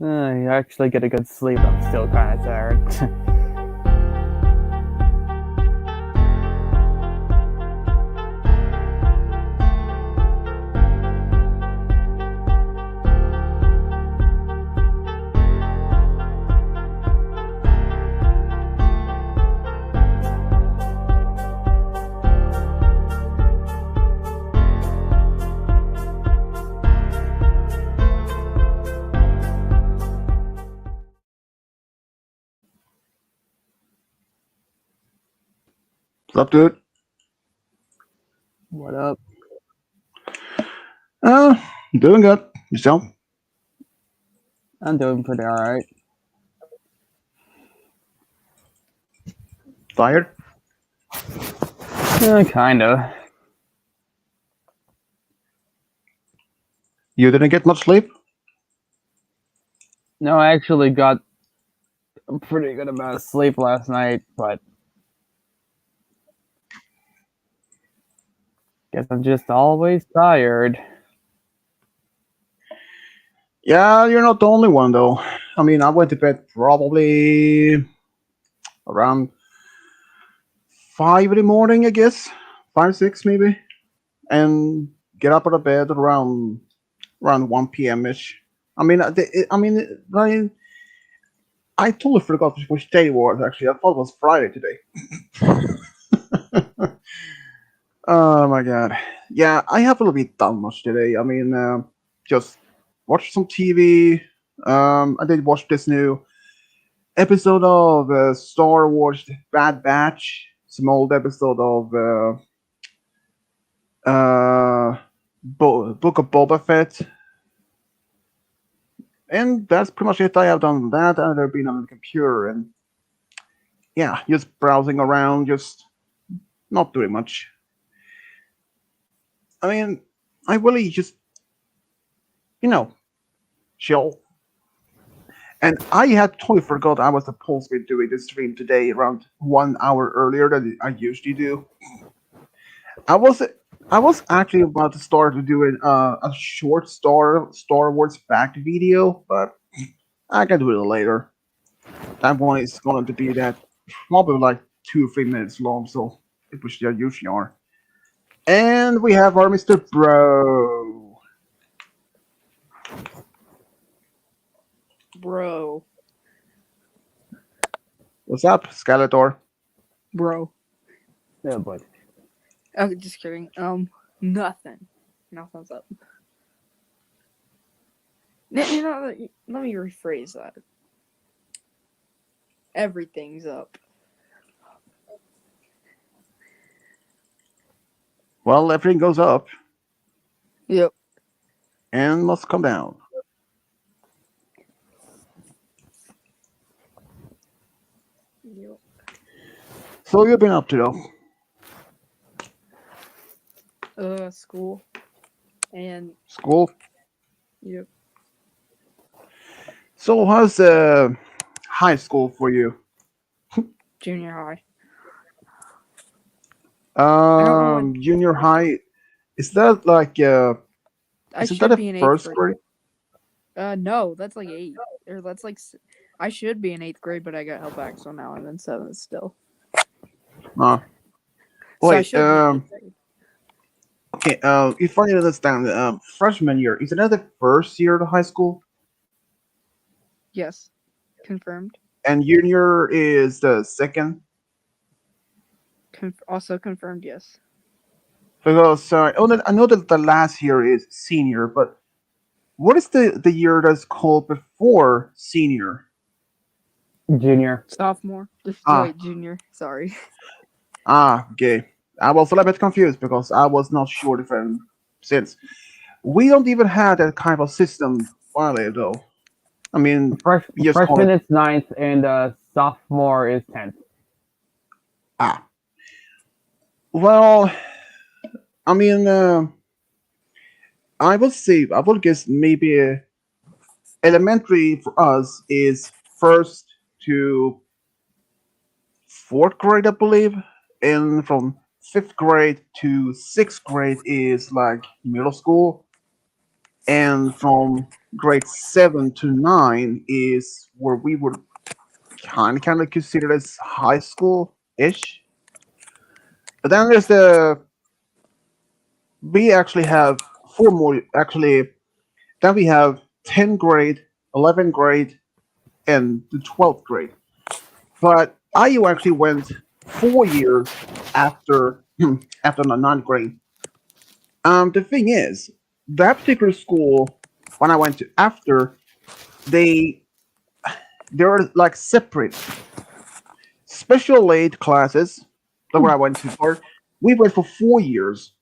You actually get a good sleep. I'm still kind of tired. What's up, dude? What up? Uh, doing good. Yourself? I'm doing pretty alright. Tired? Kinda. You didn't get much sleep? No, I actually got a pretty good amount of sleep last night, but guess I'm just always tired. Yeah, you're not the only one, though. I mean, I went to bed probably around 5 in the morning, I guess. 5, 6 maybe. And get up out of bed around 1 p.m. ish. I mean, I totally forgot which day it was, actually. I thought it was Friday today. Oh my god. Yeah, I haven't really done much today. I mean, just watched some TV. I did watch this new episode of Star Wars Bad Batch. Some old episode of Book of Boba Fett. And that's pretty much it. I have done that, and I've been on the computer, and yeah, just browsing around, just not doing much. I mean, I really just, you know, chill. And I had totally forgot I was supposed to be doing this stream today around 1 hour earlier than I usually do. I was I was actually about to start doing a short Star Wars fact video, but I can do it later. That one is going to be that probably like 2 or 3 minutes long, so which they usually are. And we have our Mr. Bro. Bro. What's up, Skeletor? Bro. Yeah, but Okay, just kidding. Nothing. Nothing's up. Let me rephrase that. Everything's up. Well, everything goes up Yep. and must come down. Yep. So you've been up to though? School. And School? yep. So how's high school for you? Junior high. know Junior high. Is that like I isn't should that be in a eighth first grade. grade? No, that's like 8. Or that's like I should be in 8th grade, but I got held back, so now I'm in 7th still. Uh, So I wait, should be in 8th grade. okay, if I understand, freshman year, is that the first year of high school? Yes. Confirmed. And junior is the second? Also confirmed, yes. Because I know that the last year is senior, but what is the year that's called before senior? junior. Sophomore. Ah. Wait, junior. Sorry. Okay. I was a little bit confused because I was not sure if since we don't even have that kind of system finally though. I mean, we just call Freshman it is 9th and sophomore is 10th. Well, I mean, I would guess maybe elementary for us is first to fourth grade, I believe, and from fifth grade to sixth grade is like middle school. and from grade 7 to 9 is where we were kind of considered as high school ish. But then there's the we actually have four more actually. Then we have 10th grade, 11th grade, and the 12th grade. But IU actually went 4 years after after the ninth grade. The thing is, that particular school, when I went to after, they they were like separate special aid classes. Like where I went to for, we went for 4 years,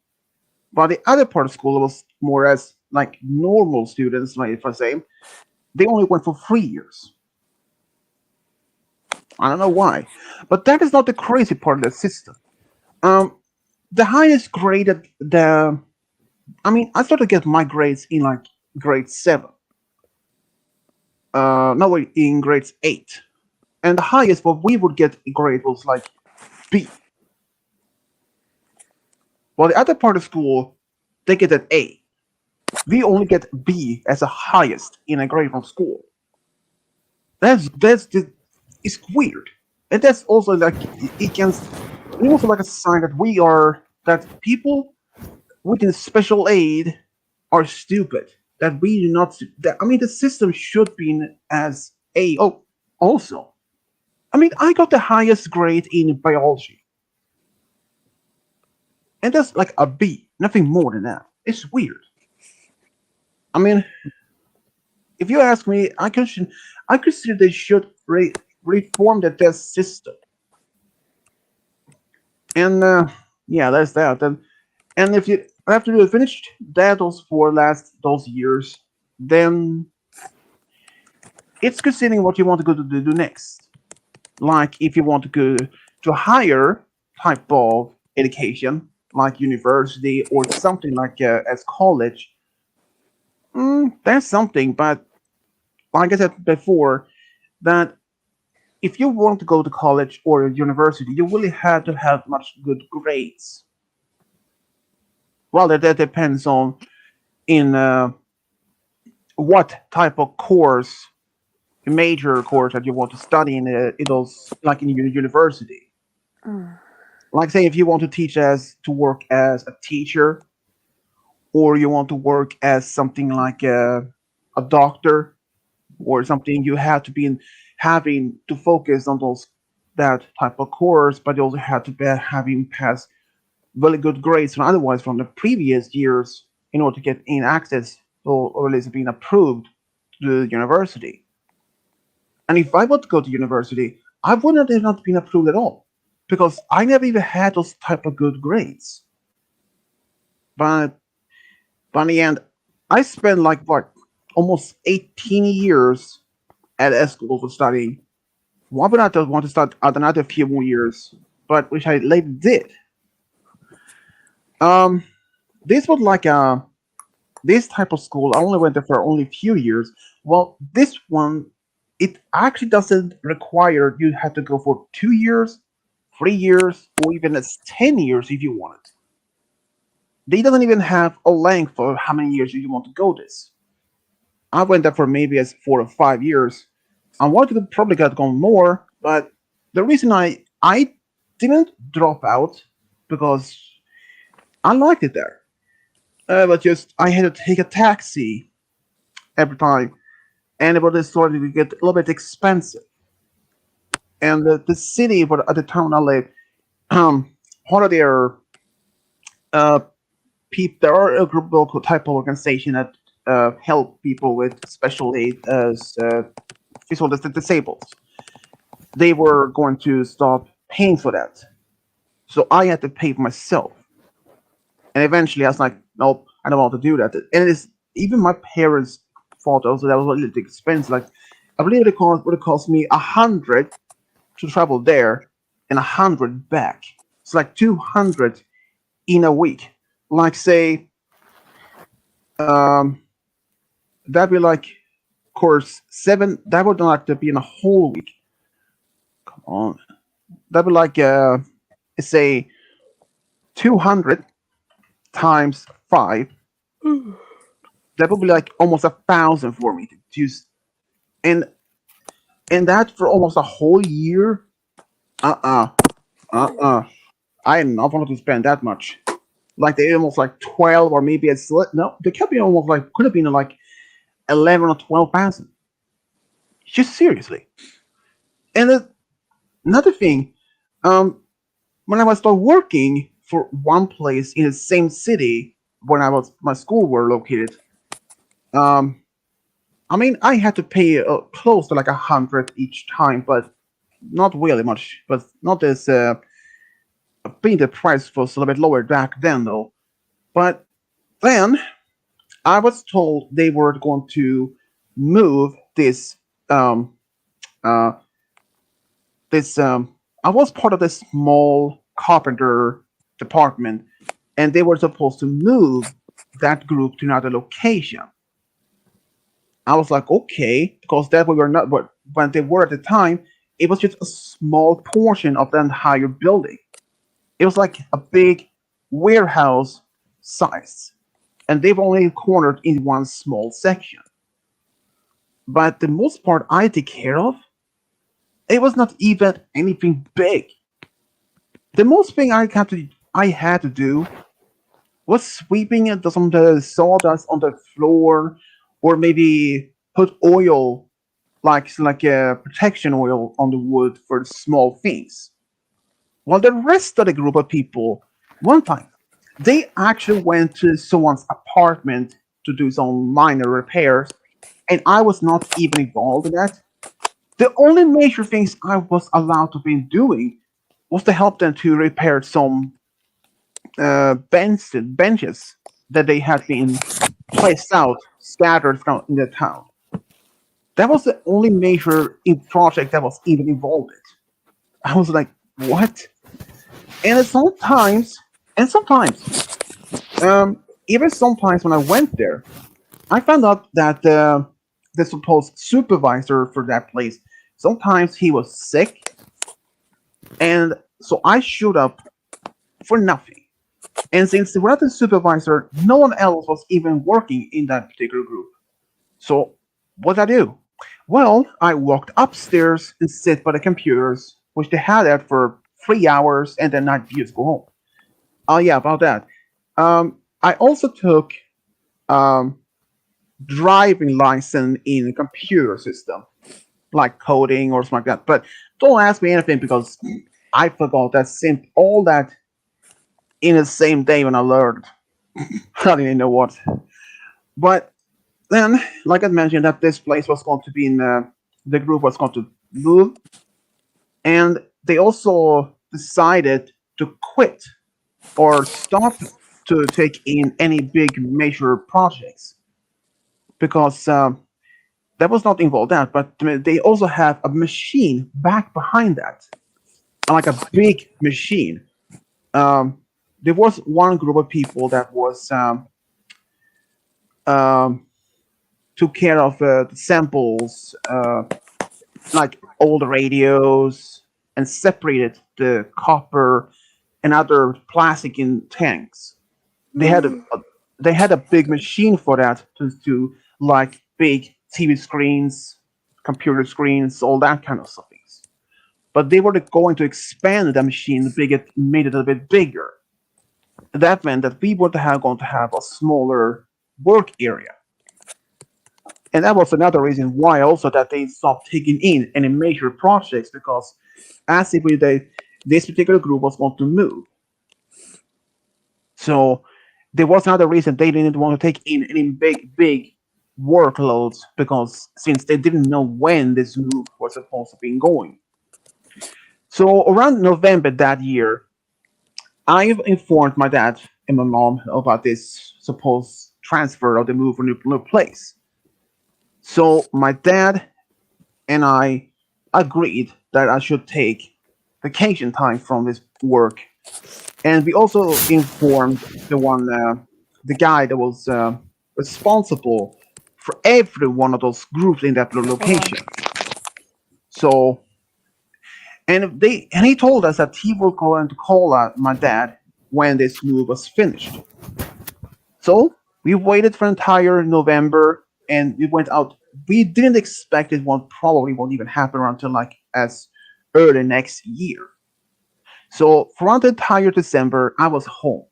but the other part of school was more as like normal students, like if I say, they only went for 3 years. I don't know why, but that is not the crazy part of the system. Um, the highest grade at the I mean, I started to get my grades in like grade 7. No, wait, in grades 8. And the highest what we would get grade was like B. While the other part of school, they get an A. We only get B as the highest in a grade from school. That's just, it's weird. And that's also like it can it's also like a sign that we are that people within special aid are stupid. That we do not. That, I mean, the system should be as a. Oh, also, I mean, I got the highest grade in biology, and that's like a B, nothing more than that. It's weird. I mean, if you ask me, I consider they should reform the test system. And yeah, that's that. And if you after you finished that those four last those years, then it's considering what you want to go to do next. Like if you want to go to a higher type of education, like university or something like as college, that's something. But like I said before, that if you want to go to college or university, you really have to have much good grades. Well, that depends on in what type of course, major course that you want to study in those like in university. Like say if you want to teach as to work as a teacher or you want to work as something like a doctor or something, you have to be in, having to focus on those that type of course, but you also have to be having passed really good grades from otherwise from the previous years in order to get in access or at least being approved to the university. And if I were to go to university, I wouldn't have not been approved at all because I never even had those type of good grades. But in the end, I spent like what almost 18 years at S school for studying. Why would I not want to start another few more years? But which I later did. Um, this was like this type of school. I only went there for only a few years. Well, this one, it actually doesn't require you have to go for 2 years, 3 years, or even as 10 years if you want it. They doesn't even have a length for how many years you want to go this. I went there for maybe as 4 or 5 years. I wanted to probably get gone more, but the reason I didn't drop out because I liked it there. But just I had to take a taxi every time, and it was starting to get a little bit expensive. And the city, but at the town I live, part of their uh, people, there are a group local type of organization that help people with special aid as visual disabled. They were going to stop paying for that, so I had to pay for myself. And eventually, I was like, nope, I don't want to do that. And it's even my parents thought also that was a little expensive. Like, I believe it would have cost me 100 to travel there and 100 back. It's like 200 in a week. Like, say, um, that'd be like, course, seven, that would not have to be in a whole week. Come on. That'd be like, say, 200 times 5. that would be like almost 1,000 for me to use, and that for almost a whole year. Uh uh. I am not going to spend that much. Like they almost like 12 or maybe it's no, they kept me almost like could have been like 11 or 12,000. Just seriously. And another thing, um, when I was still working for one place in the same city when I was my school were located, um, I mean I had to pay close to like 100 each time, but not really much. But not as being the price was a little bit lower back then though. But then I was told they were going to move this um uh this I was part of this small carpenter department, and they were supposed to move that group to another location. I was like, okay, because that we were not, but when they were at the time, it was just a small portion of the entire building. It was like a big warehouse size, and they've only cornered in one small section. But the most part I take care of, it was not even anything big. The most thing I had to do was sweeping some of the sawdust on the floor, or maybe put oil like a protection oil on the wood for the small things. While the rest of the group of people, one time, they actually went to someone's apartment to do some minor repairs, and I was not even involved in that. The only major things I was allowed to be doing was to help them to repair some benches that they had been placed out, scattered in the town. That was the only major project that was even involved in. I was like, what? And sometimes, even sometimes when I went there, I found out that the supposed supervisor for that place, sometimes he was sick, and so I showed up for nothing. And since the other supervisor, no one else was even working in that particular group. So what did I do? Well, I walked upstairs and sit by the computers, which they had there for 3 hours, and then I'd just go home. Oh yeah, about that. I also took um, driving license in a computer system, like coding or something like that. But don't ask me anything because I forgot that same all that in the same day when I learned. I didn't know what. But then, like I mentioned, that this place was going to be in the group was going to move, and they also decided to quit or stop to take in any big major projects because that was not involved that, but they also have a machine back behind that, like a big machine. Um, there was one group of people that was um, took care of the samples, like old radios, and separated the copper and other plastic in tanks. They had they had a big machine for that to like big TV screens, computer screens, all that kind of stuff. But they were going to expand the machine, made it a bit bigger. That meant that we were going to have a smaller work area. And that was another reason why also that they stopped taking in any major projects because as if this particular group was going to move. So there was another reason they didn't want to take in any big workloads because since they didn't know when this move was supposed to be going. So around November that year, I've informed my dad and my mom about this supposed transfer of the move to a new place. So my dad and I agreed that I should take vacation time from this work, and we also informed the guy that was responsible for every one of those groups in that Hold on. location. So, and he told us that he was going to call out my dad when this move was finished. So We waited for entire November, and we went out. We didn't expect it won't probably won't even happen until like as early next year. So throughout the entire December, I was home,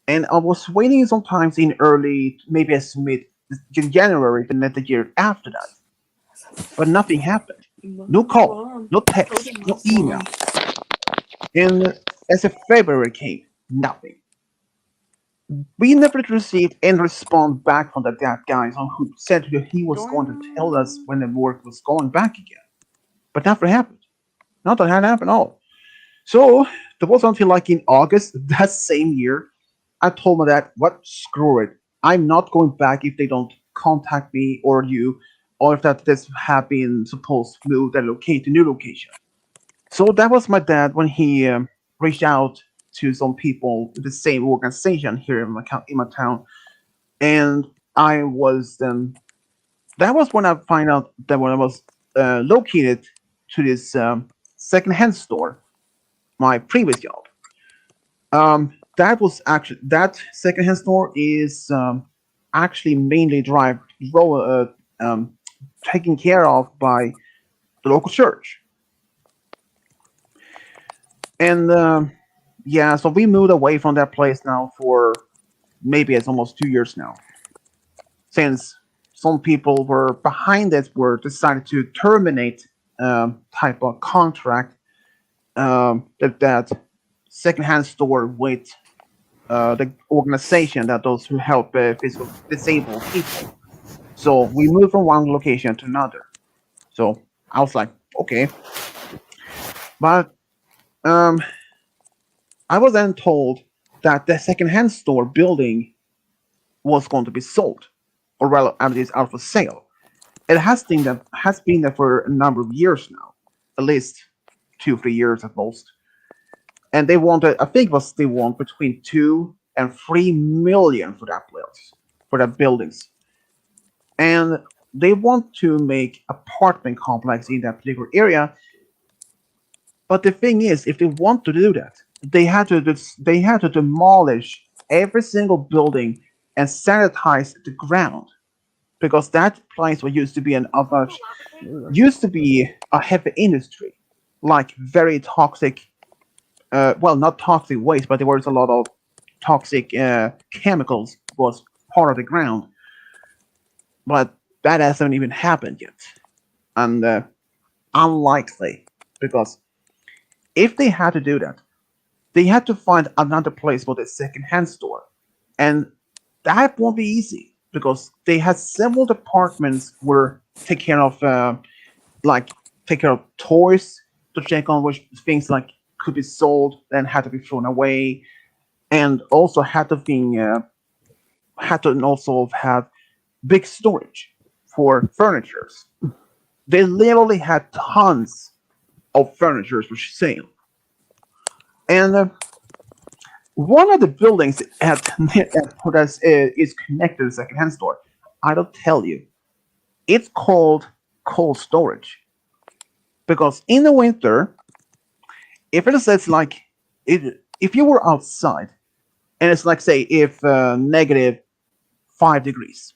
and I was waiting sometimes in early, maybe as mid January, the year after that, but nothing happened. No call, no text, no email. And as a February came, nothing. We never received any response back from that guy who said that he was going to tell us when the work was going back again. But nothing happened. Nothing had happened at all. So there was until like in August that same year, I told my dad, "What? Screw it. I'm not going back if they don't contact me or you, or if that this have been supposed to move that locate to new location." So that was my dad when he reached out to some people in the same organization here in in my town, and I was that was when I find out that when I was located to this secondhand store, my previous job. That was actually that secondhand store is actually mainly taken care of by the local church, and yeah, so we moved away from that place now for maybe it's almost 2 years now, since some people were behind it were decided to terminate type of contract that secondhand store with the organization that those who help physical disabled people. So we moved from one location to another. So I was like, okay, but um, I was then told that the secondhand store building was going to be sold, or rather, it is out for sale. It has been there for a number of years now, at least 2 3 years at most. And they wanted, I think, was they want between 2 and 3 million for that place, for that buildings, and they want to make apartment complex in that particular area. But the thing is, if they want to do that, they had to demolish every single building and sanitize the ground because that place was used to be an of a used to be a heavy industry, like very toxic. Well, not toxic waste, but there was a lot of toxic chemicals was part of the ground. But that hasn't even happened yet, and unlikely because if they had to do that, they had to find another place for the second-hand store, and that won't be easy because they had several departments where take care of like take care of toys to check on which things like could be sold and had to be thrown away, and also had to also have big storage for furnitures. They literally had tons of furniture for sale, and one of the buildings that is connected to the secondhand store. I don't tell you, it's called cold storage because in the winter, if it says like if you were outside and it's like say if -5 degrees,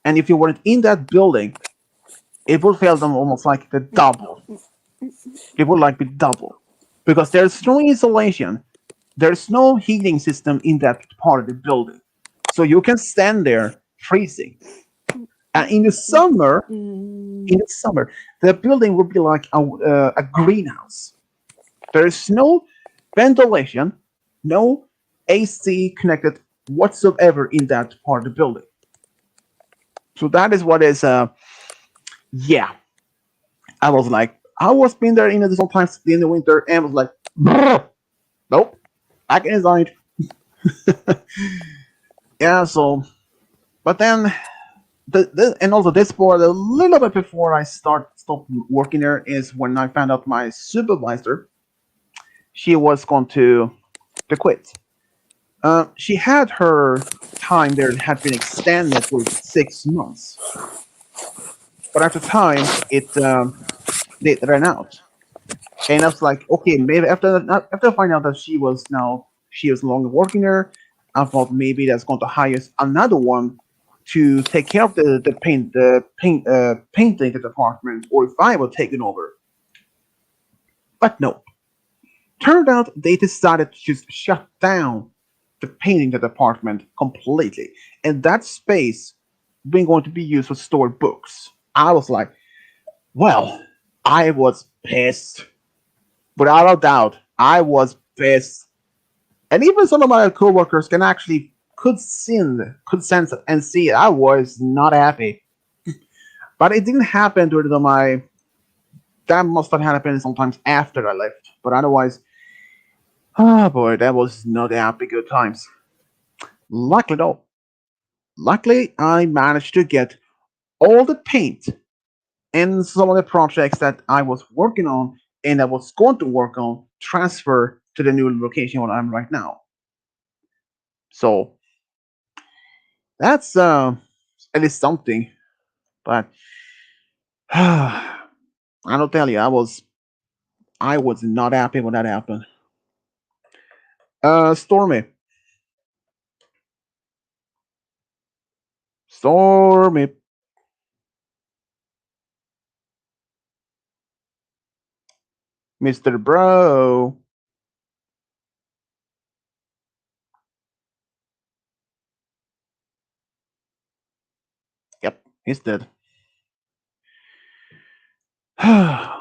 and if you weren't in that building, it would feel them almost like the double. It would like be double because there's no insulation, there's no heating system in that part of the building, so you can stand there freezing. And in the summer, the building would be like a greenhouse. There is no ventilation, no AC connected whatsoever in that part of the building. So that is what is yeah. I was like, I was been there in the sometimes in the winter and was like, "Brr, nope, back inside." Yeah, so but then and also this part a little bit before I stopped working there is when I found out my supervisor, she was going to quit. She had her time there had been extended for 6 months, but after time it ran out. And I was like, okay, maybe after finding out that she was no longer working there, I thought maybe that's going to hire another one to take care of the painting department, or if I were taking over. But no, turned out they decided to just shut down the painting department completely, and that space being going to be used for store books. I was like, well, I was pissed. Without a doubt, I was pissed. And even some of my coworkers can actually could sense it and see it. I was not happy. But it didn't happen during my that must have happened sometimes after I left. But otherwise, oh boy, that was not happy good times. Luckily though, luckily I managed to get all the paint and some of the projects that I was working on and I was going to work on transfer to the new location where I'm right now. So that's at least something. But I don't tell you, I was not happy when that happened. Stormy, Stormy, Mr. Bro. Yep, he's dead.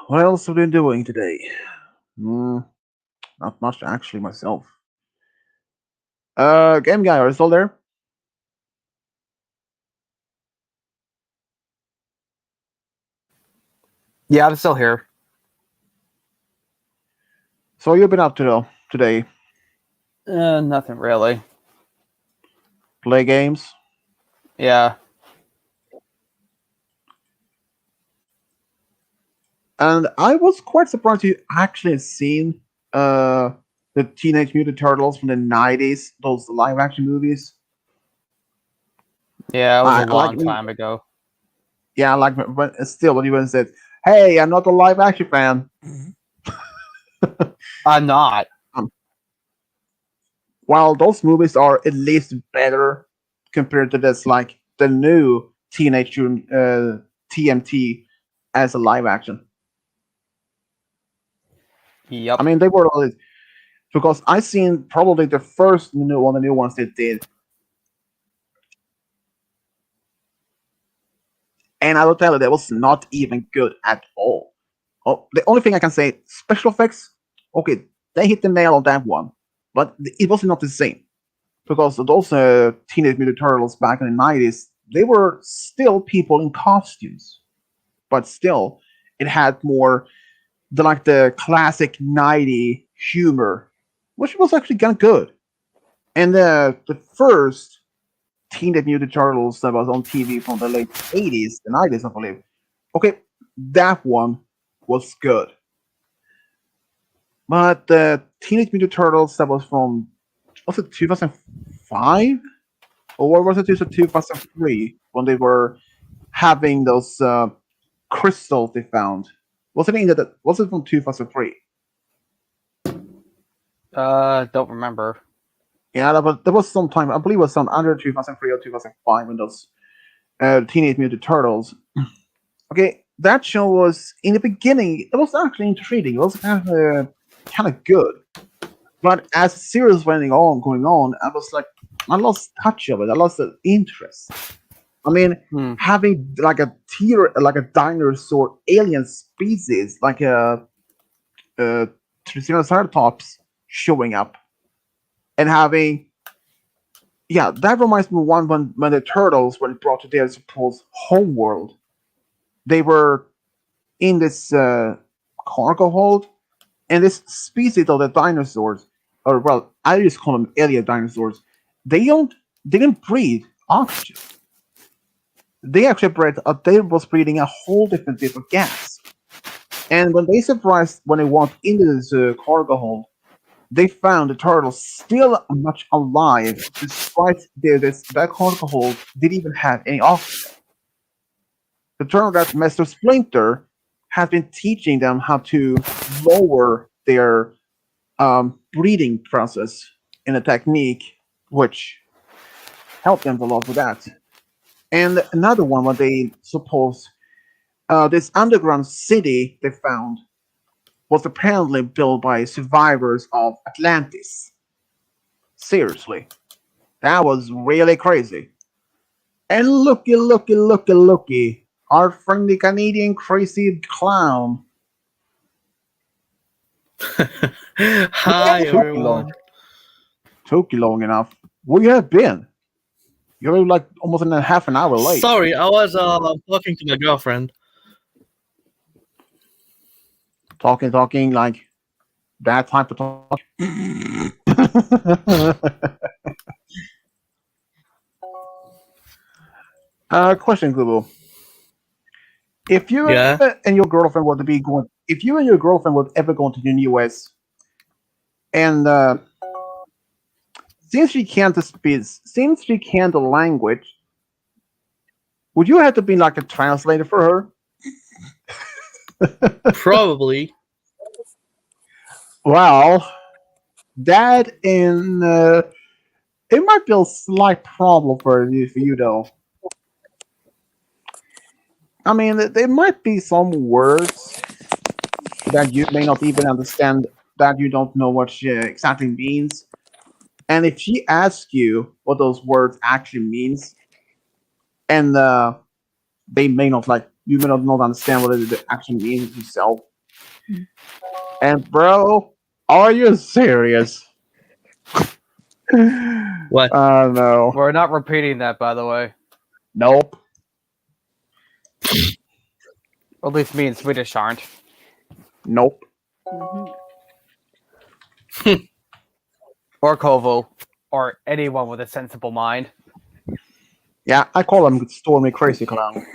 What else have we been doing today? Hmm, not much actually myself. Game guy, are you still there? Yeah, I'm still here. So you've been up to today? Nothing really. Play games, Yeah. and I was quite surprised you actually seen uh the Teenage Mutant Turtles from the '90s, those live action movies. Yeah, it was a I like long time ago. yeah, like but still when you went and said, "Hey, I'm not a live action fan." I'm not. Um, while those movies are at least better compared to this, like the new Teenage Mutant TMT as a live action. I Yep. mean, they were because I seen probably the first one of the new ones they did, and I will tell you that was not even good at all. Oh, the only thing I can say, special effects, okay, they hit the nail on that one, but it was not the same because those Teenage Mutant Turtles back in the '90s, they were still people in costumes, but still, it had more the classic '90 humor, which was actually kind of good. And the first Teenage Mutant Turtles that was on TV from the late '80s, the '90s, I believe. Okay, that one was good. But the Teenage Mutant Turtles that was it 2005 or was it 2003 when they were having those crystals they found? Was it from 2003? Don't remember. Yeah, there was some time. I believe it was some under 2003 or 2005 when those Teenage Mutant Turtles. Okay, that show was in the beginning. It was actually intriguing. It was kind of good. But as the series went on, going on, I was like, I lost touch of it. I lost the interest. I mean, Hmm. having like a like a dinosaur alien species, like a Triceratops showing up, and having yeah, that reminds me of one when the turtles were brought to their supposed homeworld. They were in this cargo hold, and this species of the dinosaurs, or well, I just call them alien dinosaurs. They didn't breathe oxygen. They actually they was breathing a whole different type of gas. And when they surprised when they went into this cargo hold, they found the turtles still much alive, despite that cargo hold didn't even have any oxygen. It turned out Master Splinter has been teaching them how to lower their breathing process in a technique. which helped them a lot with that. And another one, what they suppose this underground city they found was apparently built by survivors of Atlantis. Seriously, that was really crazy. And looky, our friendly Canadian crazy clown. Hi Took you long, everyone. took you long enough. Where you have been? You're like almost a half an hour late. Sorry, I was talking to my girlfriend. Talking like that type of talk. Question, Google. If you Yeah. and your girlfriend were to be going, if you and your girlfriend would ever go to the US, and since she can't the language, would you have to be like a translator for her? Probably. Well, that in it might be a slight problem for you though. I mean, there might be some words that you may not even understand, that you don't know what she exactly means. And if she asks you what those words actually means, and they may not like you may not understand what it actually means yourself. And bro, are you serious? What? No, We're not repeating that, by the way. nope, At least me and Swedish aren't. nope. Mhm. Or Kovo. Or anyone with a sensible mind. Yeah, I call him Stormy Crazy Clown.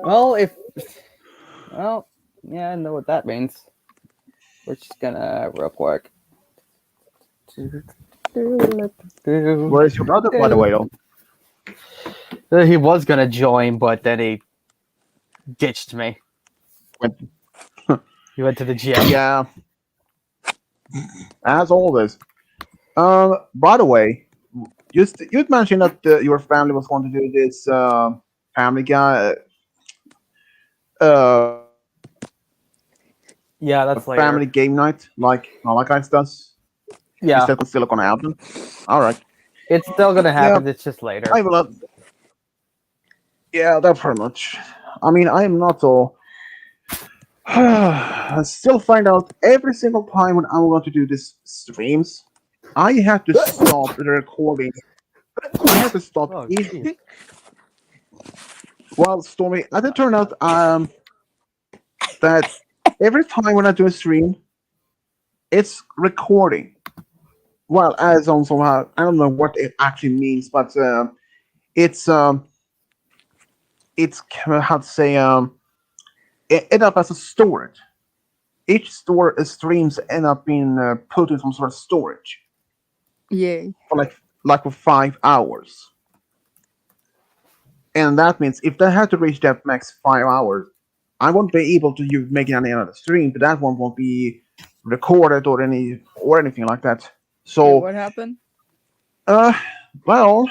Well, Well, yeah, I know what that means. We're just gonna, real quick. Where's your brother, by the way, though? He was gonna join, but then he ditched me. Went- He went to the gym. Yeah, as always. By the way, you'd mentioned that your family was going to do this Family Guy, Yeah, family that's later. game night, like guys does. Is Yeah, that still going to happen? All right. it's still gonna Yeah, happen. It's just later. I will not. Yeah, that pretty much. I mean, I am not so. I still find out every single time when I'm going to do these streams, I have to stop the recording. I have to stop Oh, each. jeez. Well, Stormy, as it turned out, that every time when I do a stream, it's recording. Well, as also I don't know what it actually means, but it's it's how to say it end up as a storage. Each streams end up being put in some sort of storage Yay. for like for 5 hours, and that means if they have to reach that max 5 hours, I won't be able to make any other stream, but that one won't be recorded or anything like that. Wait, So, what happened? uh, well,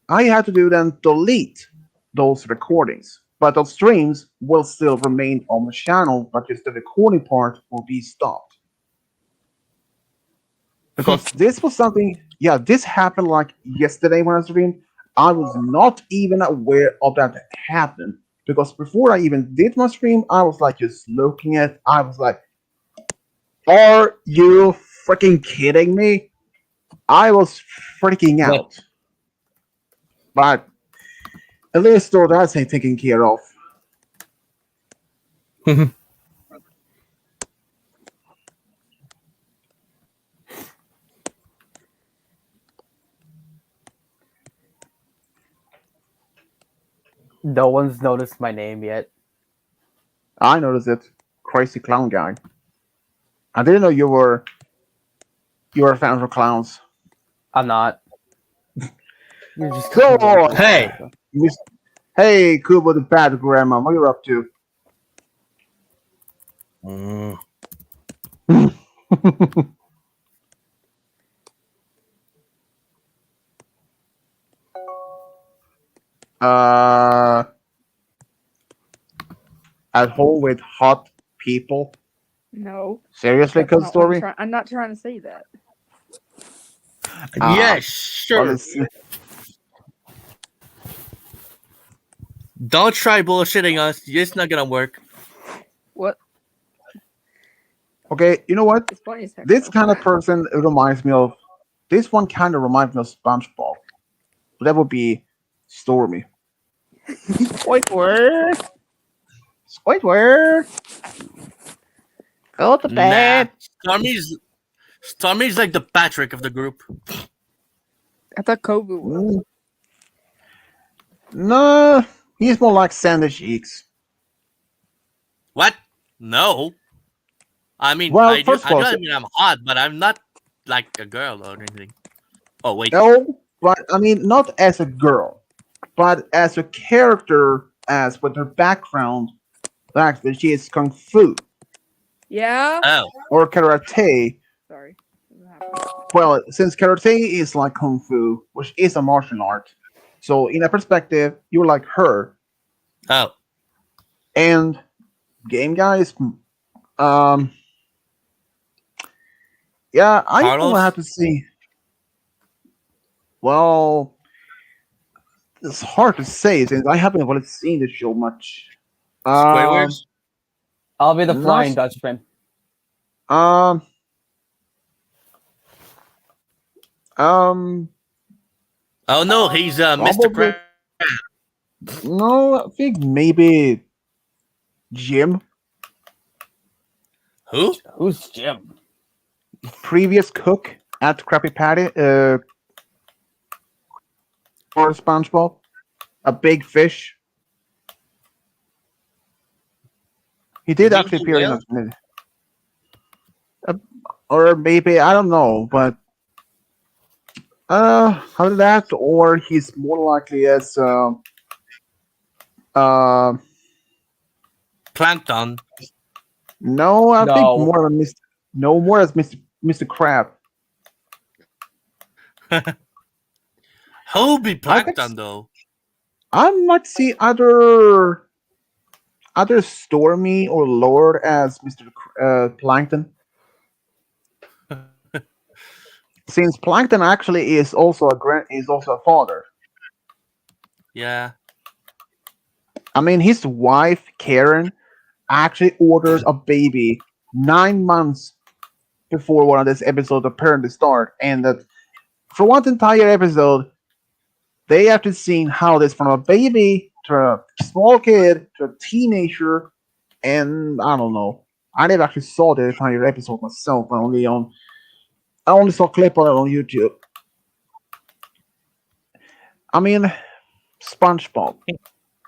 I had to do then delete those recordings, but those streams will still remain on the channel, but just the recording part will be stopped. Because this was something, yeah, this happened like yesterday when I streamed. I was not even aware of that happened because before I even did my stream, I was like just looking at. I was like, "Are you freaking kidding me?" I was freaking What? out. But at least though that's taken care of. No one's noticed my name yet. I noticed it. Crazy clown guy. I didn't know you were a fan of clowns. I'm not. You're just Go calling me on. Hey. Hey, Kubo the bad grandma, what are you up to? Mm. uh, at home with hot people. No, Seriously, that's good not what story. I'm not trying to say that. Yes, Well, sure. Don't try bullshitting us. It's not gonna work. What? okay. You know what? It's funny as heck. This though. kind of person reminds me of. This one kind of reminds me of SpongeBob. That would be Stormy. Squidward. Squidward. Go to Nah. bed. Stormy's like the Patrick of the group. I thought Kobu was. Mm, no, he's more like Sandy Cheeks. What? No. I mean, Well, first of I all, do admit I'm hot, but I'm not like a girl or anything. Oh wait. no, but I mean, not as a girl, but as a character, as with her background, like that she is kung fu Yeah. Oh. or karate. Sorry. What happened? Well, since karate is like kung fu, which is a martial art, so in that perspective, you're like her. Oh. And game guys, um, yeah, I will Carlos? have to see. Well, it's hard to say since I haven't really seen the show much. Squidwards? I'll be the Not- Flying Dutchman. Um, um, Oh no, he's Mr. Probably. Crab. no, I think maybe Jim, Who? Who's Jim? previous cook at Krabby Patty, or SpongeBob, a big fish. He did Is he actually the appear in whale? or maybe I don't know, but either that or he's more likely as uh Plankton. no, I think No. more than Mr. No, more as Mr. Crab. Who be I could Plankton though? I might see either Stormy or Lord as Mr. Plankton. Since Plankton actually is also a father. Yeah. I mean, his wife Karen actually ordered a baby 9 months before one of these episodes apparently start, and that for one entire episode, they have to see how this from a baby to a small kid to a teenager, and I don't know. I never actually saw the entire episode myself. I only saw a clip of it on YouTube. I mean, SpongeBob.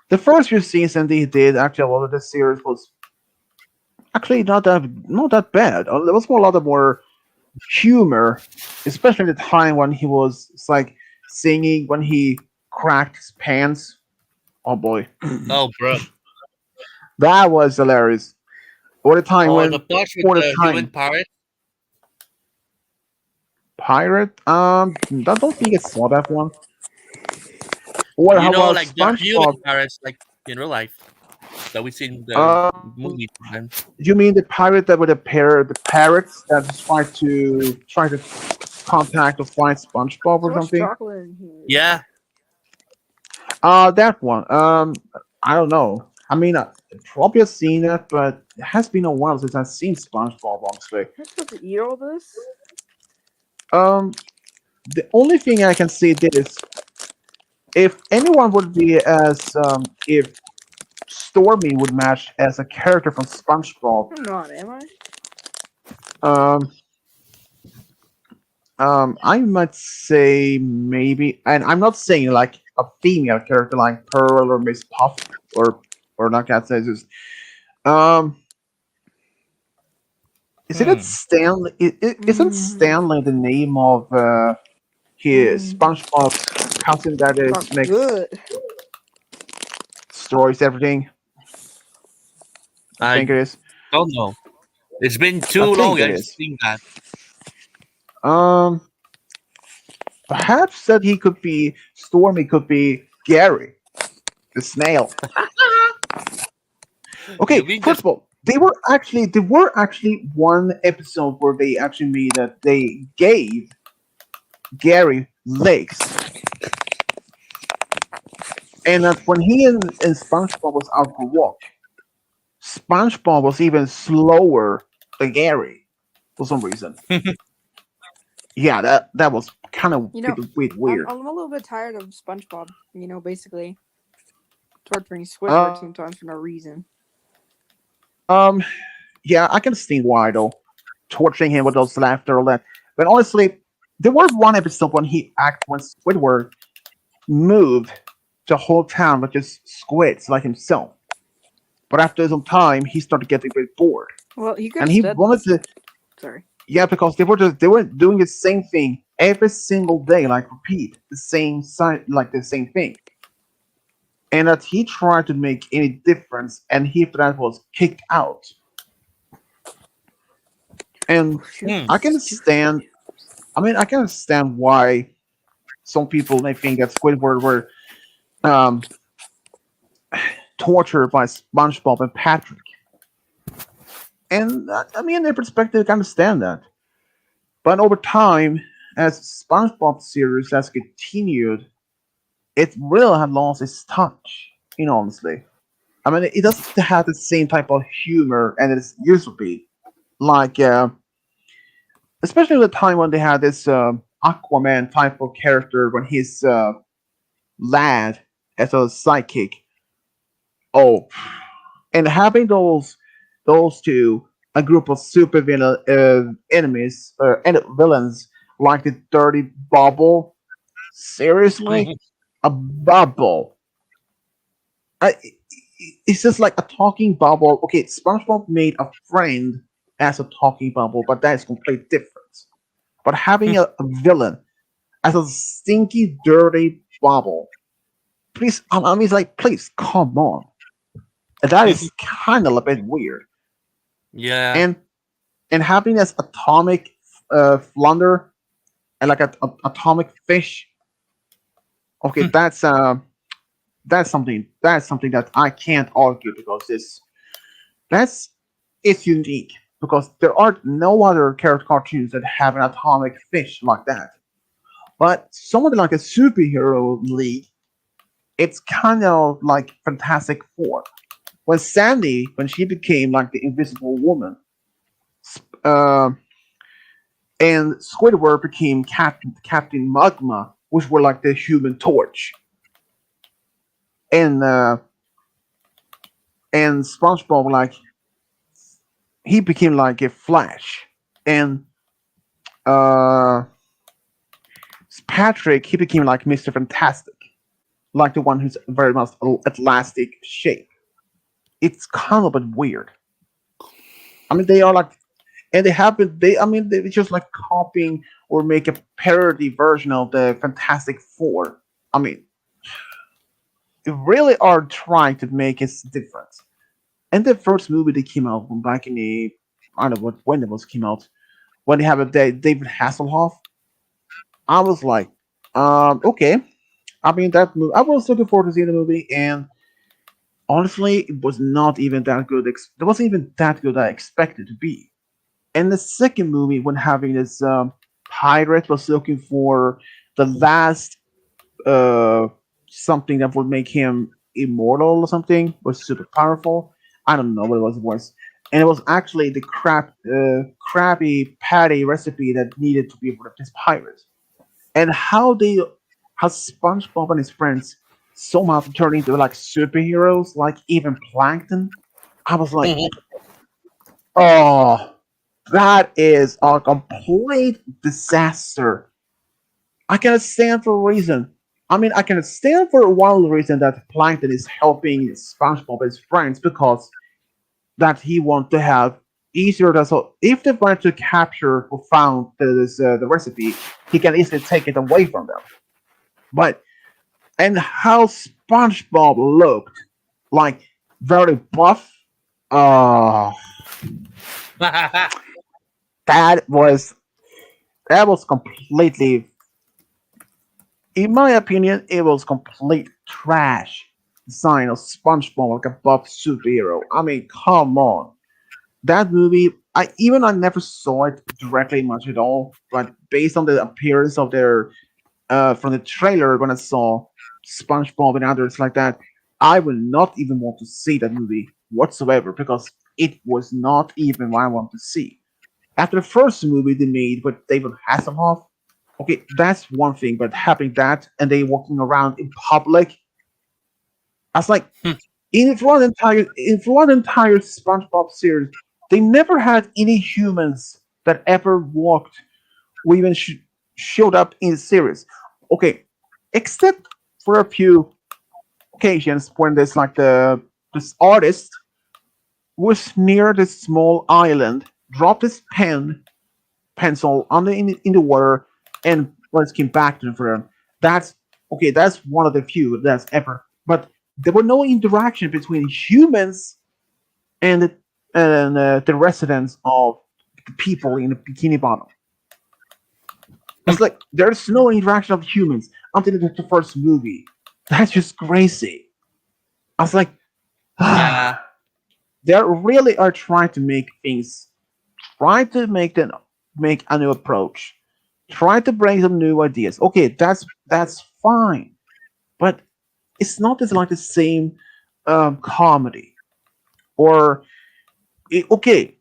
The first few seasons they did actually a lot of the series was actually not that bad. There was more, a lot of more humor, especially the time when he was it's like singing when he cracked his pants. Oh boy, Oh, bro. that was hilarious. Or the time Or when the plush with or the the time human pirate. pirate. I don't think I saw that one. Or how You know, about like the human SpongeBob? pirates, like in real life that we see in the Um, movie. Man. you mean the pirate that with the parrots that just try to contact or find SpongeBob So or much something? chocolate in here. Yeah. That one. I don't know. I mean, probably have seen it, but it has been a while since I've seen SpongeBob. Honestly, Am I supposed to eat all this? um, the only thing I can see is if anyone would be as if Stormy would match as a character from SpongeBob. I'm not, am I? Um, I might say maybe, and I'm not saying like a female character like Pearl or Miss Puff or like that says just isn't it Stanley? Isn't Stanley the name of his SpongeBob's cousin that is Not makes good. destroys everything? I think it is. Don't know. It's been I too think long. it I've is. seen that. Um, perhaps that he could be Stormy, could be Gary, the snail. You Okay, mean first just of all, they were actually one episode where they actually made that they gave Gary legs, and that when he and SpongeBob was out for a walk, SpongeBob was even slower than Gary for some reason. Yeah, that was kind of You know, bit I'm weird. I'm a little bit tired of SpongeBob. Basically torturing Squidward Um, sometimes for no reason. yeah, I can see why though, torturing him with those laughter all that. But honestly, there was one episode when Squidward moved the whole town with just squids like himself. But after some time, he started getting a bit bored, Well, he could and have he said, wanted to. sorry. Yeah, because they were doing the same thing every single day, like repeat the same side, like the same thing, and that he tried to make any difference, and he after that was kicked out. And hmm. I can understand. I mean, I can understand why some people may think that Squidward were um, tortured by SpongeBob and Patrick. And I mean, in their perspective, I can understand that. But over time, as SpongeBob series has continued, it really had lost its touch. Honestly, I mean, it doesn't have the same type of humor and it used to be. Like, especially the time when they had this Aquaman type of character when he's lad as a sidekick. Oh, and having those two, a group of super villain enemies and villains like the Dirty Bubble. Seriously, a bubble. I, it's just like a talking bubble. Okay, SpongeBob made a friend as a talking bubble, but that is completely different. But having a villain as a stinky, dirty bubble, please, I mean, it's like, please, come on. And that is kind of a bit weird. Yeah. And having this atomic flounder and like a atomic fish. Okay, that's something that I can't argue because that's it's unique because there are no other character cartoons that have an atomic fish like that. But something like a superhero league, it's kind of like Fantastic Four. When Sandy, when she became like the Invisible Woman, uh, and Squidward became Captain Magma, which were like the Human Torch, and SpongeBob like he became like a Flash, and uh, Patrick he became like Mister Fantastic, like the one who's very much elastic shape. It's kind of a bit weird. I mean, they are like, and they have been, they, I mean, they just like copying or make a parody version of the Fantastic Four. I mean, they really are trying to make it different. And the first movie they came out from back in the, I don't know what when it was came out, when they have a David Hasselhoff, I was like, okay. I mean, that movie, I was looking forward to seeing the movie, and honestly, it was not even that good. It wasn't even that good I expected to be. And the second movie, when having this pirate was looking for the last uh, something that would make him immortal or something, was super powerful. I don't know what it was. And it was actually the Krabby Patty recipe that needed to be for this pirate. And how SpongeBob and his friends somehow turned into like superheroes, like even Plankton. I was like, oh, that is a complete disaster. I can stand for a reason. I mean, I can stand for one reason that Plankton is helping SpongeBob and his friends because that he wants to have easier. So if they want to capture or found the recipe, he can easily take it away from them. But and how SpongeBob looked, like very buff. Uh That was that was completely, in my opinion, it was complete trash design of SpongeBob like a buff superhero. I mean, come on. That movie, I never saw it directly much at all, but based on the appearance of their from the trailer when I saw SpongeBob and others like that, I would not even want to see that movie whatsoever because it was not even what I want to see. After the first movie they made with David Hasselhoff, okay, that's one thing, but having that and they walking around in public, I was like, throughout the entire SpongeBob series, they never had any humans that ever walked or even showed up in the series. Okay, except for a few occasions when there's like this artist was near this small island, dropped his pencil on in the water, and once came back to them. That's okay. That's one of the few that's ever. But there were no interaction between humans and the residents of the people in the Bikini Bottom. It's like there's no interaction of humans until the first movie. That's just crazy. I was like, Yeah. they really are trying to make things, try to make a new approach, try to bring some new ideas. Okay, that's fine, but it's not just like the same comedy. Or okay,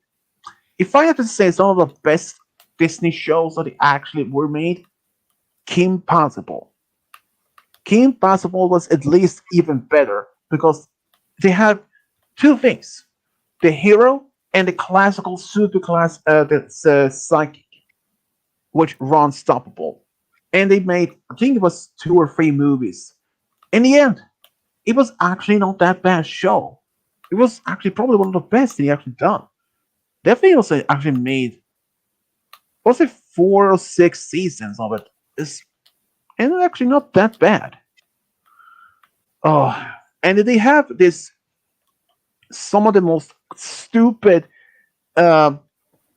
if I have to say some of the best Disney shows that actually were made, Kim Possible. Kim Possible was at least even better because they have two things: the hero and the classical superclass that's psychic, which were unstoppable. And they made, I think it was two or three movies. In the end, it was actually not that bad show. It was actually probably one of the best they actually done. Definitely was actually made, was it 4 or 6 seasons of it? And it's actually not that bad. Oh, and they have this some of the most stupid, uh,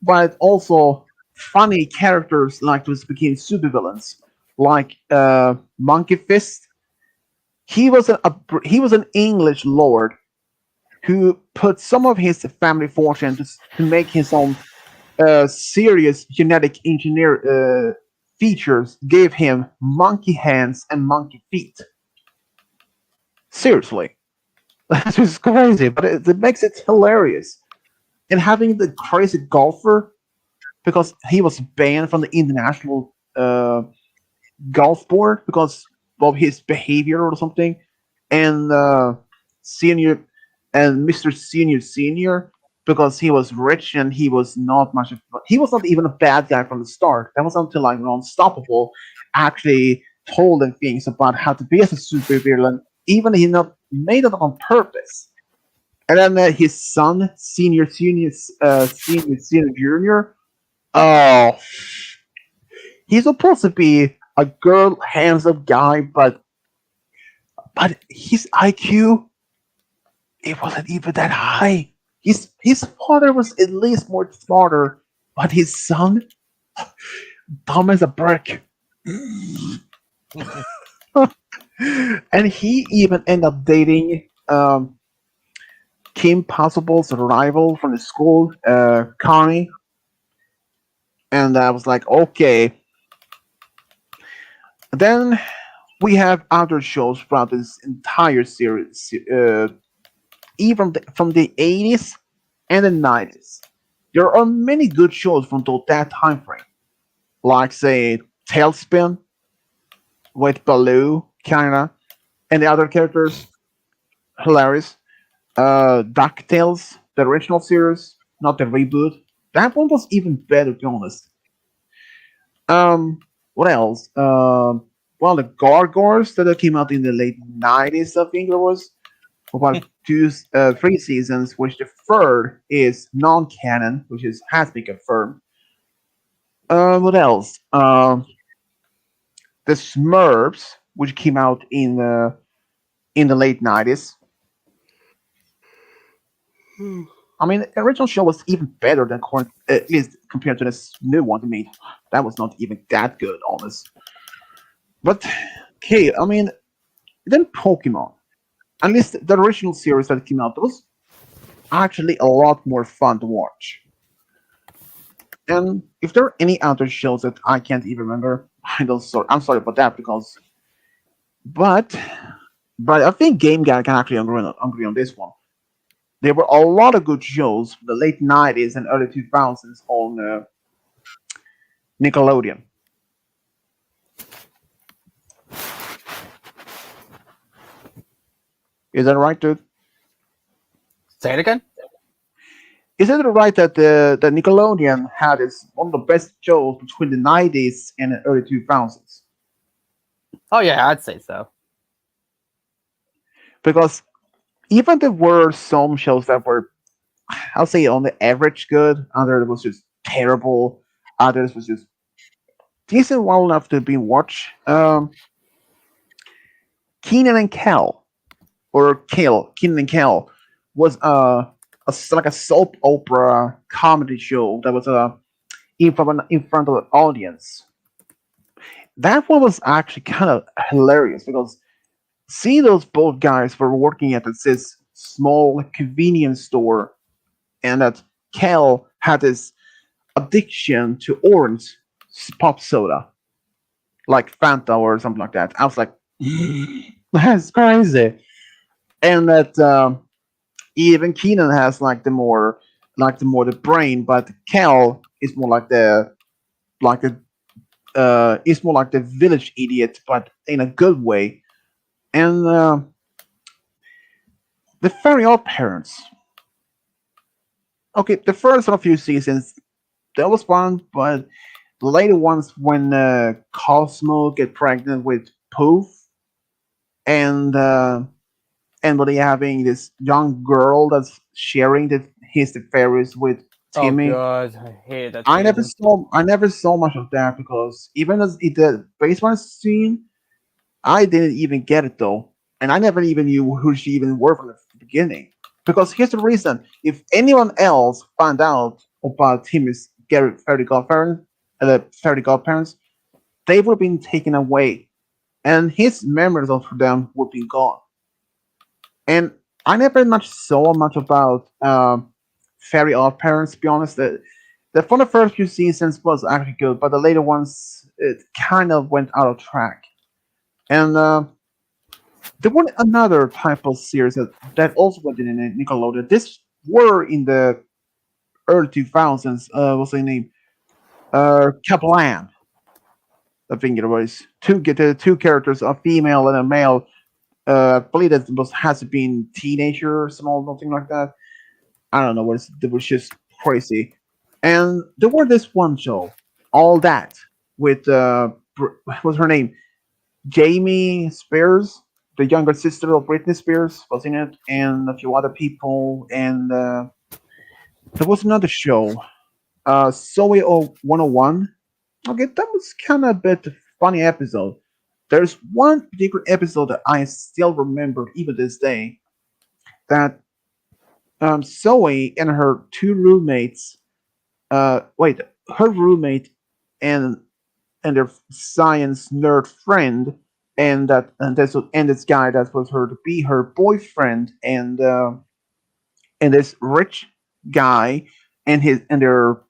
but also funny characters like those became supervillains, like Monkey Fist. He was an English lord who put some of his family fortune to make his own serious genetic engineer features. Gave him monkey hands and monkey feet. Seriously, that's just crazy, but it makes it hilarious. And having the crazy golfer because he was banned from the international golf board because of his behavior or something, and senior and Mr. Senior because he was rich and he was not much. He was not even a bad guy from the start. That was until like Unstoppable actually told him things about how to be as a supervillain, even he not made it on purpose. And then his son, Senior Junior. Oh, he's supposed to be a girl, handsome guy, but his IQ it wasn't even that high. His father was at least more smarter, but his son dumb as a brick. And he even ended up dating Kim Possible's rival from the school, Connie. And I was like, okay. Then we have other shows throughout this entire series, even from the 80s and the 90s. There are many good shows from that time frame, like say Tailspin with Baloo, kinda, and the other characters, hilarious. DuckTales, the original series, not the reboot. That one was even better, to be honest. What else? Well, the Gargoyles that came out in the late 90s, I think it was. About 3 seasons, which the third is non-canon, which has been confirmed. What else? The Smurfs, which came out in the late 90s. I mean, the original show was even better than current, at least compared to this new one. I mean, that was not even that good, honest. But okay, I mean, then Pokemon. At least the original series that came out was actually a lot more fun to watch. And if there are any other shows that I can't even remember, I'm sorry about that because, but, but I think Game Guy can actually agree on this one. There were a lot of good shows from the late '90s and early 2000s on Nickelodeon. Is that right, dude? Say it again. Is it right that the Nickelodeon had its one of the best shows between the '90s and the early 2000s? Oh yeah, I'd say so. Because even there were some shows that were, I'll say, on the average good, others was just terrible, others was just decent well enough to be watched. Keenan and Kel, or Keenan and Kel, was like a soap opera comedy show that was in front of an audience. That one was actually kind of hilarious because see those both guys were working at this small convenience store, and that Kel had this addiction to orange pop soda, like Fanta or something like that. I was like, that's crazy. And that even Keenan has the brain, but Kel is more like the is more like the village idiot, but in a good way. And the Fairy Odd Parents. Okay, the first few seasons that was fun, but the later ones when Cosmo get pregnant with Poof, and and when they having this young girl that's sharing the fairies with Oh Timmy. god, I hated that season. I never saw much of that because even as it the basement scene, I didn't even get it though, and I never even knew who she even were from the beginning. Because here's the reason: if anyone else found out about Timmy's fairy godparents, they would have been taken away, and his memories of them would be gone. And I never much saw much about fairy odd parents. To be honest, the for the first few seasons was actually good, but the later ones it kind of went out of track. And there was another type of series that also went in Nickelodeon. This were in the early 2000s. What's the name? Kaplan. I think it was two characters, a female and a male. I believe that was has been teenager or something like that. I don't know. It was just crazy. And there were this one show, all that with what was her name? Jamie Spears, the younger sister of Britney Spears, was in it, and a few other people. And there was another show, Zoe 101. Okay, that was kind of a bit funny episode. There's one particular episode that I still remember even this day. That Zoe and her two roommates, wait, her roommate and their science nerd friend, and this guy that was her to be her boyfriend, and this rich guy and their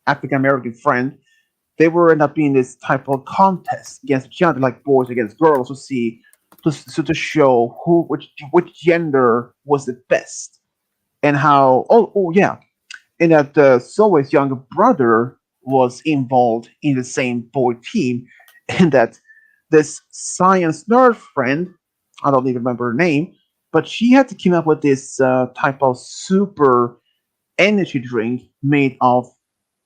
African American friend, they were end up being this type of contest against each other, like boys against girls, to see to show which gender was the best, and how yeah, and that Zoe's younger brother was involved in the same boy team, and that this science nerd friend, I don't even remember her name, but she had to come up with this type of super energy drink made of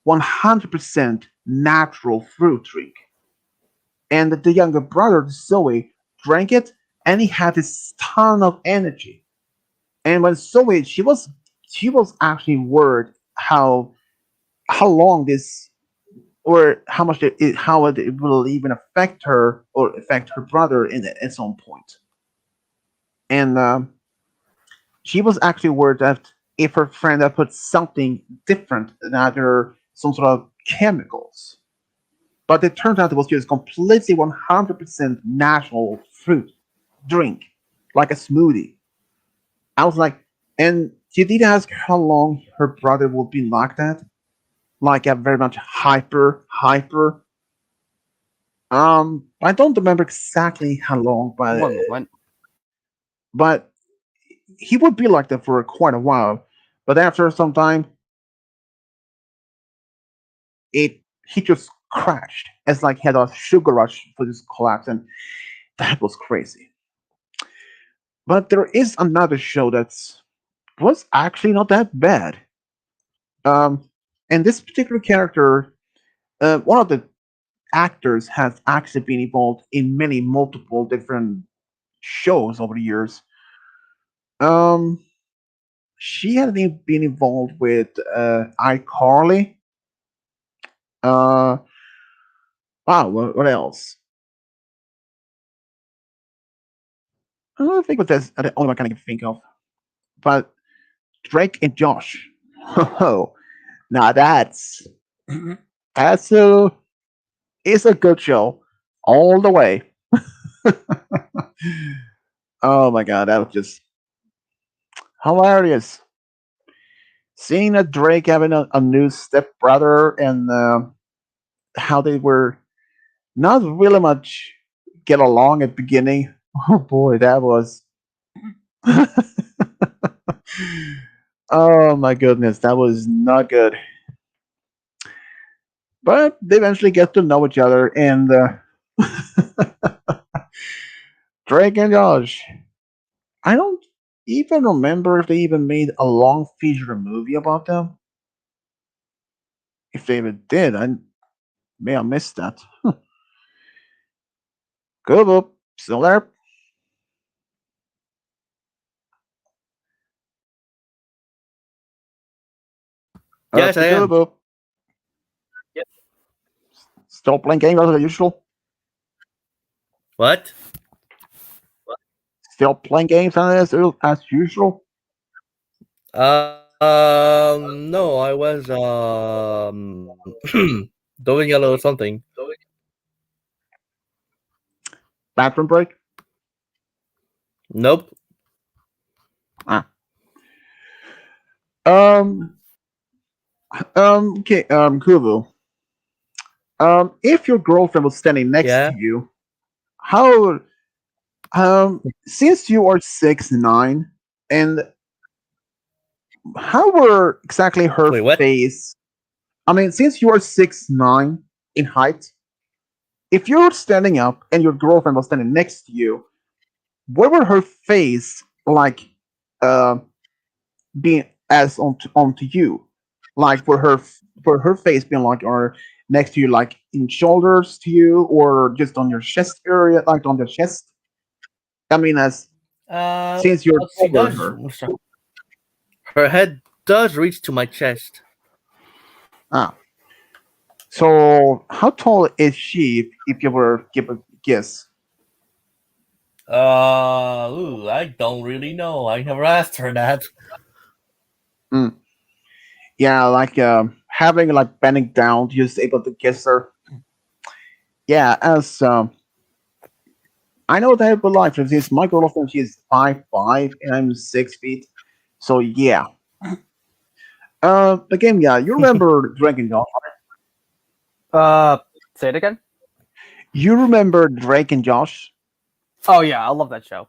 100% natural fruit drink. And the younger brother, Zoe, drank it, and he had this ton of energy. And when Zoe, she was actually worried how long this or how much how it will even affect her or affect her brother at some point. And she was actually worried that if her friend had put something different than either some sort of chemicals. But it turned out it was just completely 100% natural fruit drink, like a smoothie. I was like, and she did ask how long her brother would be like that, like a very much hyper. I don't remember exactly how long, One moment. but he would be like that for quite a while. But after some time, it he just crashed. It's like he had a sugar rush for this collapse, and that was crazy. But there is another show that's was actually not that bad. Um, and this particular character, one of the actors has actually been involved in many multiple different shows over the years. Um, she had been involved with iCarly. Uh, what else? I don't think what that's the only one I can think of. But Drake and Josh. Oh, now that's a it's a good show all the way. Oh my god, that was just hilarious. Seeing that Drake having a new stepbrother and how they were not really much get along at the beginning. Oh boy, that was. Oh my goodness, that was not good. But they eventually get to know each other, and Drake and Josh. I don't even remember if they even made a long feature movie about them. If they even did, I may have missed that. Goof, still there? Yes, I am. Goof, still playing games as usual. What? Still playing games as usual. No, I was doing a little something. Bathroom break. Nope. Ah. Um. Okay. Kuvu. If your girlfriend was standing next Yeah. to you, how since you are 6'9", and how were exactly her Wait, what? face? I mean, since you are 6'9" in height, if you're standing up and your girlfriend was standing next to you, what were her face like? Uh, being as onto you, like for her face being like or next to you, like in shoulders to you, or just on your chest area, like on the chest. I mean, as since you're Well, she taller than does. her. Her head does reach to my chest. Ah, so how tall is she? If you were give a guess. I don't really know. I never asked her that. Mm. Yeah, like having like bending down, just able to kiss her. Yeah, as I know that for life. Since my girlfriend, she's 5'5" and I'm 6 feet. So yeah. The game, yeah. You remember Drake and Josh? Uh, say it again. You remember Drake and Josh? Oh yeah, I love that show.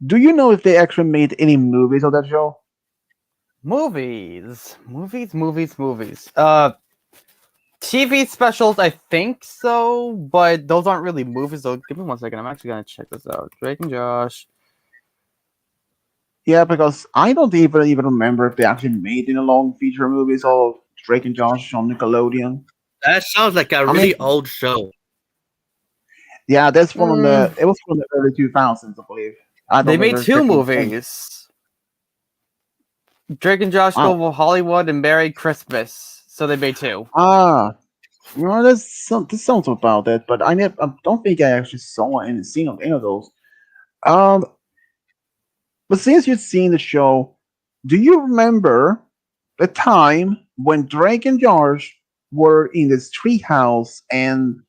Do you know if they actually made any movies of that show? Movies. TV specials, I think so, but those aren't really movies. So give me 1 second. I'm actually gonna check this out. Drake and Josh. Yeah, because I don't even remember if they actually made any long feature movies of Drake and Josh on Nickelodeon. That sounds like a I mean, really old show. yeah, that's from Mm, it was from the early 2000s, I believe. I they don't made remember two exactly. movies. Drake and Josh Wow. Go to Hollywood and Merry Christmas. So they made two. Ah, well, this sounds about it, but I don't think I actually saw any scene of any of those. Um, but since you've seen the show, Do you remember the time when Drake and George were in this treehouse and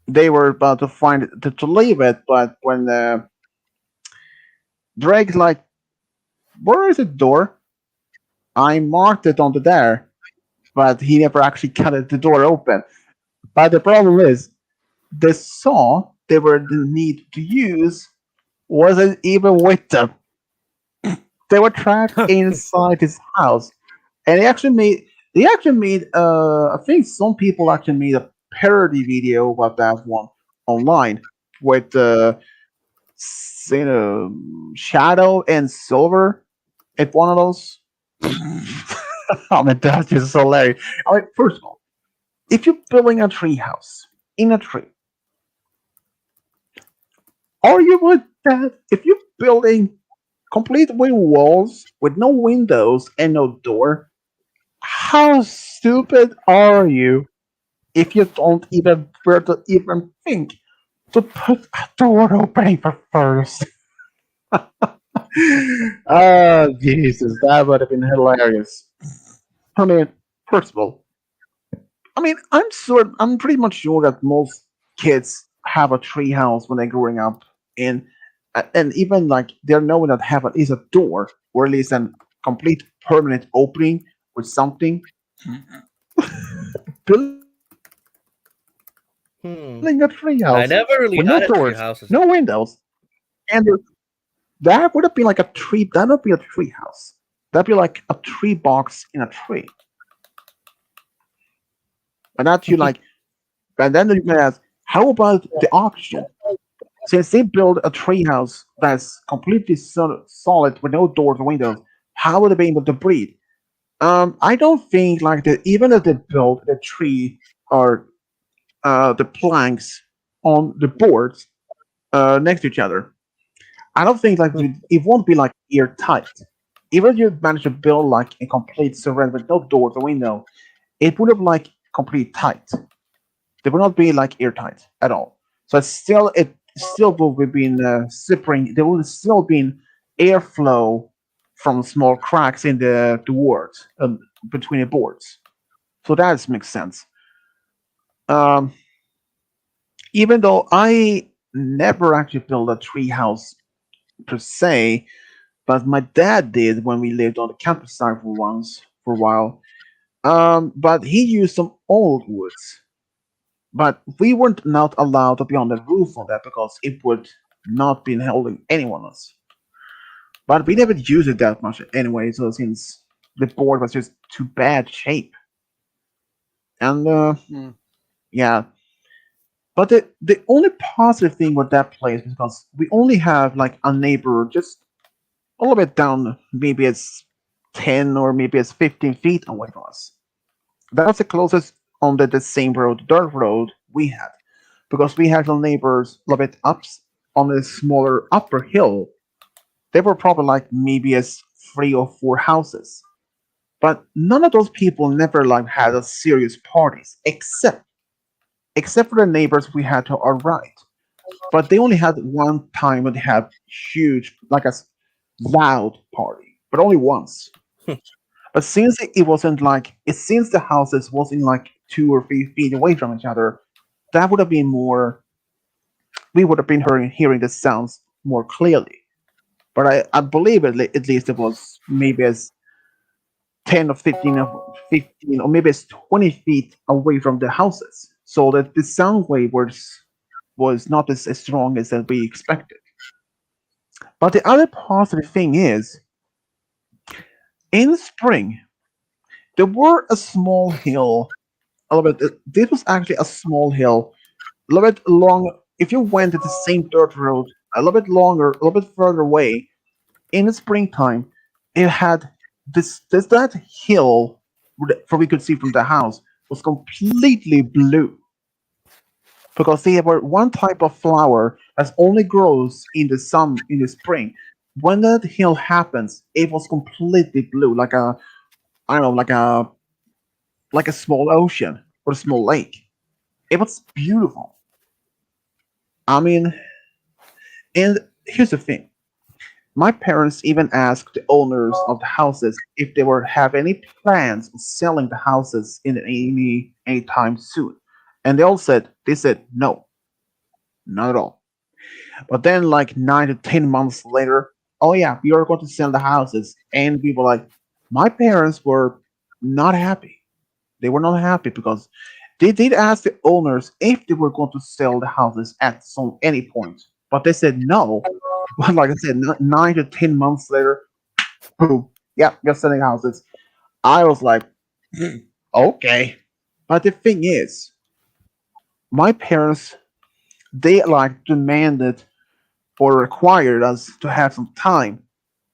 they were about to find to leave it, but when Drake's like, "Where is the door? I marked it onto there," but he never actually cut the door open. But the problem is, the saw they were the need to use wasn't even with them. They were trapped inside his house, and they actually made I think some people actually made a parody video about that one online with Shadow and Silver at one of those. I mean, that's just hilarious. I mean, first of all, if you're building a tree house in a tree, are you with that? If you're building complete with walls with no windows and no door, how stupid are you if you don't even dare to even think to put a door opening for first? Oh Jesus, that would have been hilarious. I mean, first of all, I mean, I'm pretty much sure that most kids have a tree house when they're growing up, and even like they're knowing that have at least a door or at least a complete permanent opening or something. Building a tree house with no Hmm. doors, I no never really had windows, a tree house as a and that would have been like a tree. That would be a tree house. That'd be like a tree box in a tree, and that you like. And then you can ask, how about the auction? Since they build a treehouse that's completely solid with no doors or windows, how would they be able to breathe? I don't think like that. Even if they build the tree or the planks on the boards next to each other, I don't think like it won't be like airtight. Even if you manage to build like a complete surround with no doors or window, it would have like complete tight. They will not be like airtight at all. So it still will be been sipping. There will still be airflow from small cracks in the boards between the boards. So that makes sense. Um, Even though I never actually built a tree house per se, but my dad did when we lived on the countryside for a while. But he used some old woods. But we weren't not allowed to be on the roof on that because it would not be holding anyone else. But we never used it that much anyway, so since the board was just too bad shape. And Hmm. yeah. But the only positive thing with that place is because we only have like a neighbor just a little bit down, maybe it's 10 or maybe it's 15 feet away from us. That was the closest on the same road, dirt road we had. Because we had the neighbors a little bit up on a smaller upper hill. They were probably like maybe as 3 or 4 houses. But none of those people never like had a serious parties except for the neighbors we had to our right. But they only had one time when they had huge like loud party, but only once. But since it wasn't like since the houses wasn't like 2 or 3 feet away from each other, that would have been more. We would have been hearing the sounds more clearly. But I believe at least it was maybe as 10 or 15 or maybe it's 20 feet away from the houses. So that the sound wave was not as strong as that we expected. But the other positive thing is in spring there were a small hill. A little bit. This was actually a small hill, a little bit long. If you went at the same dirt road, a little bit longer, a little bit further away, in the springtime, it had this that hill from we could see from the house was completely blue because they were one type of flower that only grows in the spring. When that hill happens, it was completely blue, like a I don't know, like a small ocean or a small lake. It was beautiful. I mean, and here's the thing: My parents even asked the owners of the houses if they were have any plans of selling the houses in any time soon, and they said no, not at all. But then, like 9 to 10 months later, oh yeah, we are going to sell the houses, and we were like, my parents were not happy. They were not happy because they did ask the owners if they were going to sell the houses at some any point, but they said no. But like I said, 9 to 10 months later, boom, yeah, you're selling houses. I was like, okay. But the thing is, my parents they like demanded or required us to have some time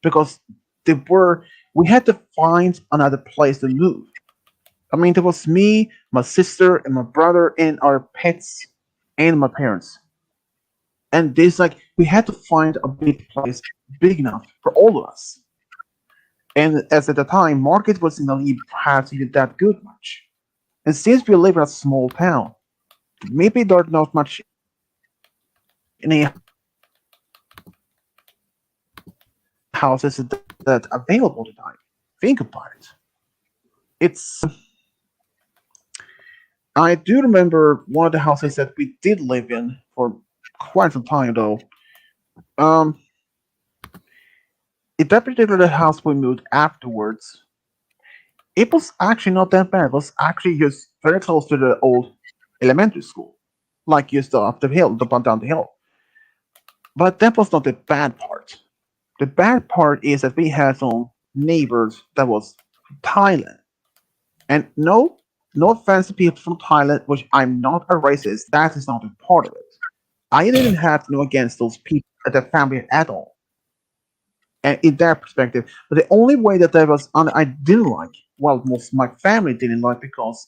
because they were we had to find another place to move. I mean, there was me, my sister, and my brother, and our pets, and my parents. And this like we had to find a big place big enough for all of us. And as at the time, market wasn't really perhaps even that good much. And since we live in a small town, maybe there's not much any houses that available tonight. Think about it. It's I do remember one of the houses that we did live in for quite some time though. Um, in that particular house we moved afterwards, it was actually not that bad. It was actually just very close to the old elementary school, like just up the hill, down the hill. But that was not the bad part. The bad part is that we had some neighbors that was from Thailand, and no offense to people from Thailand, which I'm not a racist. That is not a part of it. I didn't have no against those people, the family at all, and in that perspective. But the only way that I didn't like, well, most of my family didn't like because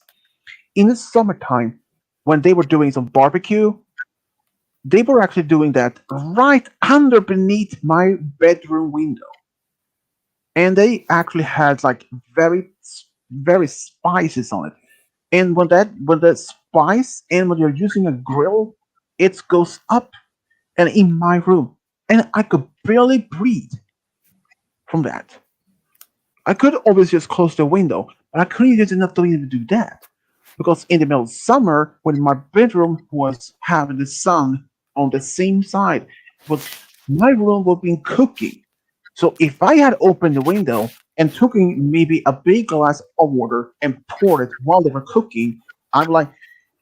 in the summertime when they were doing some barbecue, they were actually doing that right under beneath my bedroom window, and they actually had like very spices on it. And when the spice and when you're using a grill, it goes up and in my room, and I could barely breathe from that. I could always just close the window, but I couldn't get enough to even do that because in the middle of summer, when my bedroom was having the sun on the same side, was my room was being cooking. So if I had opened the window and taken maybe a big glass of water and poured it while they were cooking, I'm like,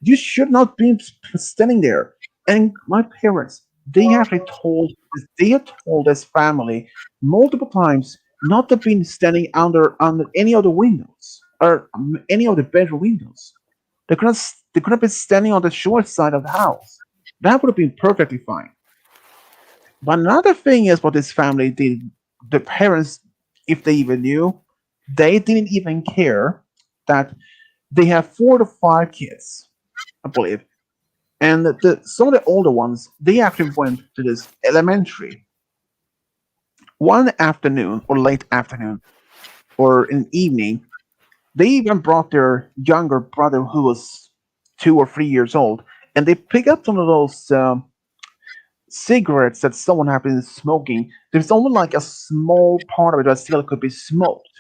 you should not be standing there. And my parents, they had told this family multiple times not to be standing under any of the windows or any of the bedroom windows. They could have been standing on the short side of the house. That would have been perfectly fine. But another thing is what this family did. The parents, if they even knew, they didn't even care that they have 4 to 5 kids, I believe. And some of the older ones, they actually went to this elementary one afternoon or late afternoon or in evening. They even brought their younger brother who was 2 or 3 years old, and they picked up some of those cigarettes that someone had been smoking. There's only like a small part of it that still could be smoked,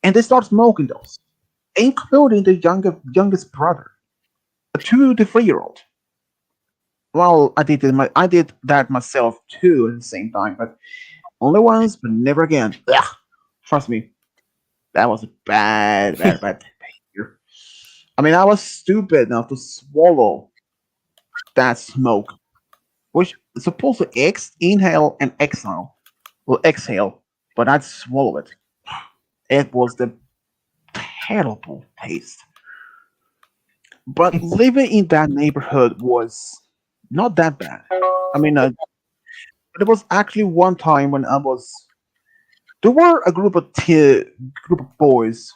and they start smoking those, including the youngest brother, a 2 to 3 year old. Well, I did that myself too at the same time, but only once, but never again. Ugh, trust me, that was a bad behavior. I mean, I was stupid enough to swallow that smoke, which is supposed to inhale and exhale. Well, exhale, but I'd swallow it. It was the terrible taste. But living in that neighborhood was not that bad. I mean, there was actually one time when I was. There were a group of boys,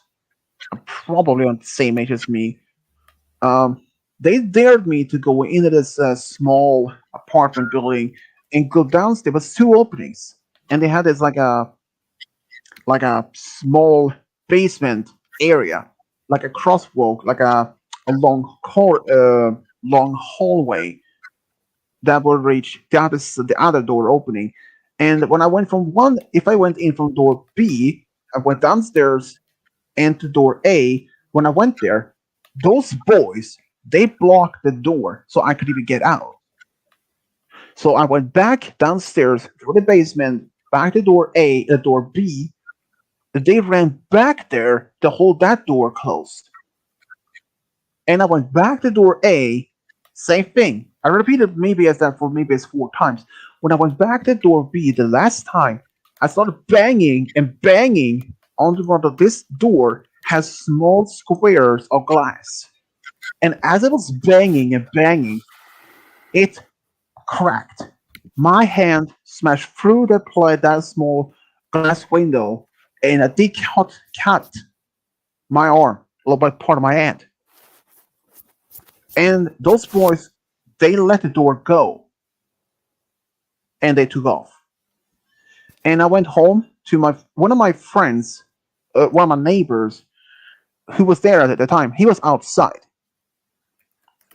probably on the same age as me. Um, they dared me to go into this small apartment building and go downstairs. There was 2 openings, and they had this like a small basement area, like a crosswalk, like a long hallway that will reach the other door opening. And when I went from if I went in from door B, I went downstairs and to door A. When I went there, those boys, they blocked the door so I could even get out. So I went back downstairs through the basement, back to door A, door B. They ran back there to hold that door closed. And I went back to door A, same thing. I repeated maybe as that for maybe as 4 times. When I went back to door B the last time, I started banging and banging on the front of this door has small squares of glass. And as I was banging and banging, it cracked. My hand smashed through that small glass window, and a dick cut my arm, a little bit part of my hand. And those boys, they let the door go, and they took off. And I went home to one of my friends, one of my neighbors, who was there at the time. He was outside,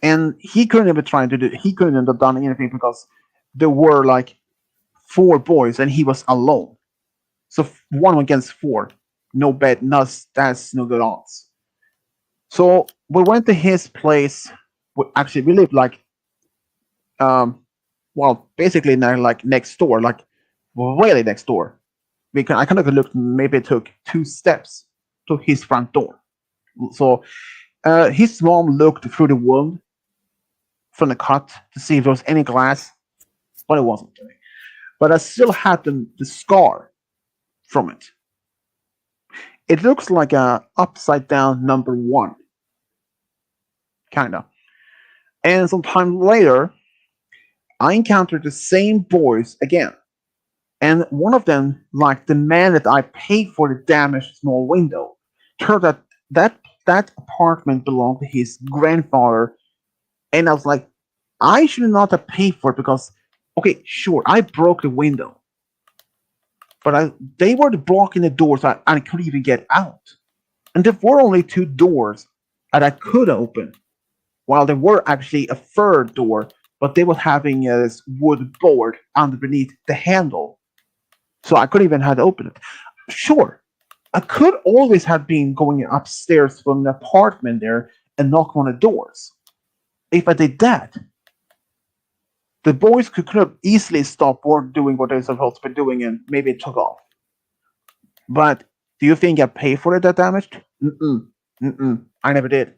and he couldn't even try to do. He couldn't have done anything because there were like 4 boys, and he was alone. So 1 against 4, no bet, that's no good odds. So we went to his place. Actually, we lived like, well, basically like next door, like really next door. I kind of looked, maybe it took 2 steps to his front door. So his mom looked through the wound from the cut to see if there was any glass, but it wasn't. But I still had the scar from it. It looks like a upside down number 1, kinda. And sometime later, I encountered the same boys again, and one of them like demanded I pay for the damaged small window. Turned out that apartment belonged to his grandfather, and I was like, I should not have paid for it because, okay, sure, I broke the window, but they were blocking the doors, and I couldn't even get out. And there were only 2 doors that I could open, while there were actually a third door, but they were having this wood board underneath the handle, so I couldn't even have to open it. Sure, I could always have been going upstairs from the apartment there and knock on the doors. If I did that, the boys could have easily stopped doing what they're supposed to be doing, and maybe it took off. But do you think I paid for that damage? I never did.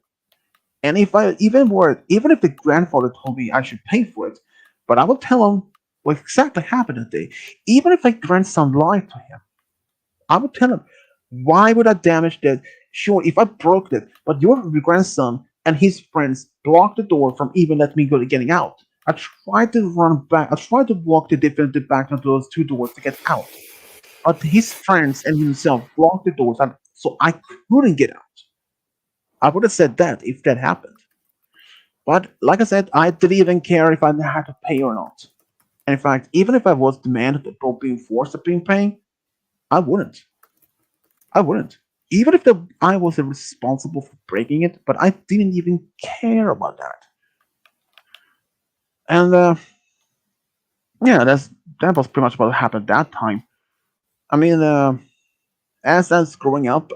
And if even if the grandfather told me I should pay for it, but I will tell him what exactly happened that day. Even if my grandson lied to him, I would tell him, why would I damage that? Sure, if I broke it, but your grandson and his friends blocked the door from even letting me getting out. I tried to run back. I tried to walk the defender back to those 2 doors to get out, but his friends and himself blocked the doors, so I couldn't get out. I would have said that if that happened. But like I said, I didn't even care if I had to pay or not. And in fact, even if I was demanded or being forced to being paying, I wouldn't. I wouldn't. Even if I was responsible for breaking it, but I didn't even care about that. And yeah, that was pretty much what happened that time. I mean, as I was growing up,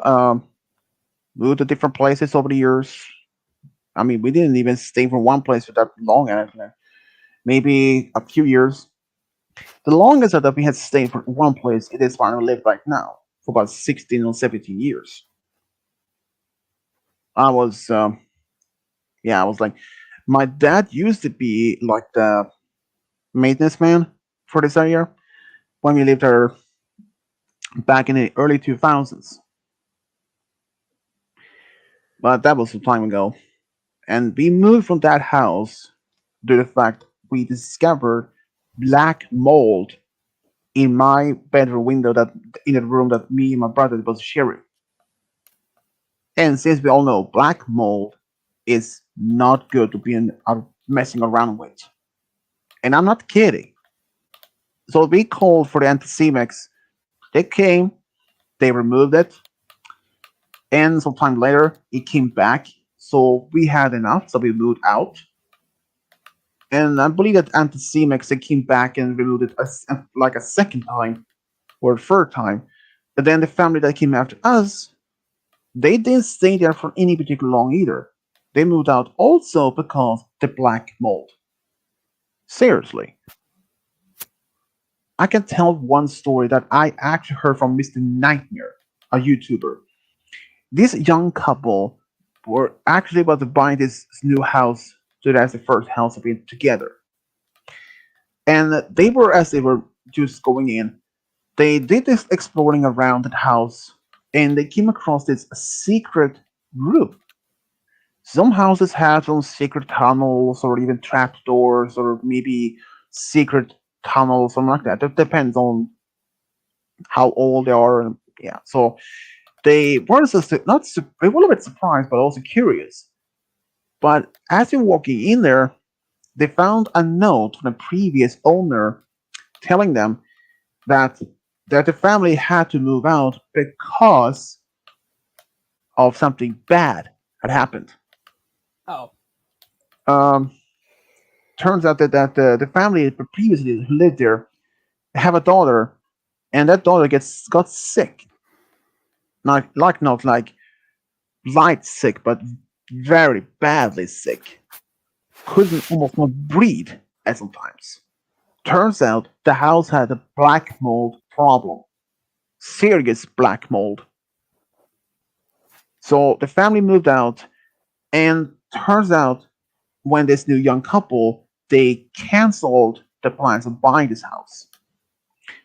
moved to different places over the years. I mean, we didn't even stay for one place for that long, actually. Maybe a few years. The longest that we had stayed for one place, it is where we live right now, for about 16 or 17 years. I was, I was like, my dad used to be like the maintenance man for this area when we lived there back in the early 2000s. But that was some time ago. And we moved from that house due to the fact we discovered black mold in my bedroom window, that in the room that me and my brother was sharing. And since we all know black mold is not good to be messing around with. And I'm not kidding. So we called for the Anticimex. They came, they removed it, and sometime later it came back. So we had enough, so we moved out. And I believe that Anticimex they came back and removed it like a second time or a third time. And then the family that came after us, they didn't stay there for any particular long either. They moved out also because the black mold. Seriously. I can tell one story that I actually heard from Mr. Nightmare, a YouTuber. This young couple were actually about to buy this new house, so that's the first house of it together. And as they were just going in, they did this exploring around the house, and they came across this secret room. Some houses have some secret tunnels, or even trap doors, or maybe secret tunnels, something like that. It depends on how old they are, and yeah. So they were they were a little bit surprised, but also curious. But as they're walking in there, they found a note from the previous owner telling them that the family had to move out because of something bad had happened. Oh. Um, Turns out that the family previously who lived there have a daughter, and that daughter got sick. Not like light sick, but very badly sick. Couldn't almost not breathe at sometimes. Turns out the house had a black mold problem. Serious black mold. So the family moved out, and turns out when this new young couple they canceled the plans of buying this house.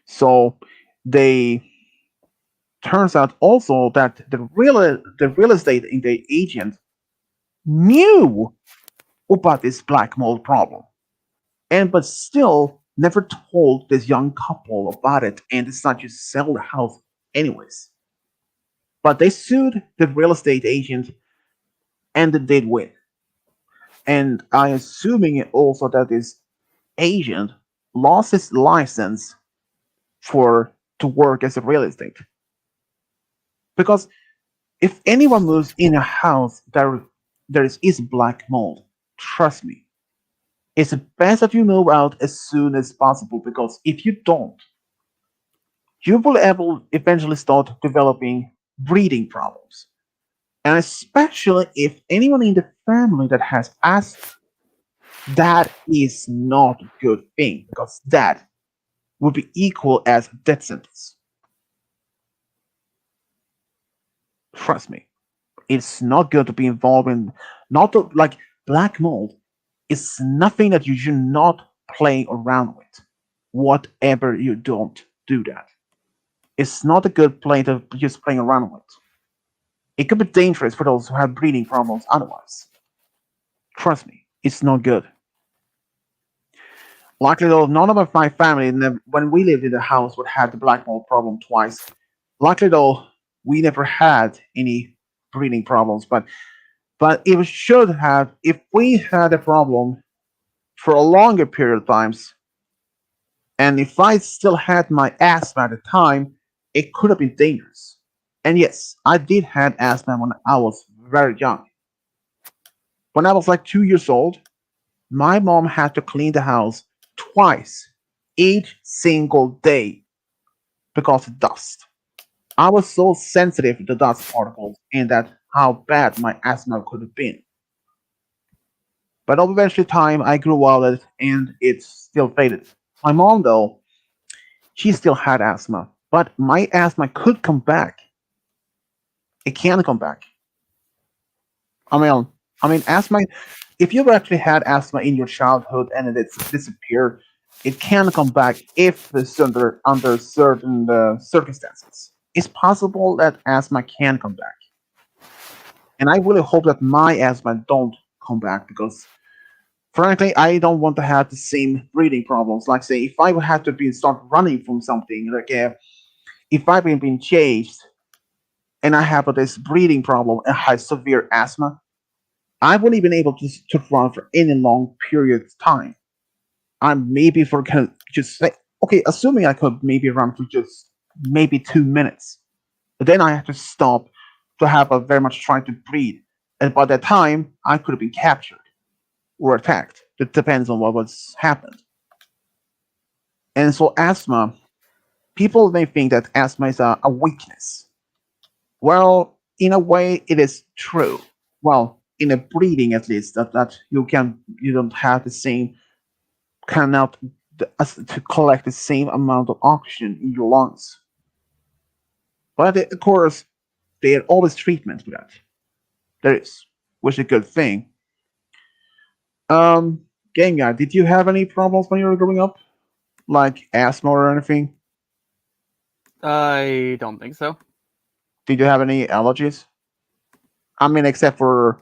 So they turns out also that the real estate agent knew about this black mold problem, and but still never told this young couple about it, and decided to sell the house anyways. But they sued the real estate agent, and they did win. And I assuming also that this agent lost his license for to work as a real estate. Because if anyone moves in a house there is black mold, trust me, it's best that you move out as soon as possible. Because if you don't, you will eventually start developing breathing problems. And especially if anyone in the family that has asthma, that is not a good thing because that would be equal as a death sentence. Trust me, it's not good to be involved in not to, like black mold is nothing that you should not play around with. Whatever you don't do that. It's not a good play to just playing around with. It could be dangerous for those who have breathing problems otherwise. Trust me, it's not good. Luckily though, none of my family, when we lived in the house, would have the black mold problem twice. Luckily though, we never had any breathing problems, but it should have if we had a problem for a longer period of times, and if I still had my asthma at the time, it could have been dangerous. And yes, I did have asthma when I was very young. When I was like 2 years old, my mom had to clean the house twice each single day because of dust. I was so sensitive to dust particles and that how bad my asthma could have been. But over eventually time I grew out of it and it still faded. My mom though, she still had asthma, but my asthma could come back. It can come back. I mean, asthma. If you've actually had asthma in your childhood and it's disappeared, it can come back if it's under certain circumstances. It's possible that asthma can come back, and I really hope that my asthma don't come back because, frankly, I don't want to have the same breathing problems. Like, say, if I would have to be start running from something, like if I've been chased and I have this breathing problem and have severe asthma, I wouldn't even able to run for any long period of time. I'm maybe for kind of just say, okay, assuming I could maybe run for just maybe 2 minutes, but then I have to stop to have a very much trying to breathe, and by that time I could have been captured or attacked. It depends on what's happened. And so asthma, people may think that asthma is a weakness. Well, in a way, it is true. Well, in a breathing at least, that you don't have the same cannot to collect the same amount of oxygen in your lungs. But of course, there are always treatment for that. There is, which is a good thing. Um, Gengar, did you have any problems when you were growing up, like asthma or anything? I don't think so. Did you have any allergies? I mean, except for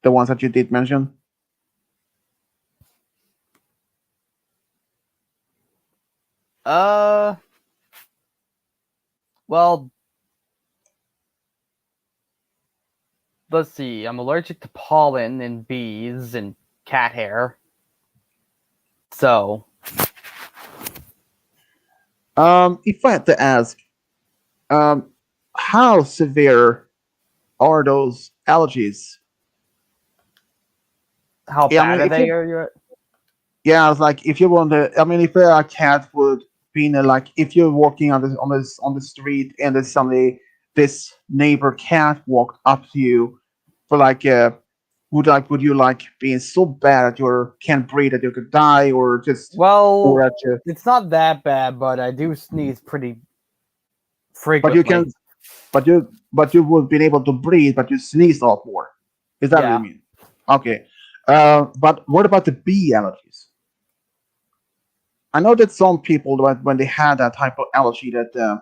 the ones that you did mention. Uh, well, let's see. I'm allergic to pollen and bees and cat hair. So, If I had to ask, um, how severe are those allergies? how Yeah, I bad mean, are if you they? Are you? yeah, it's like if you want to, I mean, if a cat would be in a, like if you're walking on the street and there's somebody, this neighbor cat walked up to you for would you like being so bad that you can't breathe that you could die or just or Well, that you it's not that bad, but I do sneeze pretty but you frequently. can but you would be able to breathe but you sneeze a lot more. Is that what you Yeah. mean? Okay. But what about the bee allergies? I know that some people when they had that type of allergy that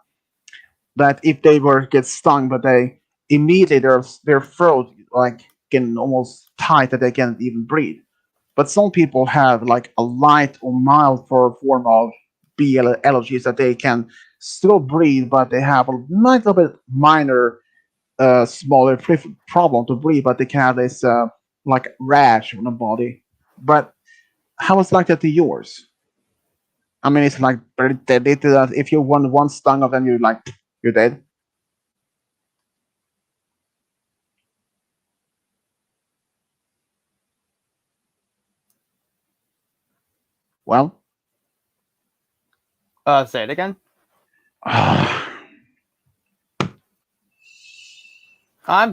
if they were get stung, but they immediately their throat like getting almost tight that they can't even breathe. But some people have like a light or mild form of bee allergies that they can still breathe, but they have a little bit minor, smaller problem to breathe, but they can have this like rash on the body. But how is like that to yours? I mean, it's like very deadly to that. If you want one stung of them, you're dead. Well, Say it again. I'm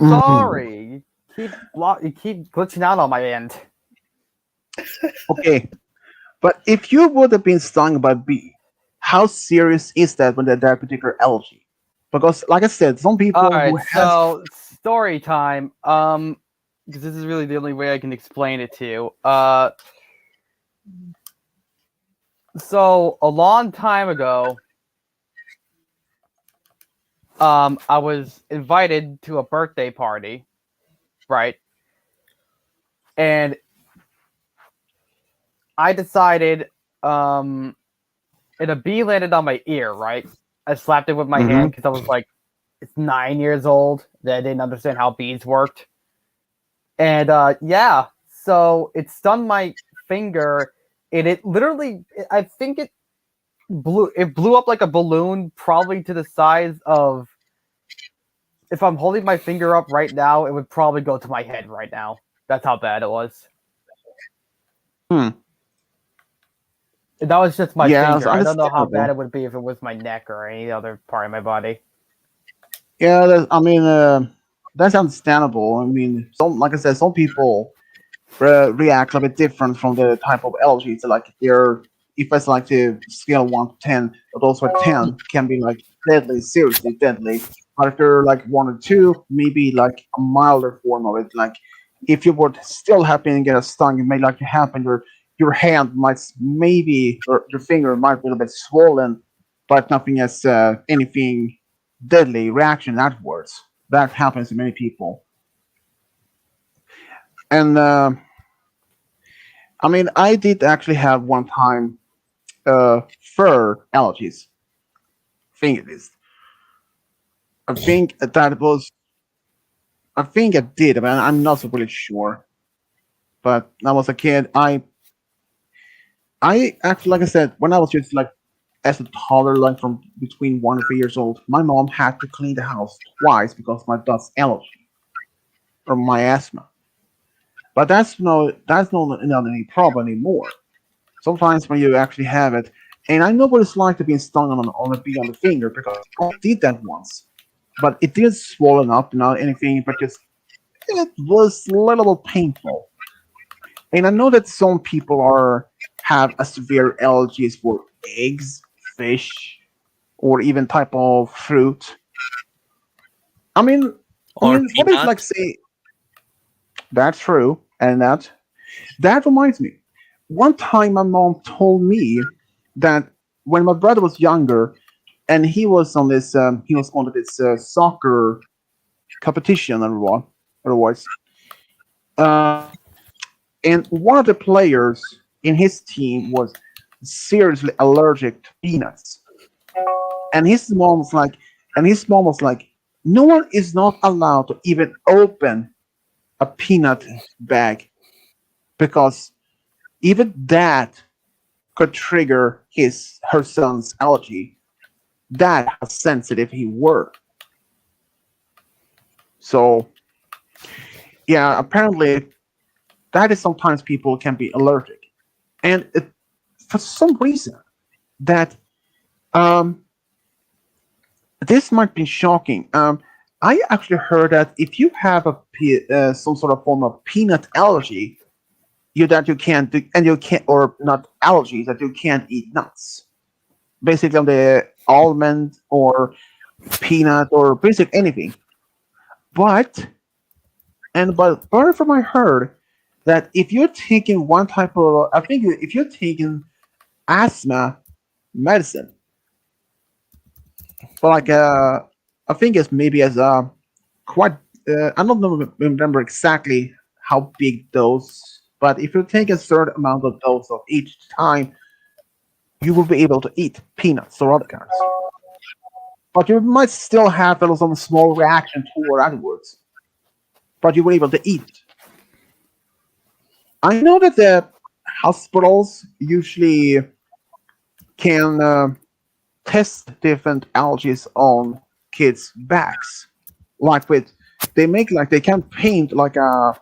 sorry. You keep glitching out on my end. okay, but if you would have been stung by a bee, how serious is that when that particular allergy? Because, like I said, some All people who right, has so story time. Because this is really the only way I can explain it to you. So a long time ago, I was invited to a birthday party, right? And I decided, and a bee landed on my ear, right? I slapped it with my Mhm. hand because I was like, it's 9 years old. That I didn't understand how bees worked. And yeah, so it stung my finger, and it literally, I think it blew up like a balloon, probably to the size of, if I'm holding my finger up right now, it would probably go to my head right now. That's how bad it was. Hmm. And that was just my Yeah, it's finger. I don't know how bad understandable. it would be if it was my neck or any other part of my body. Yeah, I mean, that's understandable. I mean, some like I said, some people react a bit different from the type of allergy. So like they're if it's like the scale 1 to 10, those with 10 can be like deadly, seriously deadly. But if you're like 1 or 2, maybe like a milder form of it. Like if you would still happen to get a stung, it may like to happen. Your hand might maybe or your finger might be a little bit swollen, but nothing as anything deadly reaction afterwards. That happens to many people. And I mean, I did actually have one time fur allergies. Think it is. I think that was. I think I did. I mean, I'm not so really sure. But when I was a kid. I actually, like I said, when I was just like as a toddler, like from between 1 and 3 years old, my mom had to clean the house twice because of my dust allergy or my asthma. But not any problem anymore. Sometimes when you actually have it, and I know what it's like to be stung on a bee on the finger because I did that once, but it didn't swollen up, not anything, but just it was a little painful. And I know that some people are have a severe allergies for eggs, fish, or even type of fruit. I mean, Or what if like peanut. say that's true, and that reminds me. One time, my mom told me that when my brother was younger, and he was on this soccer competition and what, otherwise, uh, and one of the players in his team was seriously allergic to peanuts, and his mom was like, no one is not allowed to even open a peanut bag because even that could trigger his her son's allergy. That how sensitive he were. So yeah, apparently that is sometimes people can be allergic, and for some reason that um this might be shocking. I actually heard that if you have some sort of form of peanut allergy, you can't do, and you can't or not allergies that you can't eat nuts. Basically, on the almond or peanut or basic anything. But but from I heard that if you're taking one type of, I think if you're taking asthma medicine, but like I think it's maybe as quite I don't know, remember exactly how big dose, but if you take a certain amount of dose of each time, you will be able to eat peanuts or other kinds. But you might still have some small reaction toward afterwards. But you were able to eat it. I know that the hospitals usually can test different allergies on kids' backs. Like with, they make like they can paint like a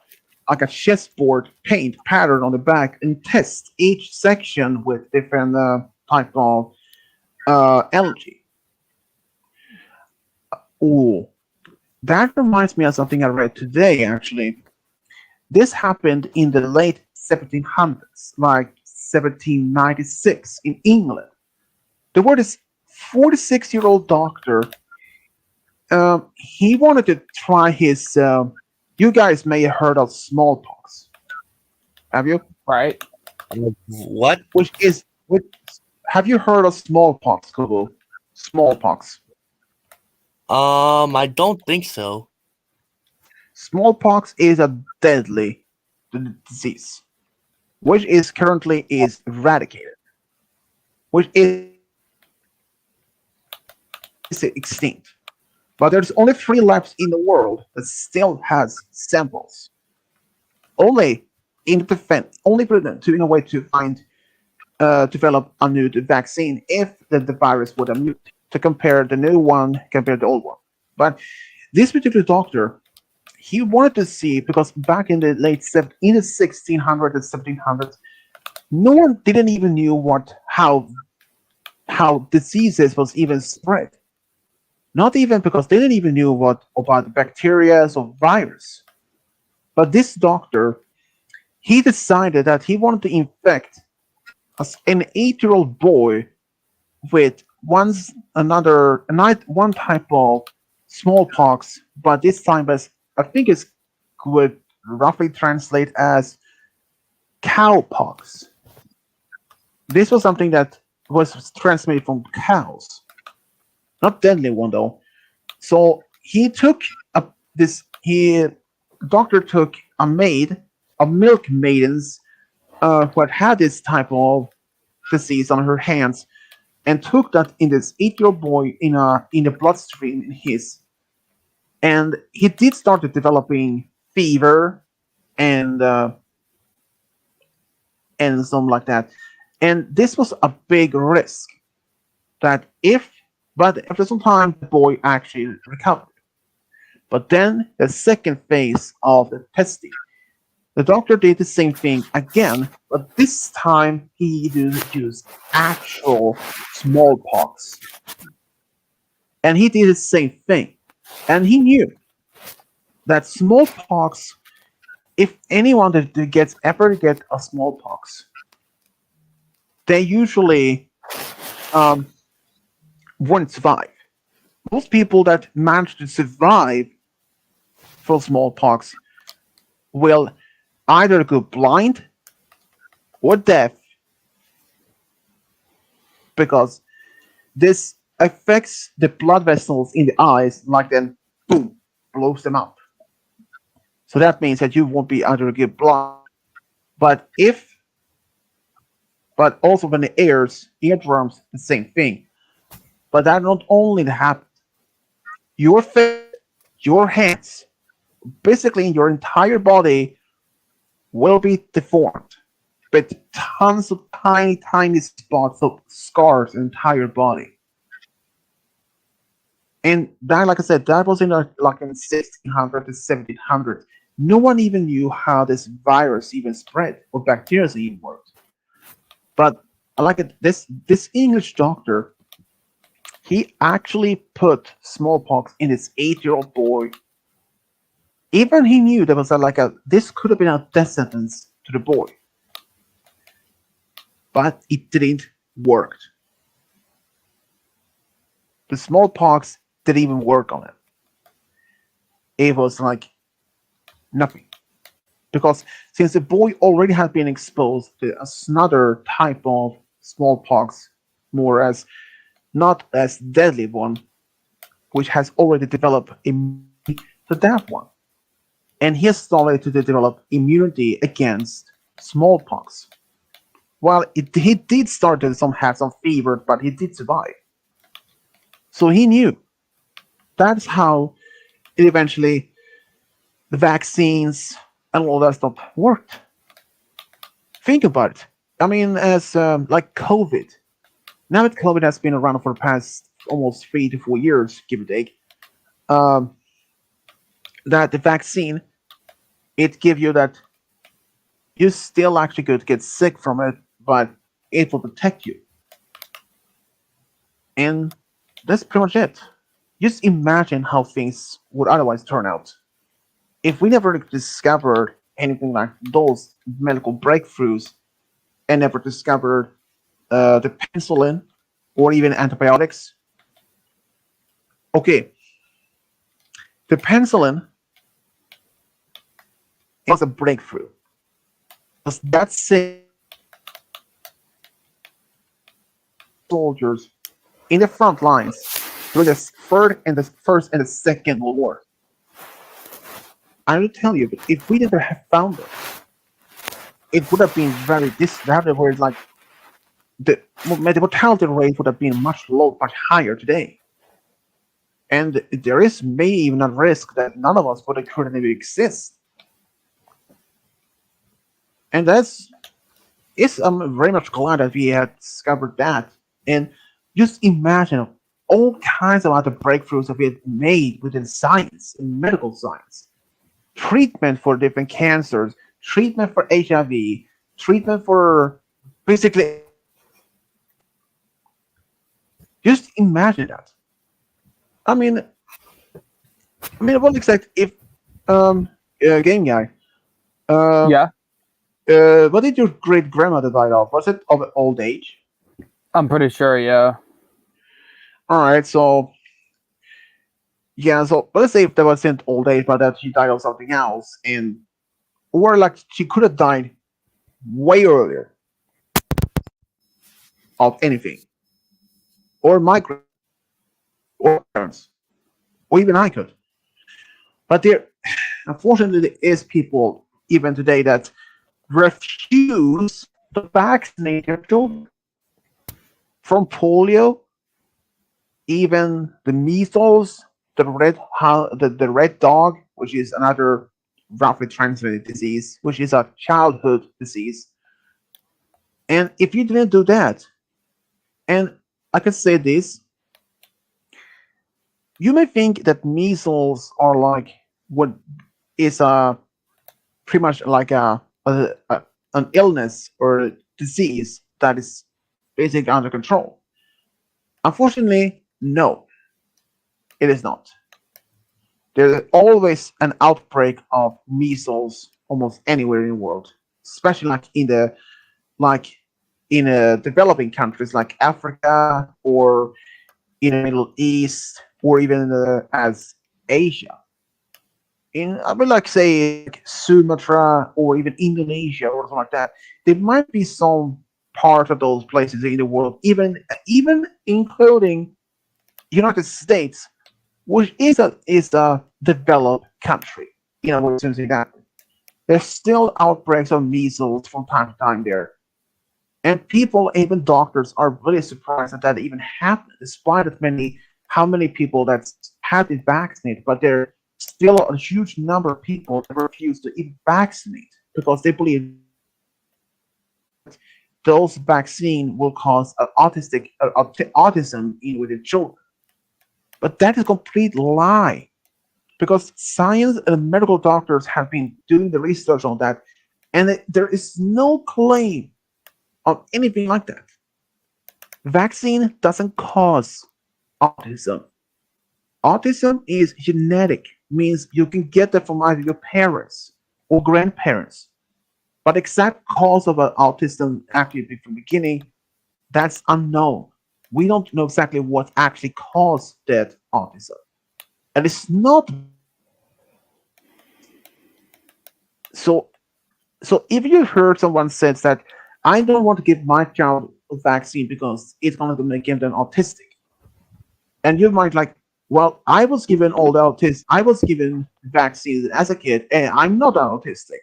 chessboard paint pattern on the back and test each section with different type of allergy. Ooh, that reminds me of something I read today. Actually, this happened in the late 1700s, like 1796 in England. There was this 46-year-old doctor. He wanted to try his. You guys may have heard of smallpox. Have you? Right? What? Which have you heard of smallpox, Google? Smallpox. I don't think so. Smallpox is a deadly disease, which is currently is eradicated, which is extinct. But there's only three labs in the world that still has samples. Only only to in a way to find develop a new vaccine if the virus would mutate to compare the new one compared to the old one. But this particular doctor, he wanted to see because back in the in the 1600s and 1700s, no one didn't even knew what how diseases was even spread. Not even because they didn't even knew what about bacteria or virus. But this doctor, he decided that he wanted to infect an 8-year-old boy with one type of smallpox, but this time as I think it would roughly translate as cowpox. This was something that was transmitted from cows, not deadly one though. So he took this. He doctor took a milk maidens who had this type of disease on her hands, and took that in this 8-year-old boy in the bloodstream in his, and he did start developing fever and something like that. And this was a big risk that if, but after some time, the boy actually recovered. But then the second phase of the testing, The doctor did the same thing again, but this time he used actual smallpox. And he did the same thing. And he knew that smallpox, if anyone that gets ever get a smallpox, they usually um, won't survive. Most people that manage to survive for smallpox will either go blind or deaf because this affects the blood vessels in the eyes, like then boom, blows them up. So that means that you won't be either get blind, but if but also when the eardrums, the same thing. But that not only happens, your face, your hands, basically your entire body will be deformed with tons of tiny, tiny spots of scars in the entire body. And that, like I said, that was in like in 1600 to 1700. No one even knew how this virus even spread or bacteria even worked. But like this English doctor, he actually put smallpox in his 8-year-old boy. Even he knew there was this could have been a death sentence to the boy, but it didn't work. The smallpox didn't even work on it. It was like nothing. Because since the boy already had been exposed to another type of smallpox, more as not as deadly one, which has already developed immunity to that one. And he started to develop immunity against smallpox. Well, he did start to have some fever, but he did survive. So he knew that's how it eventually the vaccines and all that stuff worked. Think about it. I mean, as like COVID. Now that COVID has been around for the past almost 3 to 4 years, give or take, um, that the vaccine it gives you that you still actually could get sick from it, but it will protect you. And that's pretty much it. Just imagine how things would otherwise turn out. If we never discovered anything like those medical breakthroughs and never discovered the penicillin or even antibiotics. Okay, the penicillin was a breakthrough. Because that's soldiers in the front lines during the first and the second World War. I will tell you, if we never have found it would have been very disadvantageous. Where like the mortality rate would have been much higher today. And there is maybe even a risk that none of us would have currently exist. And I'm very much glad that we had discovered that. And just imagine all kinds of other breakthroughs that we had made within science, in medical science. Treatment for different cancers, treatment for HIV, treatment for basically. Just imagine that. I mean, what exactly if game guy? Yeah, What did your great grandmother die of? Was it of old age? I'm pretty sure. Yeah. All right, so yeah, so but let's say if that wasn't old age, but that she died of something else, and or like she could have died way earlier of anything, or my or parents, or even I could. But there, unfortunately, there is people even today that refuse to vaccinate their children from polio, even the measles, the red dog, which is another roughly transmitted disease, which is a childhood disease. And if you didn't do that, and I can say this, you may think that measles are like what is a pretty much like an illness or a disease that is basically under control. Unfortunately, no, it is not. There's always an outbreak of measles almost anywhere in the world, especially like in developing countries like Africa or in the Middle East or even as Asia. In I would like say like Sumatra or even Indonesia or something like that. There might be some part of those places in the world, even including United States, which is a developed country. You know, what I'm saying that there's still outbreaks of measles from time to time there. And people, even doctors, are really surprised that that even happened, despite of how many people that have been vaccinated. But there are still a huge number of people that refuse to even vaccinate because they believe those vaccine will cause autism in within children. But that is a complete lie because science and medical doctors have been doing the research on that, and there is no claim of anything like that. Vaccine doesn't cause autism. Autism is genetic, means you can get that from either your parents or grandparents. But exact cause of autism actually from the beginning, that's unknown. We don't know exactly what actually caused that autism. And it's not so so if you heard someone says that I don't want to give my child a vaccine because it's going to make them autistic, and you might like, well, I was given vaccines as a kid, and I'm not autistic.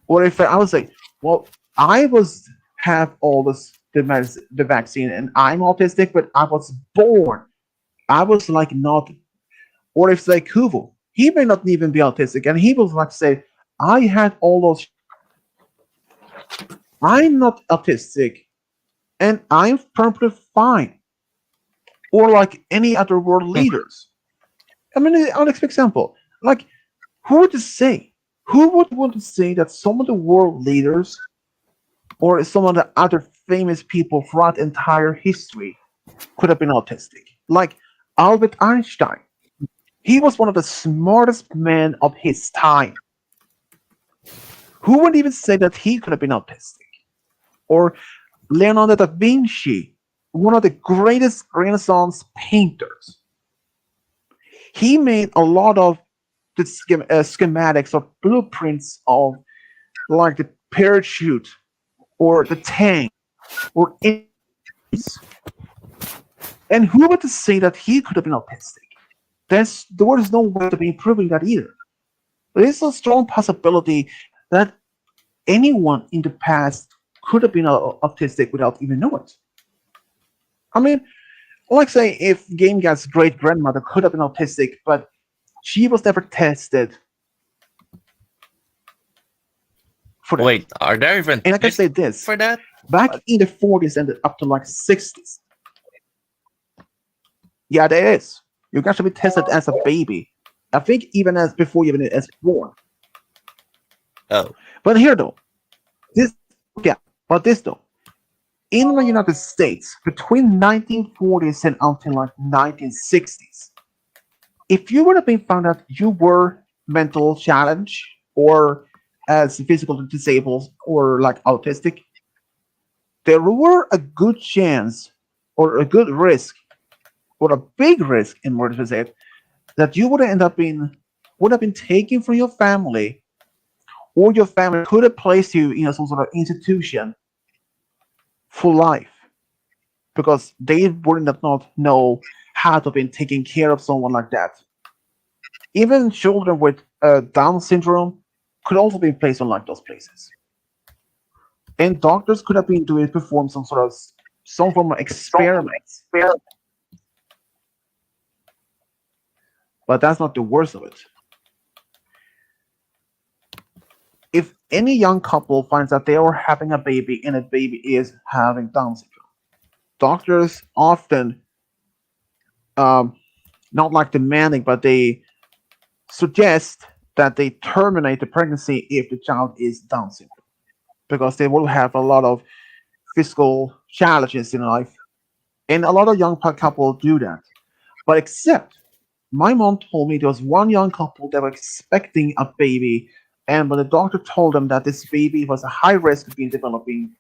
Or if I was like, well, I was have all the vaccine, and I'm autistic, but I was born. I was like not, or if it's like Hoover, he may not even be autistic, and he was like say, I had all those. I'm not autistic, and I'm perfectly fine. Or like any other world leaders. I mean, I'll example. Like, who would say? Who would want to say that some of the world leaders or some of the other famous people throughout entire history could have been autistic? Like Albert Einstein. He was one of the smartest men of his time. Who would even say that he could have been autistic? Or Leonardo da Vinci, one of the greatest Renaissance painters. He made a lot of the schematics or blueprints of like the parachute or the tank or and who would to say that he could have been autistic? There is no way to be proving that either. There is a strong possibility that anyone in the past could have been autistic without even knowing it. I mean, like say if Game Guy's great grandmother could have been autistic, but she was never tested for that. Wait, are there even And I can tests say this: for that? back in the 40s and up to like 60s, yeah, there is. You can actually be tested as a baby. I think even as before even as born. Oh, But here though, this yeah, but this though, in the United States between 1940s and until like 1960s, if you would have been found out you were mental challenged or as physically disabled or like autistic, there were a good chance or a good risk or a big risk in order to say it that you would have been taken from your family or your family could have placed you in some sort of institution for life because they would not know how to be taking care of someone like that. Even children with Down syndrome could also be placed on like those places, and doctors could have been doing perform some form of experiments. But that's not the worst of it. If any young couple finds that they are having a baby and a baby is having Down syndrome, doctors often um, not like demanding, but they suggest that they terminate the pregnancy if the child is Down syndrome because they will have a lot of physical challenges in life, and a lot of young couple do that. But except my mom told me there was one young couple that were expecting a baby, and when the doctor told them that this baby was a high risk of being developing,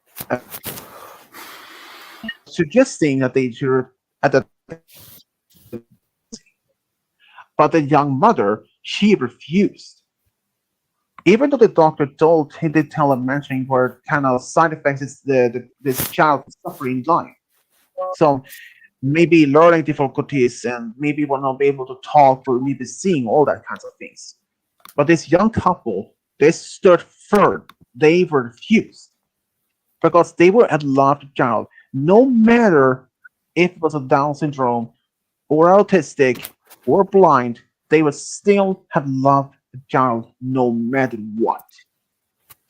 suggesting that they should at the but the young mother she refused. Even though the doctor told he did tell him mentioning what kind of side effects this child is suffering in life. So maybe learning difficulties and maybe will not be able to talk or maybe seeing all that kinds of things. But this young couple, they stood firm. They refused because they were in love with the child, no matter if it was a Down syndrome or autistic or blind. They would still have loved the child no matter what.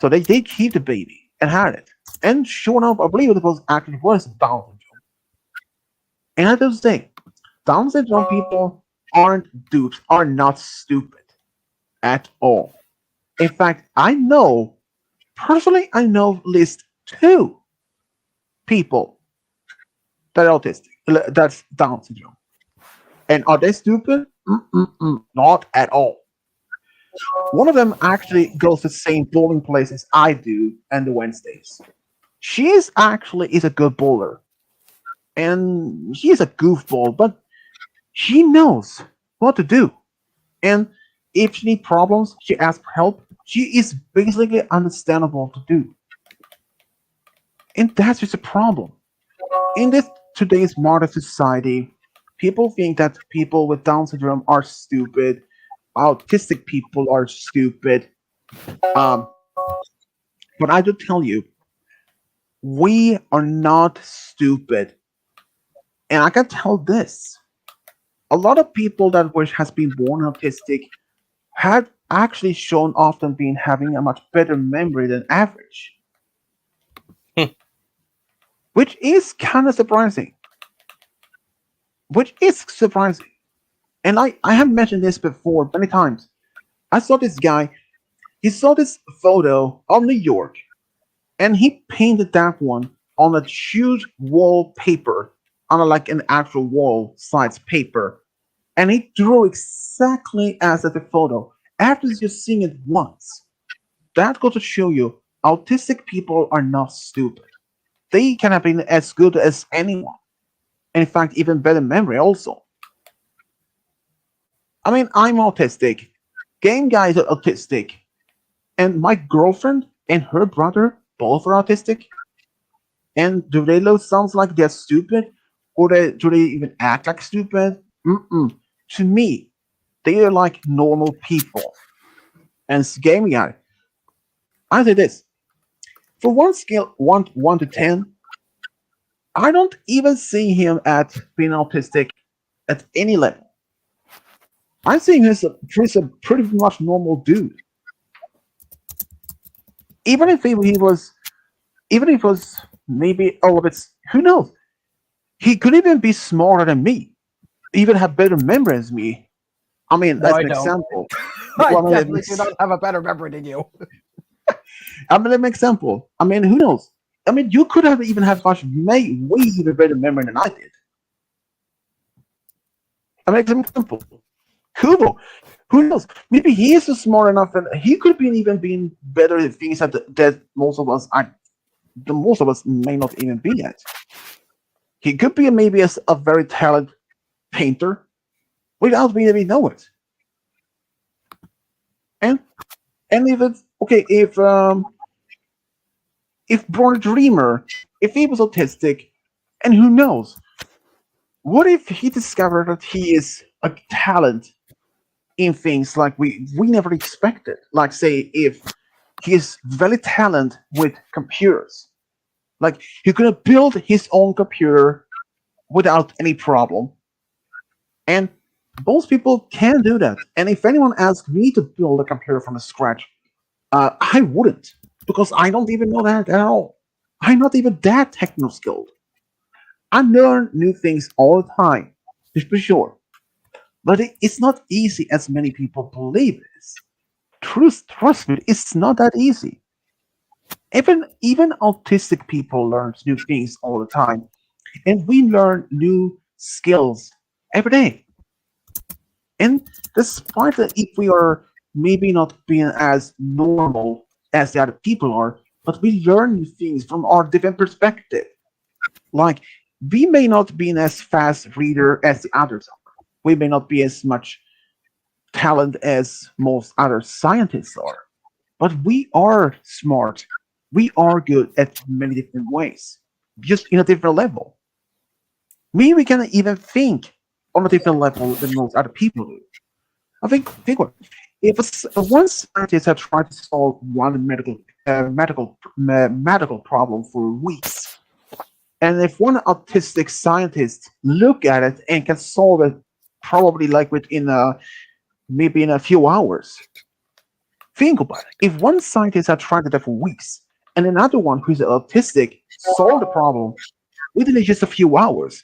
So they did keep the baby and had it. And sure enough, I believe it was actually was Down syndrome. And I have to say, Down syndrome people aren't dupes, are not stupid at all. In fact, personally, I know at least two people that are autistic, that's Down syndrome. And are they stupid? Mm-mm-mm, not at all. One of them actually goes to the same bowling place as I do on the Wednesdays. She is actually is a good bowler, and she is a goofball, but she knows what to do. And if she needs problems, she asks for help. She is basically understandable to do. And that's just a problem. In this today's modern society, people think that people with Down syndrome are stupid, autistic people are stupid. Um, but I do tell you, we are not stupid. And I can tell this. A lot of people that which has been born autistic had actually shown often been having a much better memory than average, which is kind of surprising. Which is surprising. And I have mentioned this before many times. I saw this guy, he saw this photo of New York, and he painted that one on a huge wallpaper, on like an actual wall size paper. And he drew exactly as at the photo. After just seeing it once, that goes to show you autistic people are not stupid. They can have been as good as anyone. And in fact, even better memory also. I mean, I'm autistic. Game guy is autistic. And my girlfriend and her brother both are autistic. And do they look sounds like they're stupid? Or do they even act like stupid? Mm-mm. To me, they are like normal people. And game guy, I say this. For one scale, one to 10, I don't even see him at being autistic at any level. I see him as he's a pretty much normal dude. Even if he was, even if it was maybe all of it's, who knows? He could even be smarter than me, even have better memory as me. I mean, No, that's I an don't. example. I Well, I mean, definitely do not have a better memory than you. an example. I mean, who knows? I mean, you could have even had much way even better memory than I did. I mean, an example. Kubo, who knows? Maybe he is smart enough, and he could be even being better at things that most of us may not even be at. He could be maybe a very talented painter without me even know it. And if it's okay, if Born Dreamer, if he was autistic, and who knows, what if he discovered that he is a talent in things like we never expected? Like say if he is very talented with computers, like he could build his own computer without any problem, and most people can do that. And if anyone asked me to build a computer from scratch, I wouldn't because I don't even know that at all. I'm not even that techno skilled. I learn new things all the time, to be sure, but it's not easy as many people believe it is. trust me, it's not that easy. Even autistic people learn new things all the time, and we learn new skills every day. And despite that, if we are maybe not being as normal as the other people are, but we learn new things from our different perspective. Like we may not be as fast reader as the others are. We may not be as much talent as most other scientists are, but we are smart. We are good at many different ways, just in a different level. Maybe we can even think on a different level than most other people do. Think what if one scientist had tried to solve one medical problem for weeks, and if one autistic scientist look at it and can solve it probably like within maybe in a few hours. Think about it. If one scientist had tried it for weeks, and another one who's autistic solved the problem within just a few hours,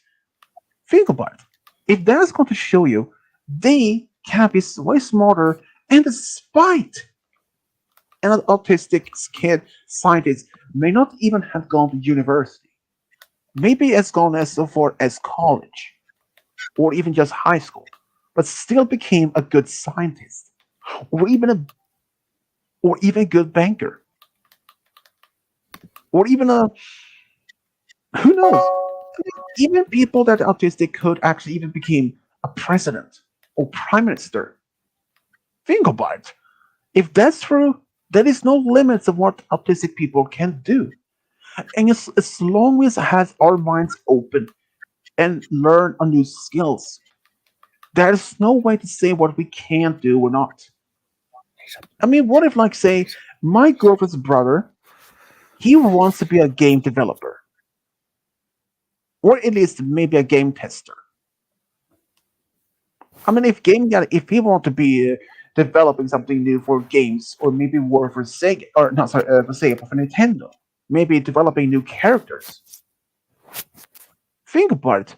think about it. If that's going to show you, they can be way smarter, and despite an autistic kid scientist may not even have gone to university, maybe has gone as so far as college or even just high school, but still became a good scientist or even a good banker or even a who knows. Even people that are autistic could actually even become a president or prime minister. Think about it. If that's true, there is no limits of what autistic people can do. And as long as it has our minds open and learn a new skills, there's no way to say what we can do or not. I mean, what if, like, say, my girlfriend's brother, he wants to be a game developer, or at least maybe a game tester. I mean, if he want to be developing something new for games, or maybe work for Sega, or not sorry, for Sega, for Nintendo, maybe developing new characters. Think about it.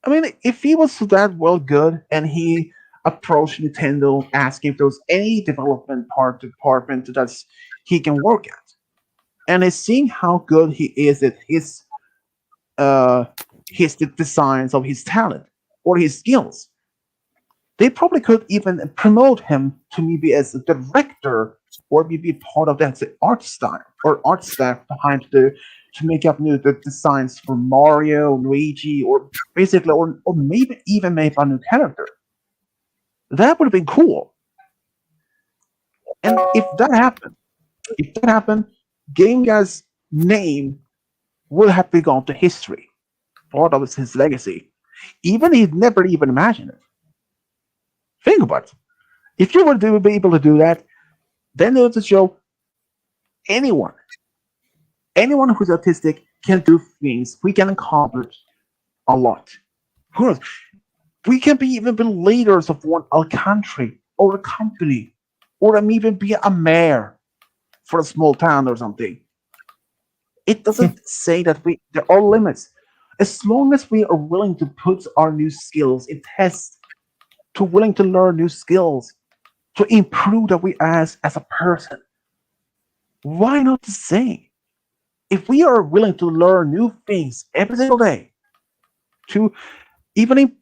I mean, if he was that well good and he approached Nintendo asking if there was any development department that he can work at, and is seeing how good he is at uh his designs of his talent or his skills, they probably could even promote him to maybe as a director or maybe part of that art style or art staff behind the to make up new the designs for Mario, Luigi, or basically or maybe even make a new character. That would have been cool. And if that happened, Game Guy's name would have been gone to history. Part of his legacy. Even he'd never even imagined it. Think about it. If you were to be able to do that, then it would show anyone, anyone who's autistic can do things. We can accomplish a lot. Who knows? We can be even be leaders of one a country or a company, or even be a mayor for a small town or something. It doesn't say that we there are limits. As long as we are willing to put our new skills in test, to willing to learn new skills, to improve that we as a person, why not the same? If we are willing to learn new things every single day, to even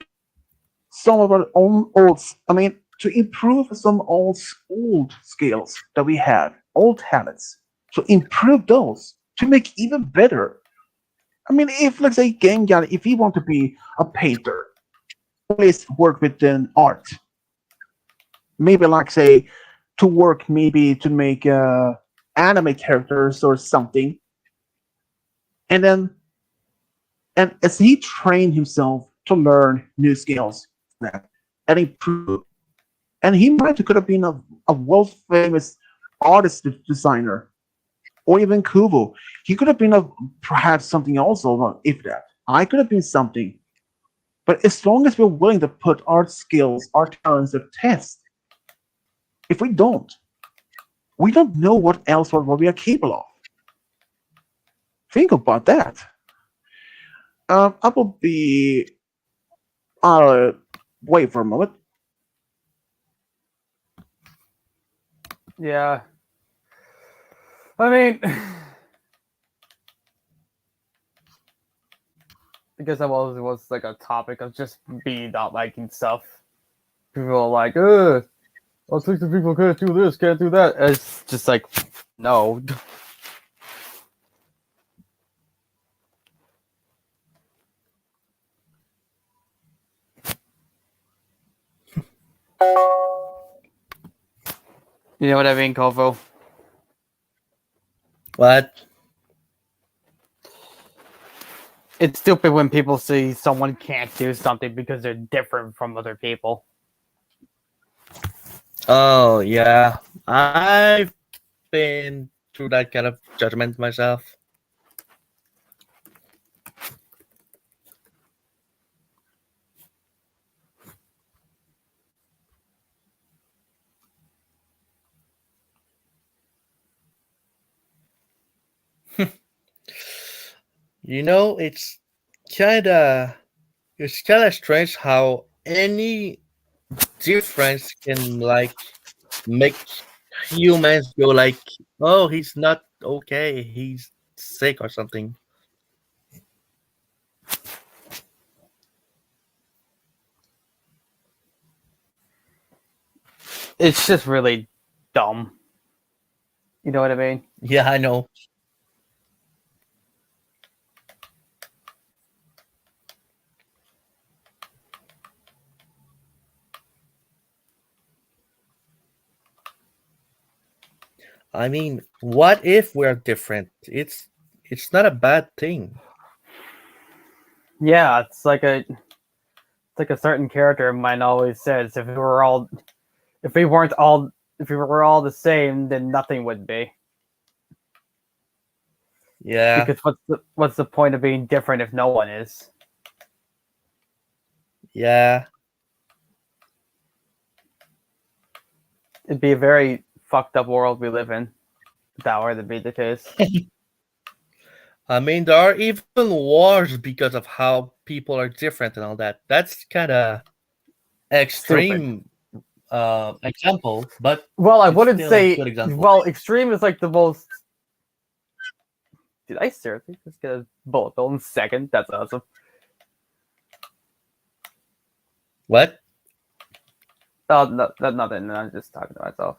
some of our own old, I mean, to improve some old skills that we have, old talents, to improve those, to make even better. I mean, if let's say game guy, if he want to be a painter, always work with an art, maybe like say to work maybe to make anime characters or something, and then and as he trained himself to learn new skills that and improve, and he might could have been a world famous artist designer or even Kubo. He could have been a perhaps something also if that. I could have been something. But as long as we're willing to put our skills, our talents to test, if we don't know what else what we are capable of. Think about that. I will be. Uh, wait for a moment. Yeah. I mean, because I was like a topic of just me not liking stuff. People are like, I think the people can't do this, can't do that. It's just like, no. You know what I mean, Kovo? What? It's stupid when people say someone can't do something because they're different from other people. Oh yeah, I've been through that kind of judgment myself. You know, kinda it's kinda strange how any difference can like make humans go like, oh, he's not okay, he's sick or something. It's just really dumb. You know what I mean? Yeah, I know. I mean, what if we're different? It's not a bad thing. Yeah, it's like a certain character of mine always says, if we weren't all if we were all the same, then nothing would be. Yeah, Because what's the point of being different if no one is? yeah. It'd be a very fucked up world we live in if that were to be the case. I mean, there are even wars because of how people are different and all that. That's kind of Stupid. extreme example, but Well, I it's wouldn't still a say. good example. Well, extreme is like the most. Did I seriously just get a bullet bill in second? That's awesome. What? Oh, no, nothing. I'm just talking to myself.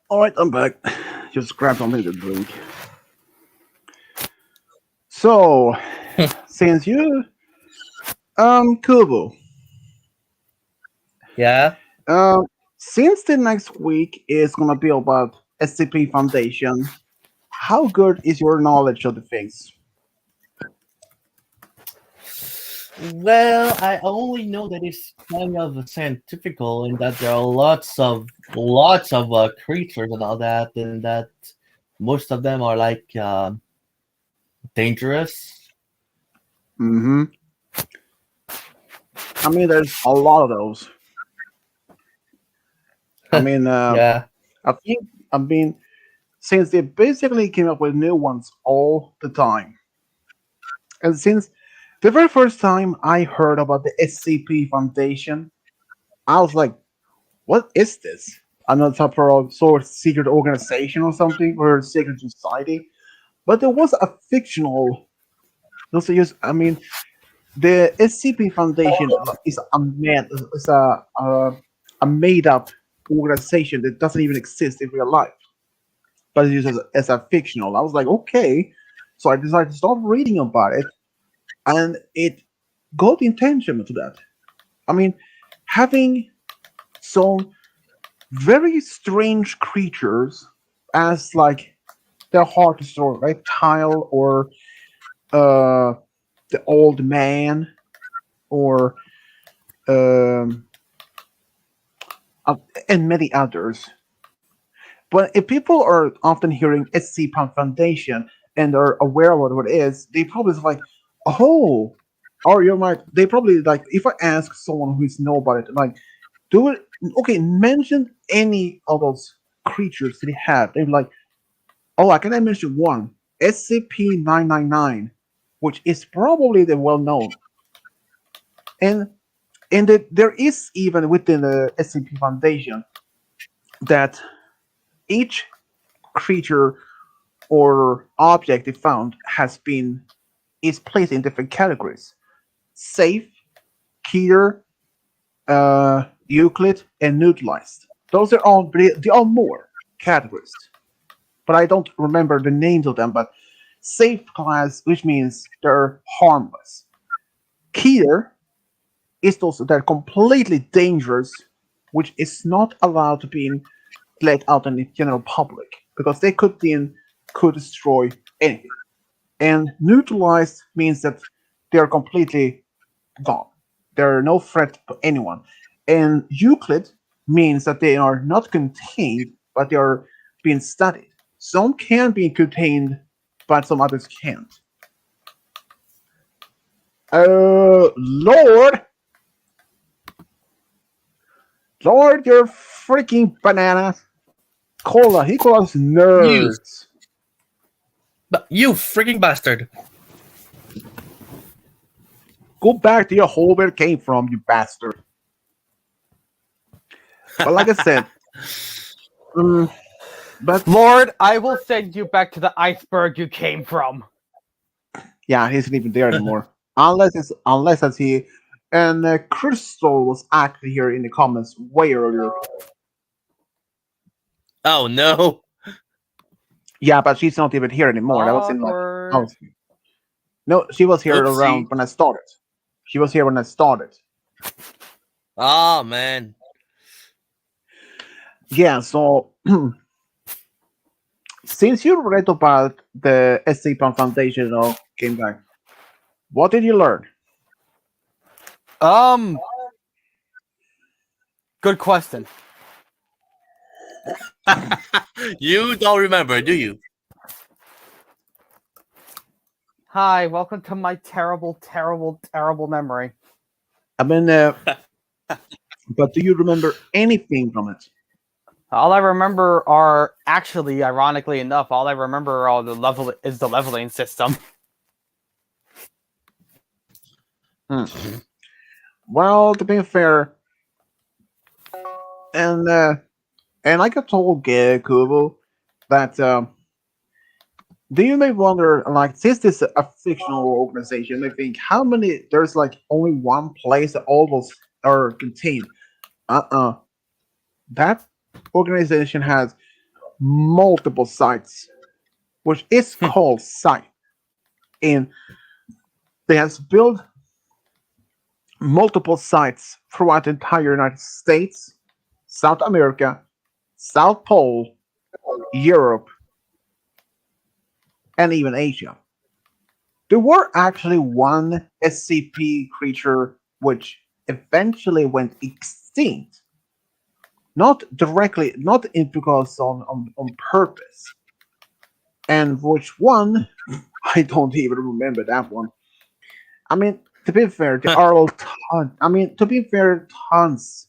All right, I'm back. Just grab something to drink. So, since you, Kubo, Yeah. uh, since the next week is gonna be about SCP Foundation, how good is your knowledge of the things? Well, I only know that it's kind of scientifical and that there are lots of creatures and all that, and that most of them are like dangerous. Mm-hmm. I mean, there's a lot of those. I mean, Yeah. I think, I mean, since they basically came up with new ones all the time, and since the very first time I heard about the SCP Foundation, I was like, "What is this? Another type of sort of secret organization or something, or secret society?" But there was a fictional. Also, use. I mean, the SCP Foundation is a made up organization that doesn't even exist in real life, but it's used as a fictional. I was like, okay, so I decided to start reading about it, and it got intention to that. I mean, having some very strange creatures as like they're hard to store, reptile or uh the old man, or um, uh, and many others. But if people are often hearing SCP Foundation and are aware of what it is, they probably is like, oh, or you might, they probably like, if I ask someone who's know about it, like, do it, okay, mention any of those creatures that they have. They're like, oh, I can mention one, SCP-999, which is probably the well known. And there is even within the SCP Foundation that each creature or object they found is placed in different categories: safe, Keter, Euclid, and neutralized. Those are all they are more categories, but I don't remember the names of them. But safe class, which means they're harmless. Keter is those that are completely dangerous, which is not allowed to be let out in the general public because they could destroy anything. And neutralized means that they are completely gone. They're no threat to anyone. And Euclid means that they are not contained, but they are being studied. Some can be contained, but some others can't. Lord! Lord, you're freaking bananas. He calls us You, nerds. you freaking bastard! Go back to your hole where it came from, you bastard. But like I said, but Lord, I will send you back to the iceberg you came from. yeah, he isn't even there anymore. Unless as he and Crystal was actually here in the comments way earlier. Oh no! Yeah, but she's not even here anymore. That was in like Awkward. no, she was here Oopsie. around when I started. She was here when I started. Oh man. Yeah, so since you read about the SCP Foundation game guy, what did you learn? Good question. You don't remember, do you? Hi, welcome to my terrible, terrible, terrible memory. I mean, but do you remember anything from it? All I remember are actually, ironically enough, all I remember are the leveling system. Well, to be fair, and like I told Kubo, that do you may wonder, like, since this is a fictional organization, I think how many there's like only one place that all those are contained. That organization has multiple sites, which is called site, and they have built multiple sites throughout the entire United States, South America, South Pole, Europe, and even Asia. There were actually one SCP creature which eventually went extinct. Not directly, not in, because on purpose. And which one? I don't even remember that one. I mean, to be fair, there are a ton. I mean, to be fair, tons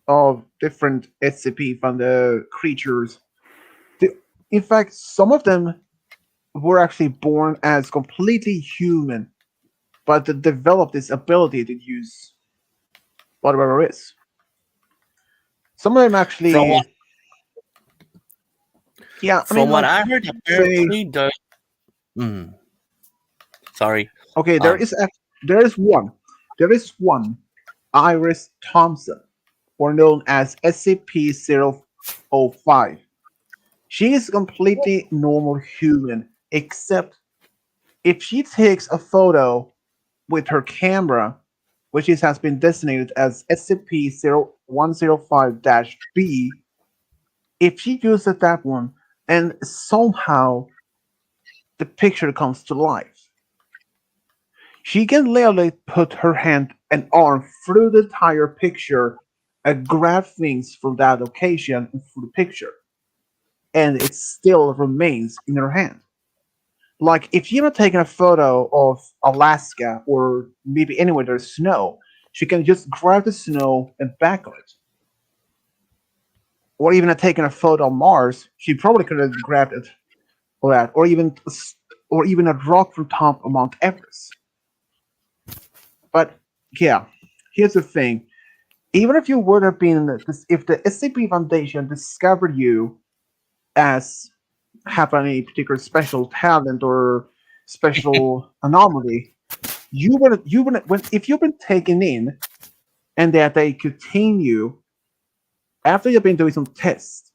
of different SCP from the creatures. In fact, some of them were actually born as completely human, but they developed this ability to use whatever it is. Some of them actually, From what, yeah. I from mean, what like, I heard, say, apparently the. Mm, sorry. okay, Um. there is one, there is one, Iris Thompson, or known as SCP-005. She is a completely normal human, except if she takes a photo with her camera, which has been designated as SCP-0105-B, if she uses that one and somehow the picture comes to life, She can literally put her hand and arm through the entire picture and grab things from that location and through the picture, and it still remains in her hand. Like if you're taking a photo of Alaska or maybe anywhere there's snow, she can just grab the snow and back on it. Or even taking a photo of Mars, she probably could have grabbed it or that, or even a rock from top of Mount Everest. But yeah, here's the thing: even if you would have been, if the SCP Foundation discovered you as having a particular special talent or special anomaly, you would when if you've been taken in and that they continue after you've been doing some tests,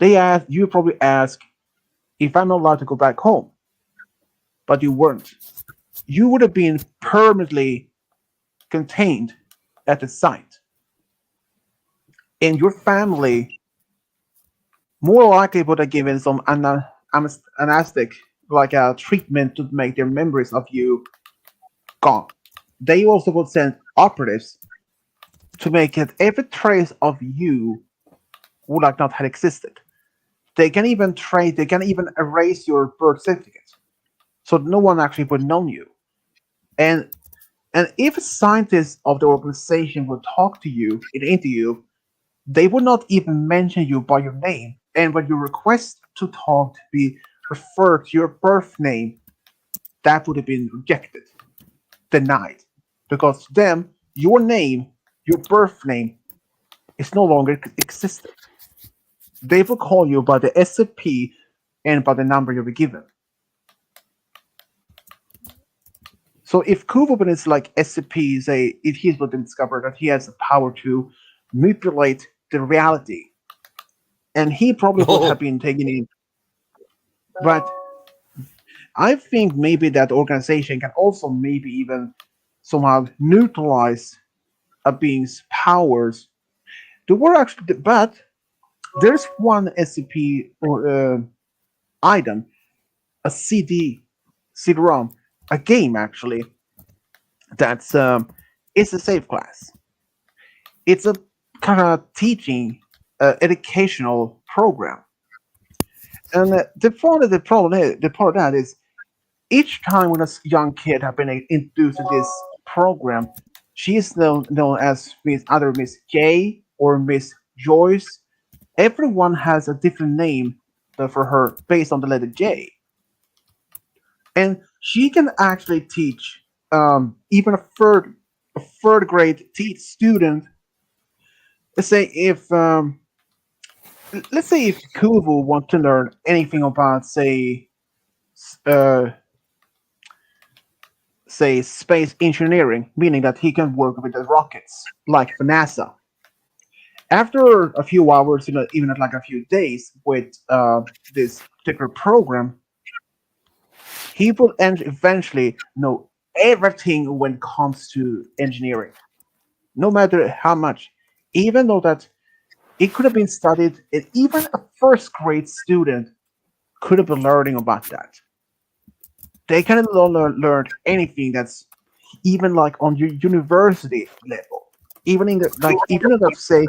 you probably ask if I'm allowed to go back home, but you weren't. You would have been permanently contained at the site, and your family more likely would have given some anesthetic like a treatment to make their memories of you gone. They also would send operatives to make it every trace of you would like not have existed. They can even erase your birth certificate. So no one actually would know you. And and if scientists of the organization would talk to you in an interview, they would not even mention you by your name. And when you request to talk to be referred to your birth name, that would have been rejected, denied. Because to them, your name, your birth name, is no longer existent. They will call you by the SCP and by the number you were given. So if Kuvobin is like SCP, say, if he's been discovered that he has the power to manipulate the reality, and he probably would have Oh, been taken in. But I think maybe that organization can also maybe even somehow neutralize a being's powers. There were actually, but there's one SCP or item, a CD-ROM, a game actually that's it's a safe class. It's a kind of teaching, educational program, and the part of that is each time when a young kid have been introduced to this program, she is known as Miss J or Miss Joyce. Everyone has a different name for her based on the letter J, and she can actually teach even a third grade teach student. Let's say if let's say if Kuvu wants to learn anything about uh, say space engineering, meaning that he can work with the rockets like for NASA. After a few hours, even at like a few days with this particular program, he will eventually know everything when it comes to engineering, no matter how much. Even though that it could have been studied, and even a first grade student could have been learning about that. They can learn anything that's even like on your university level. Even in the like, even if say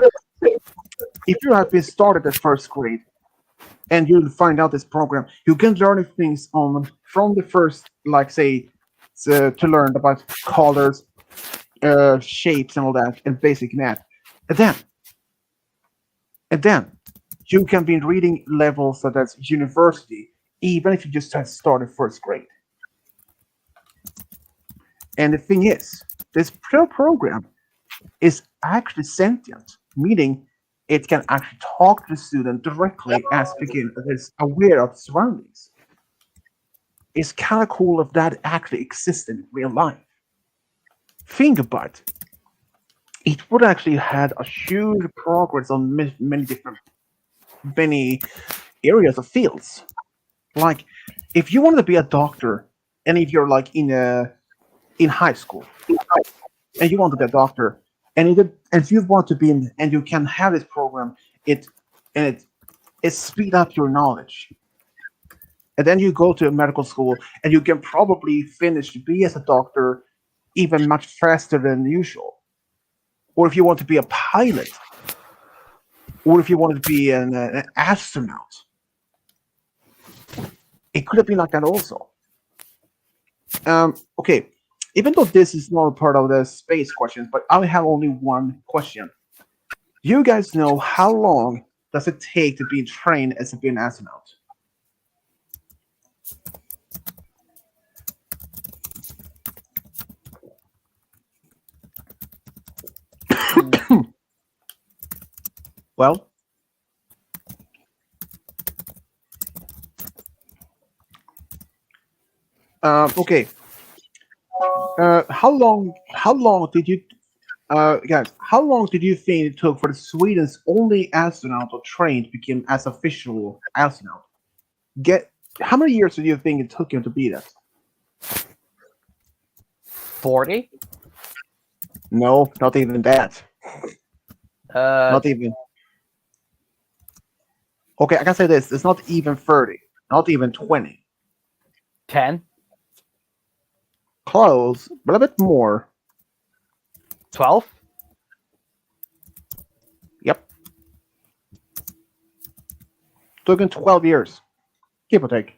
if you have been started at first grade and you find out this program, you can learn things on from the first, like say, to learn about colors, shapes, and all that, and basic math. And then, and then, you can be reading levels so that's university, even if you just have started first grade. And the thing is, this program is actually sentient, meaning it can actually talk to the student directly as begin that is aware of surroundings. It's kind of cool if that actually existed in real life. Think about it. It would actually had a huge progress on many areas of fields. Like if you wanted to be a doctor, and if you're like in high school, and you want to be a doctor, and if you want to be in, and you can have this program, it and it speed up your knowledge, and then you go to a medical school, and you can probably finish be as a doctor even much faster than usual, or if you want to be a pilot, or if you wanted to be an astronaut, it could have been like that also. Okay, even though this is not a part of the space questions, but I have only one question. You guys know how long does it take to be trained as a be an astronaut? Well, okay. How long? How long did you, guys? How long did you think it took for the Sweden's only astronaut to train to become as official astronaut? Get how many years do you think it took him to be that? 40. No, not even that. Uh, Not even. Okay, I can say this: it's not even 30, not even 20. 10, Close, but a bit more. 12. Yep, took him 12 years, give or take.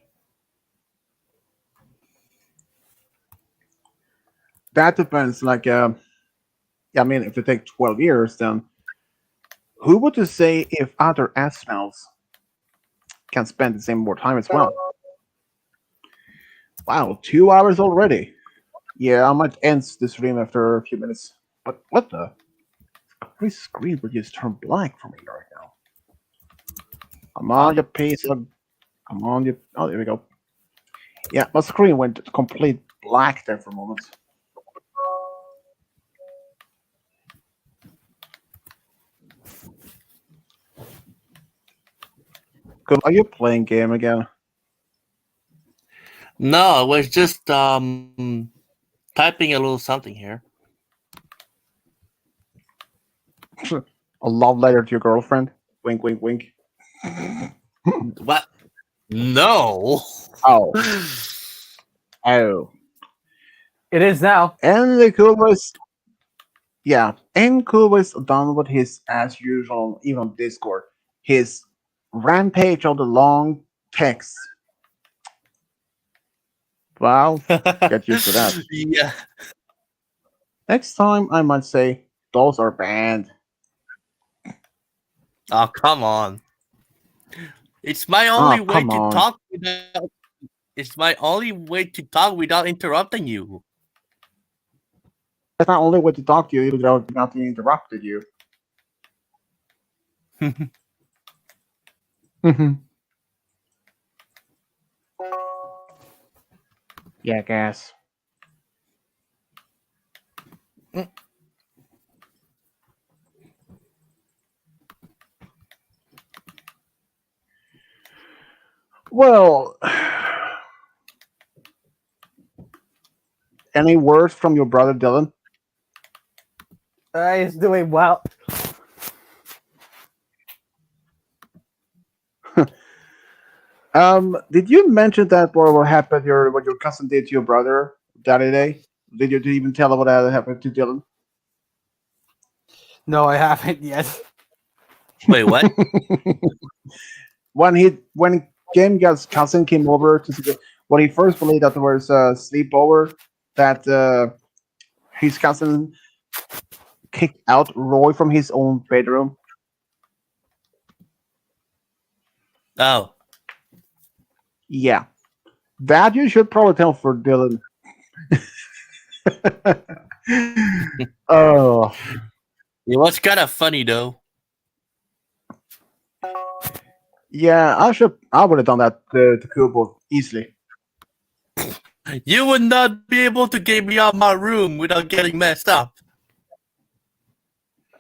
That depends. Like, I mean, if it take 12 years, then who would you say if other astronauts can spend the same more time as well? Wow, 2 hours already. Yeah, I might end the stream after a few minutes. But what the? My screen would just turn black for me right now. Come on, you piece of. Come on, you. Oh, there we go. Yeah, my screen went complete black there for a moment. Good. Are you playing game again? No, I was just typing a little something here. A love letter to your girlfriend? Wink, wink, wink. What? No. Oh, oh. It is now. And the cool was, yeah, and cool was done with his as usual, even on Discord. His rampage of the long text. Well, get used to that. Yeah. Next time, I might say those are banned. Oh, come on. It's my Oh, only way come to on. talk without. It's my only way to talk without interrupting you. That's not only way to talk to you without nothing interrupted you. Yeah, guess. Well, any words from your brother Dylan? He's doing well. Did you mention that what happened? What your cousin did to your brother the other day? Did you even tell him what happened to Dylan? No, I haven't yet. Wait, what? when Gameguy's cousin came over to see when he first believed that there was a sleepover, that his cousin kicked out Roy from his own bedroom. Oh. Yeah, that you should probably tell for Dylan. Oh, It was kind of funny though. yeah, I would have done that to Kubo easily. You would not be able to get me out of my room without getting messed up.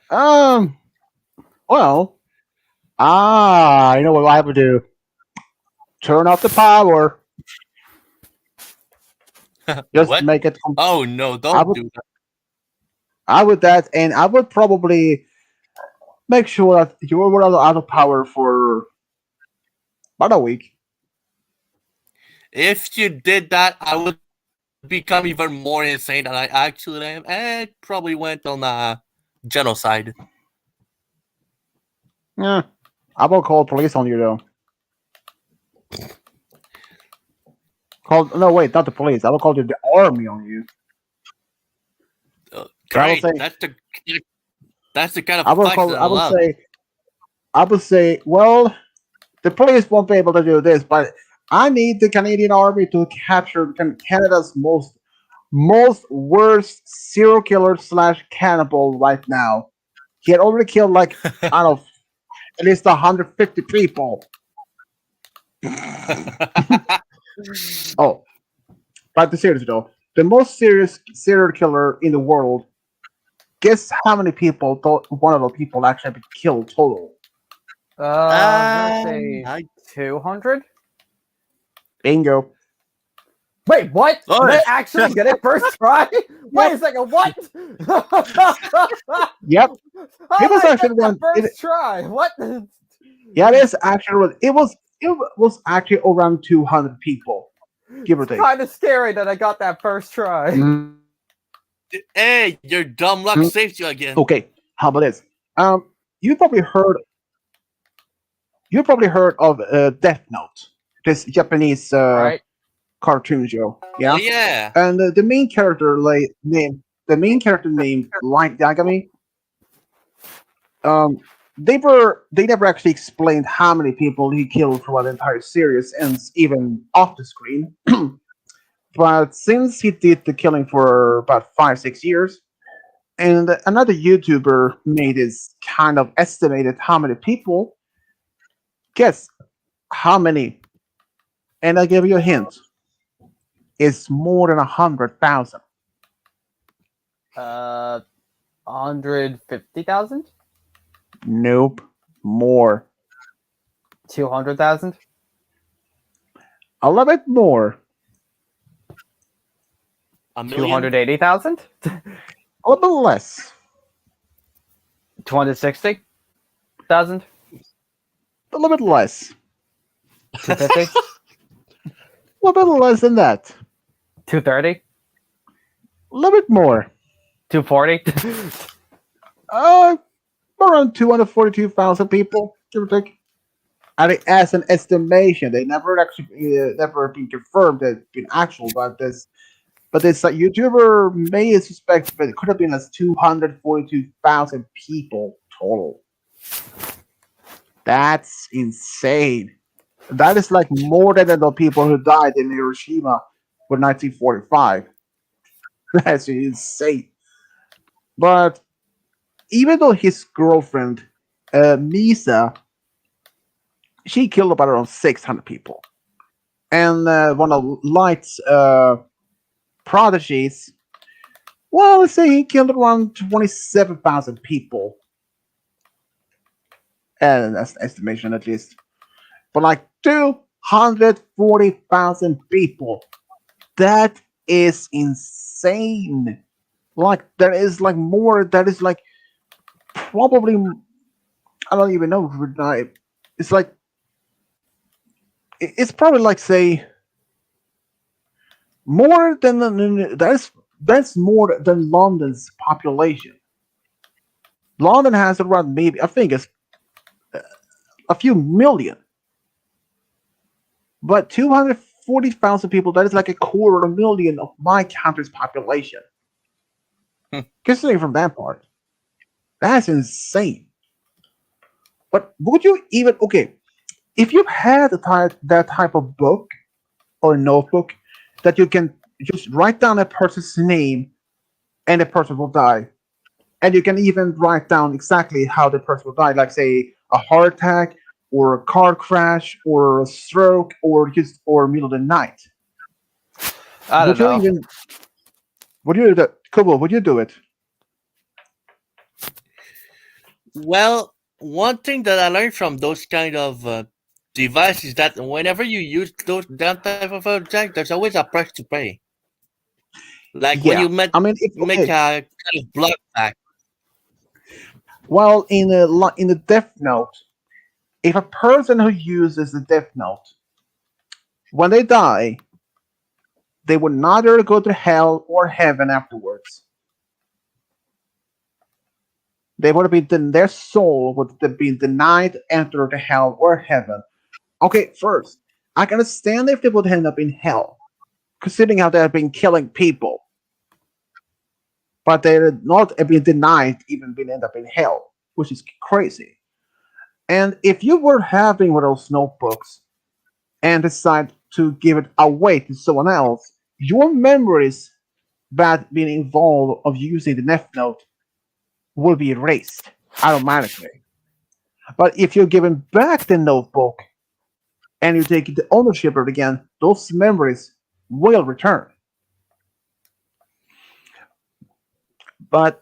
Well, I know what I would do. Turn off the power. Just What? make it. Oh no! I Don't would, do that. I would that, and I would probably make sure that you were out of power for about a week. If you did that, I would become even more insane than I actually am, and probably went on genocide. Yeah, I will call police on you though. No, wait, not the police. I will call the army on you. But I will Great, say, that's the kind of I will fight call. that I love. I will say, well, the police won't be able to do this, but I need the Canadian Army to capture Canada's most worst serial killer slash cannibal right now. He had already killed like I don't know, at least 150 people. Oh, but the serious though, the most serious serial killer in the world. Guess how many people one of those people actually been killed total? I'm gonna say I 200. Bingo. Wait, what? Oh, Did I actually get it first try? Wait a second, what? Yep. How It did was I actually get that one. first try? What? Yeah, it is actually. It was actually around 200 people, give or take. Kind of scary that I got that first try. Mhm. hey, your dumb luck saved you again. Okay, how about this? Um, you probably heard you probably heard of Death Note, this Japanese Right? cartoon show. Oh Yeah, yeah. and the main character named Light Yagami. Um, they never actually explained how many people he killed throughout the entire series, and even off the screen. But since he did the killing for about 5 6 years, and another YouTuber made his kind of estimated how many people. Guess how many? And I'll give you a hint. It's more than 100,000. Uh, 150,000? Nope, more. 200,000? A little bit more. A million. 280,000? A little bit less. 260,000? A little bit less. 250? A little bit less than that. 230? A little bit more. 240? Around 242,000 people, give or take. And as an estimation, they never actually never been confirmed that it's been actual, but this YouTuber may suspect that it could have been as 242,000 people total. That's insane. That is like more than the people who died in Hiroshima for 1945. That's insane. But even though his girlfriend, Misa, she killed about around 600 people. And one of Light's prodigies, well, let's say he killed around 27,000 people. And that's an estimation at least. But like 240,000 people. That is insane. Like, there is like more, that is like probably, I don't even know. It's like, it's probably like, say, more than that's more than London's population. London has around maybe, I think it's a few million, but 240,000 people, that is like a quarter of a million of my country's population. Considering from that part, that's insane. But would you even, okay, if you had that type of book or notebook that you can just write down a person's name and the person will die, and you can even write down exactly how the person will die, like say a heart attack or a car crash or a stroke or middle of the night. I don't know. Would you do that? Kubo, would you do it? Well, one thing that I learned from those kind of devices is that whenever you use that type of object, there's always a price to pay. Like when Yeah. you make I mean, make a kind of blood pack. well, in the Death Note, if a person who uses the Death Note, when they die, they would neither go to hell or heaven afterwards. They would have been their soul would have been denied to enter to hell or heaven. Okay, first, I can understand if they would end up in hell, considering how they have been killing people, but they're not being denied even being end up in hell, which is crazy. And if you were having one of those notebooks and decide to give it away to someone else, your memories that being involved of using the Death Note will be erased automatically. But if you're given back the notebook and you take the ownership of it again, those memories will return. But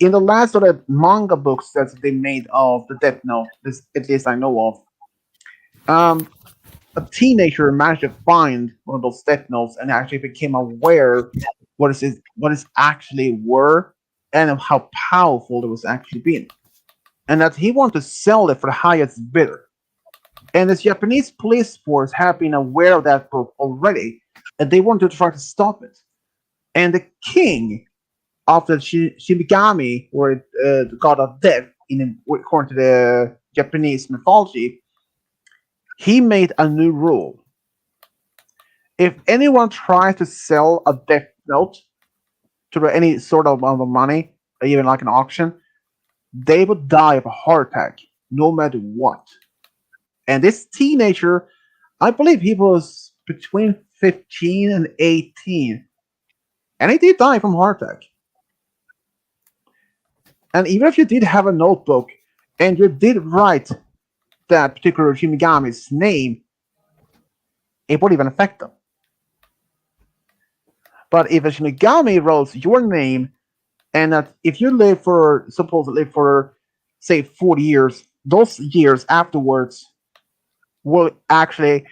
in the last sort of manga books that they made of the Death Note, this, at least I know of, a teenager managed to find one of those Death Notes and actually became aware what is actually were and of how powerful it was actually being, and that he wanted to sell it for the highest bidder. And the Japanese police force have been aware of that book already, and they wanted to try to stop it. And the king of the Shimigami, or the god of death, according to the Japanese mythology, he made a new rule. If anyone tries to sell a death note to any sort of amount of money, or even like an auction, they would die of a heart attack, no matter what. And this teenager, I believe he was between 15 and 18, and he did die from heart attack. And even if you did have a notebook and you did write that particular Shimigami's name, it wouldn't even affect them. But if a Shinigami wrote your name, and that if you live for, supposedly for, say, 40 years, those years afterwards will actually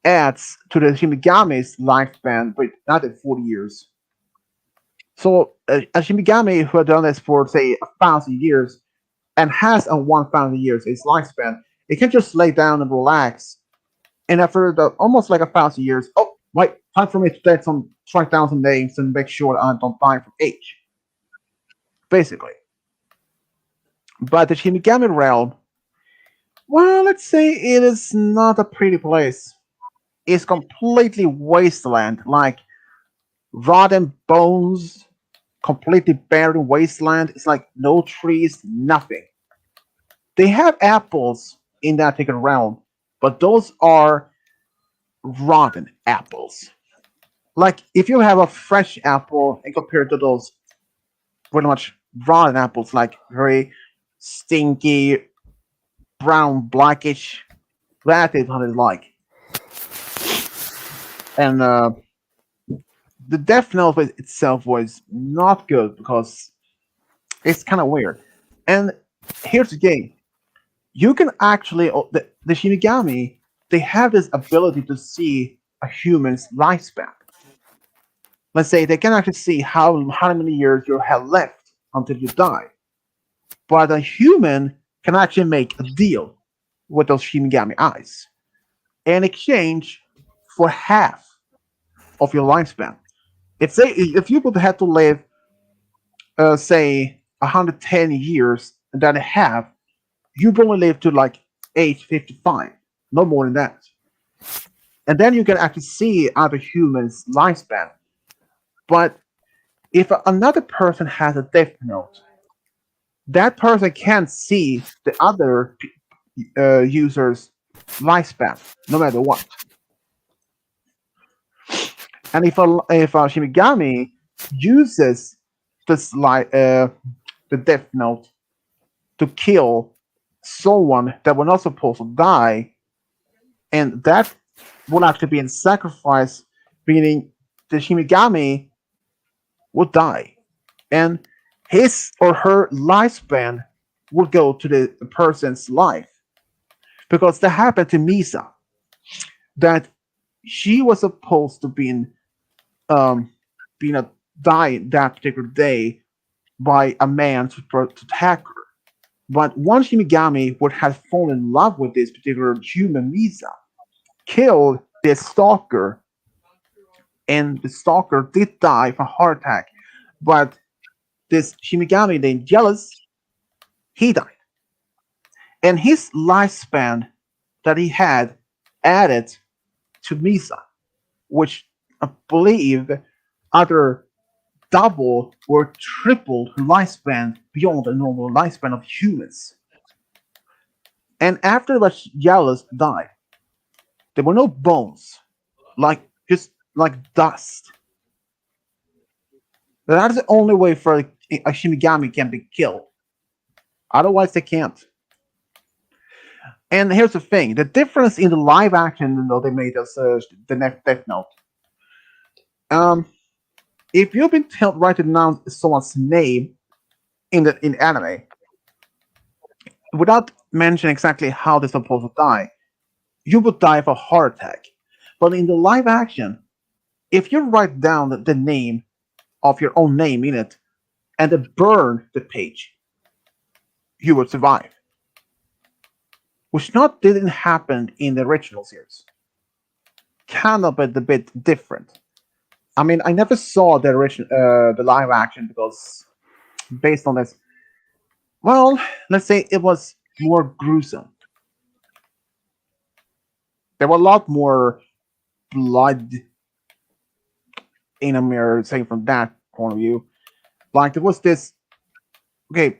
add to the Shinigami's lifespan with another 40 years. So a Shinigami who had done this for, say, 1,000 years and has a 1,000 years its lifespan, it can just lay down and relax. And after almost like 1,000 years, oh, wait, time for me to write down some names and make sure I don't die from age. Basically. But the Shinigami realm, well, let's say it is not a pretty place. It's completely wasteland, like rotten bones, completely barren wasteland. It's like no trees, nothing. They have apples in that particular realm, but those are rotten apples. Like if you have a fresh apple and compared to those pretty much rotten apples, like very stinky, brown, blackish, that is what it's like. And the Death Note itself was not good because it's kind of weird. And here's the game: you can actually the Shinigami, they have this ability to see a human's lifespan. Let's say they can actually see how many years you have left until you die. But a human can actually make a deal with those Shinigami eyes in exchange for half of your lifespan. If you would have to live, say, 110 years and then a half, you only live to like age 55, no more than that. And then you can actually see other humans' lifespan. But if another person has a death note, that person can't see the other user's lifespan, no matter what. And if a Shinigami uses this the death note to kill someone that was not supposed to die, and that would actually be in sacrifice, meaning the Shinigami would die, and his or her lifespan would go to the person's life. Because that happened to Misa, that she was supposed to be being a die that particular day by a man to attack her. But one Shinigami would have fallen in love with this particular human Misa, killed this stalker, and the stalker did die from a heart attack. But this Shimigami named Jealous, he died. And his lifespan that he had added to Misa, which I believe either double or tripled lifespan beyond the normal lifespan of humans. And after that Jealous died, there were no bones, just like dust. That's the only way for a Shimigami can be killed. Otherwise, they can't. And here's the thing: the difference in the live action, they made us the next Death Note. If you've been told right to announce someone's name in anime without mentioning exactly how they're supposed to die, you would die of a heart attack. But in the live action, if you write down the name of your own name in it and then burn the page, you would survive. Which not didn't happen in the original series. Kind of a bit different. I mean, I never saw the live action because based on this, well, let's say it was more gruesome. There were a lot more blood in a mirror, saying from that point of view. Like there was this, okay,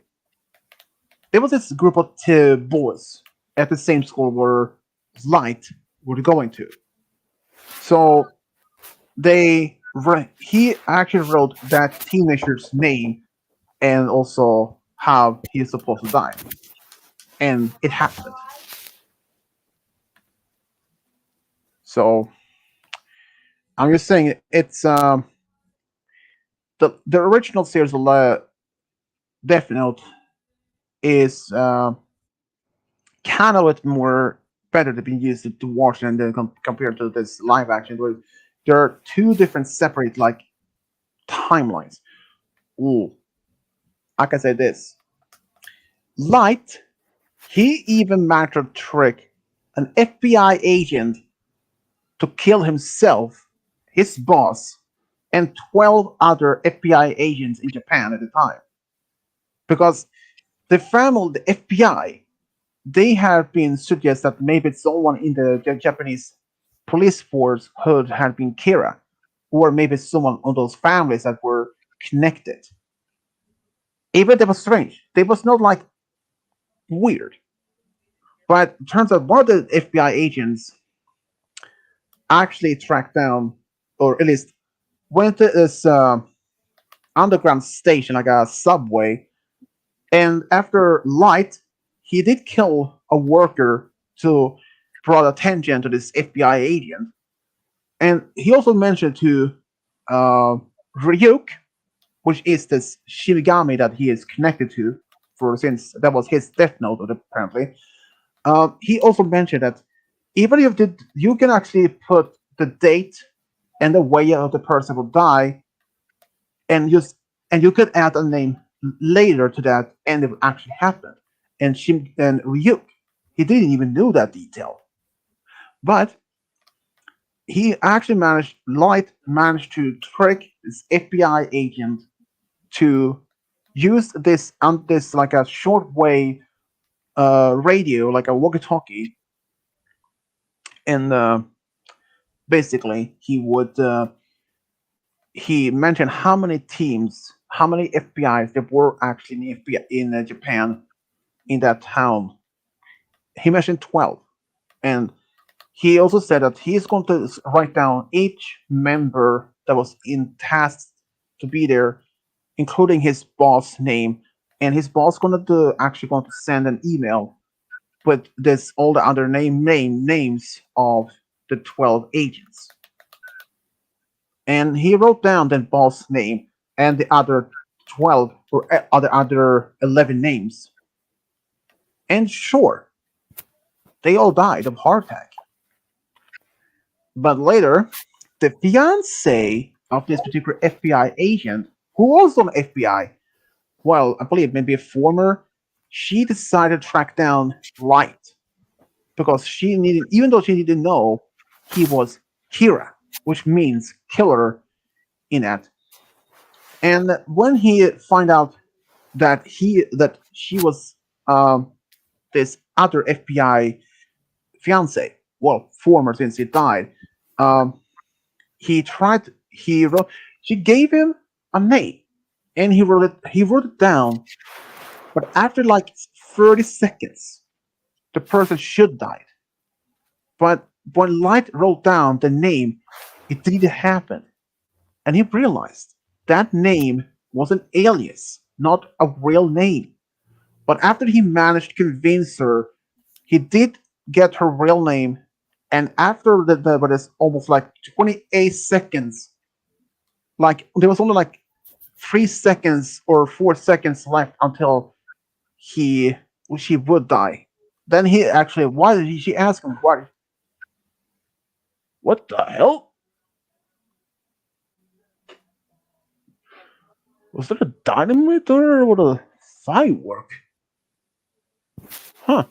there was this group of two boys at the same school where Light were going to. So he actually wrote that teenager's name and also how he's supposed to die. And it happened. So I'm just saying it's the original series of Death Note is kind of more better to be used to watch and then compared to this live action where there are two different separate timelines. Ooh, I can say this: Light, he even managed to trick an FBI agent to kill himself, his boss, and 12 other FBI agents in Japan at the time. Because the FBI, they have been suggested that maybe someone in the Japanese police force who had been Kira, or maybe someone of those families that were connected. Even that was strange. They was not weird. But it turns out one of the FBI agents actually tracked down, or at least went to this underground station, like a subway, and after Light, he did kill a worker to draw attention to this FBI agent. And he also mentioned to Ryuk, which is this Shirigami that he is connected to, since that was his death note, apparently. He also mentioned that even if you can actually put the date and the way of the person will die, and you could add a name later to that, and it actually happened. And Ryuk, he didn't even know that detail, but he actually Light managed to trick this FBI agent to use this like a shortwave radio, like a walkie-talkie, and basically he mentioned how many FBI's there were actually in FBI in Japan in that town. He mentioned 12, and he also said that he's going to write down each member that was in tasked to be there, including his boss name, and his boss going to send an email with all the other names of the 12 agents. And he wrote down the boss name and the other 12 or other 11 names. And sure, they all died of heart attack. But later, the fiance of this particular FBI agent, who was on FBI, well, I believe maybe a former, she decided to track down Light because even though she didn't know he was Kira, which means killer in it. And when he find out that she was this other FBI fiance, well, former since he died, um, he tried. He wrote. She gave him a name, and He wrote it down, but after like 30 seconds, the person should died. But when Light wrote down the name, it didn't happen, and he realized that name was an alias, not a real name. But after he managed to convince her, he did get her real name. And after but it's almost like 28 seconds, like there was only like 3 seconds or 4 seconds left until he she would die. Then he actually, why did she ask him, what the hell? Was that a dynamite or what a firework? Huh.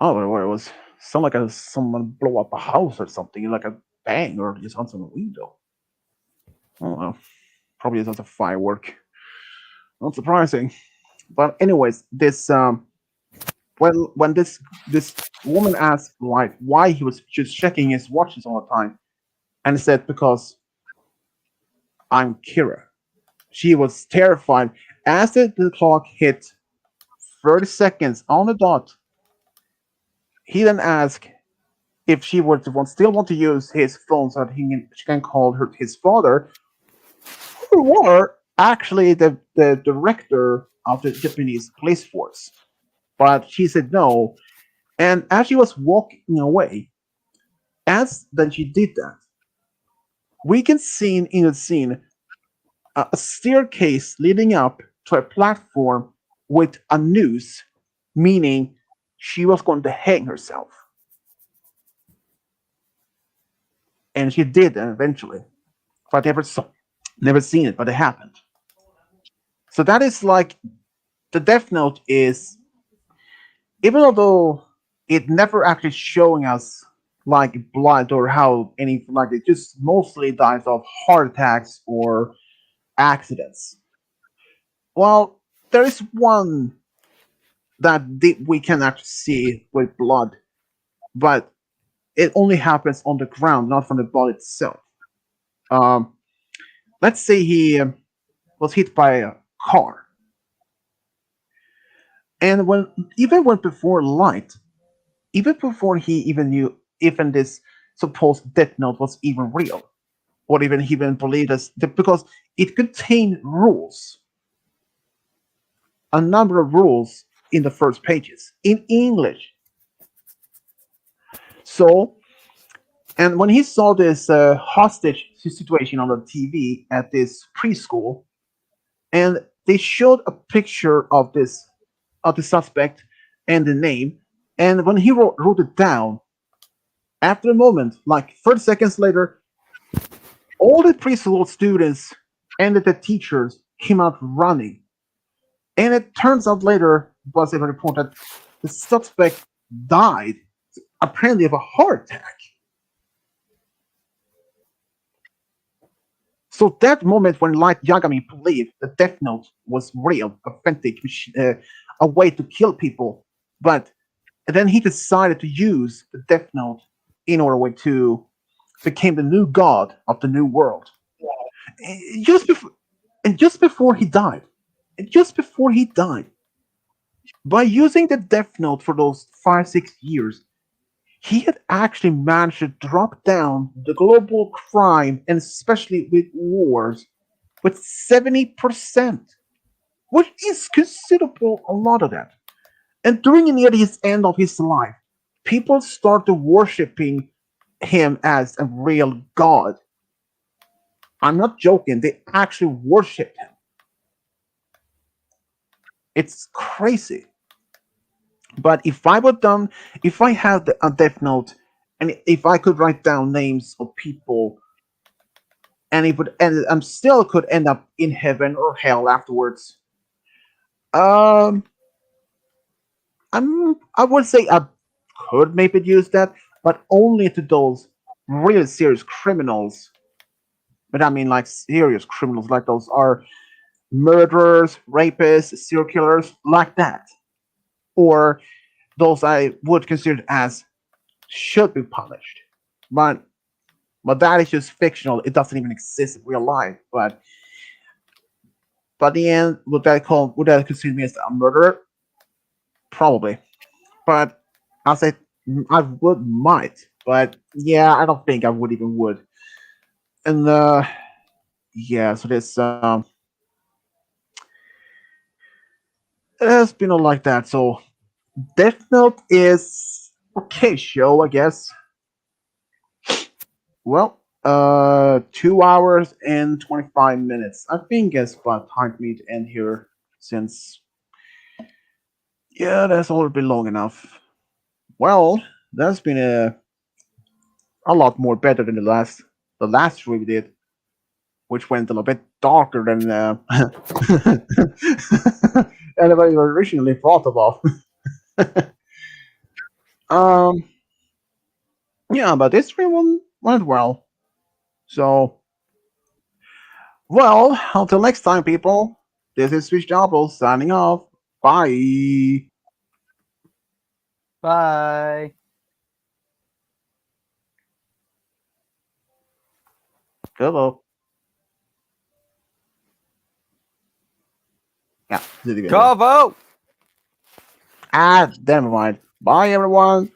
Oh, where it was sound like someone blow up a house or something, like a bang or just on some window. Oh well, probably just a firework. Not surprising. But anyways, this when this woman asked like why he was just checking his watches all the time, and he said because I'm Kira. She was terrified. As the clock hit 30 seconds on the dot, he then asked if she would still want to use his phone so that she can call his father, who were actually the director of the Japanese police force. But she said no. And as she was walking away, as then she did that, we can see in the scene a staircase leading up to a platform with a noose, meaning she was going to hang herself. And she did eventually. But never seen it, but it happened. So that is like the Death Note is, even although it never actually showing us like blood or how anything like it, just mostly dies of heart attacks or accidents. Well, there is one that we can actually see with blood, but it only happens on the ground, not from the body itself. Um, let's say he was hit by a car, and when before light, even before he even knew even this supposed death note was even real, or even believed us because it contained rules, a number of rules in the first pages in English. So, and when he saw this hostage situation on the TV at this preschool, and they showed a picture of the suspect and the name, and when he wrote it down, after a moment, like 30 seconds later, all the preschool students and the teachers came out running. And it turns out later, was even reported, the suspect died, apparently of a heart attack. So that moment when Light Yagami believed the Death Note was real, authentic, a way to kill people, but then he decided to use the Death Note in order to become the new god of the new world. Just before, and just before he died, and just before he died, by using the Death Note for those 5 6 years, he had actually managed to drop down the global crime and especially with wars with 70%, which is considerable a lot of that. And during near his end of his life, people started worshiping him as a real god. I'm not joking, they actually worshipped him. It's crazy. But if I had a Death Note, and if I could write down names of people, and it would, and I'm still could end up in heaven or hell afterwards. Um, I would say I could maybe use that, but only to those really serious criminals, but I mean like serious criminals, like those are murderers, rapists, serial killers, like that, or those I would consider as should be punished. But that is just fictional. It doesn't even exist in real life. But in the end, would that consider me as a murderer? Probably. But I said I would might. But yeah, I don't think I would even would. And yeah, so this it has been all like that. So Death Note is okay show, I guess. Well, 2 hours and 25 minutes. I think it's about time for me to end here, since yeah, that's already been long enough. Well, that's been a lot more better than the last we did, which went a little bit darker than anybody originally thought about. um, yeah, but this one went well. So, well, until next time, people. This is Switch Double signing off. Bye. Bye. Hello. Yeah, Go vote! never mind. Bye, everyone.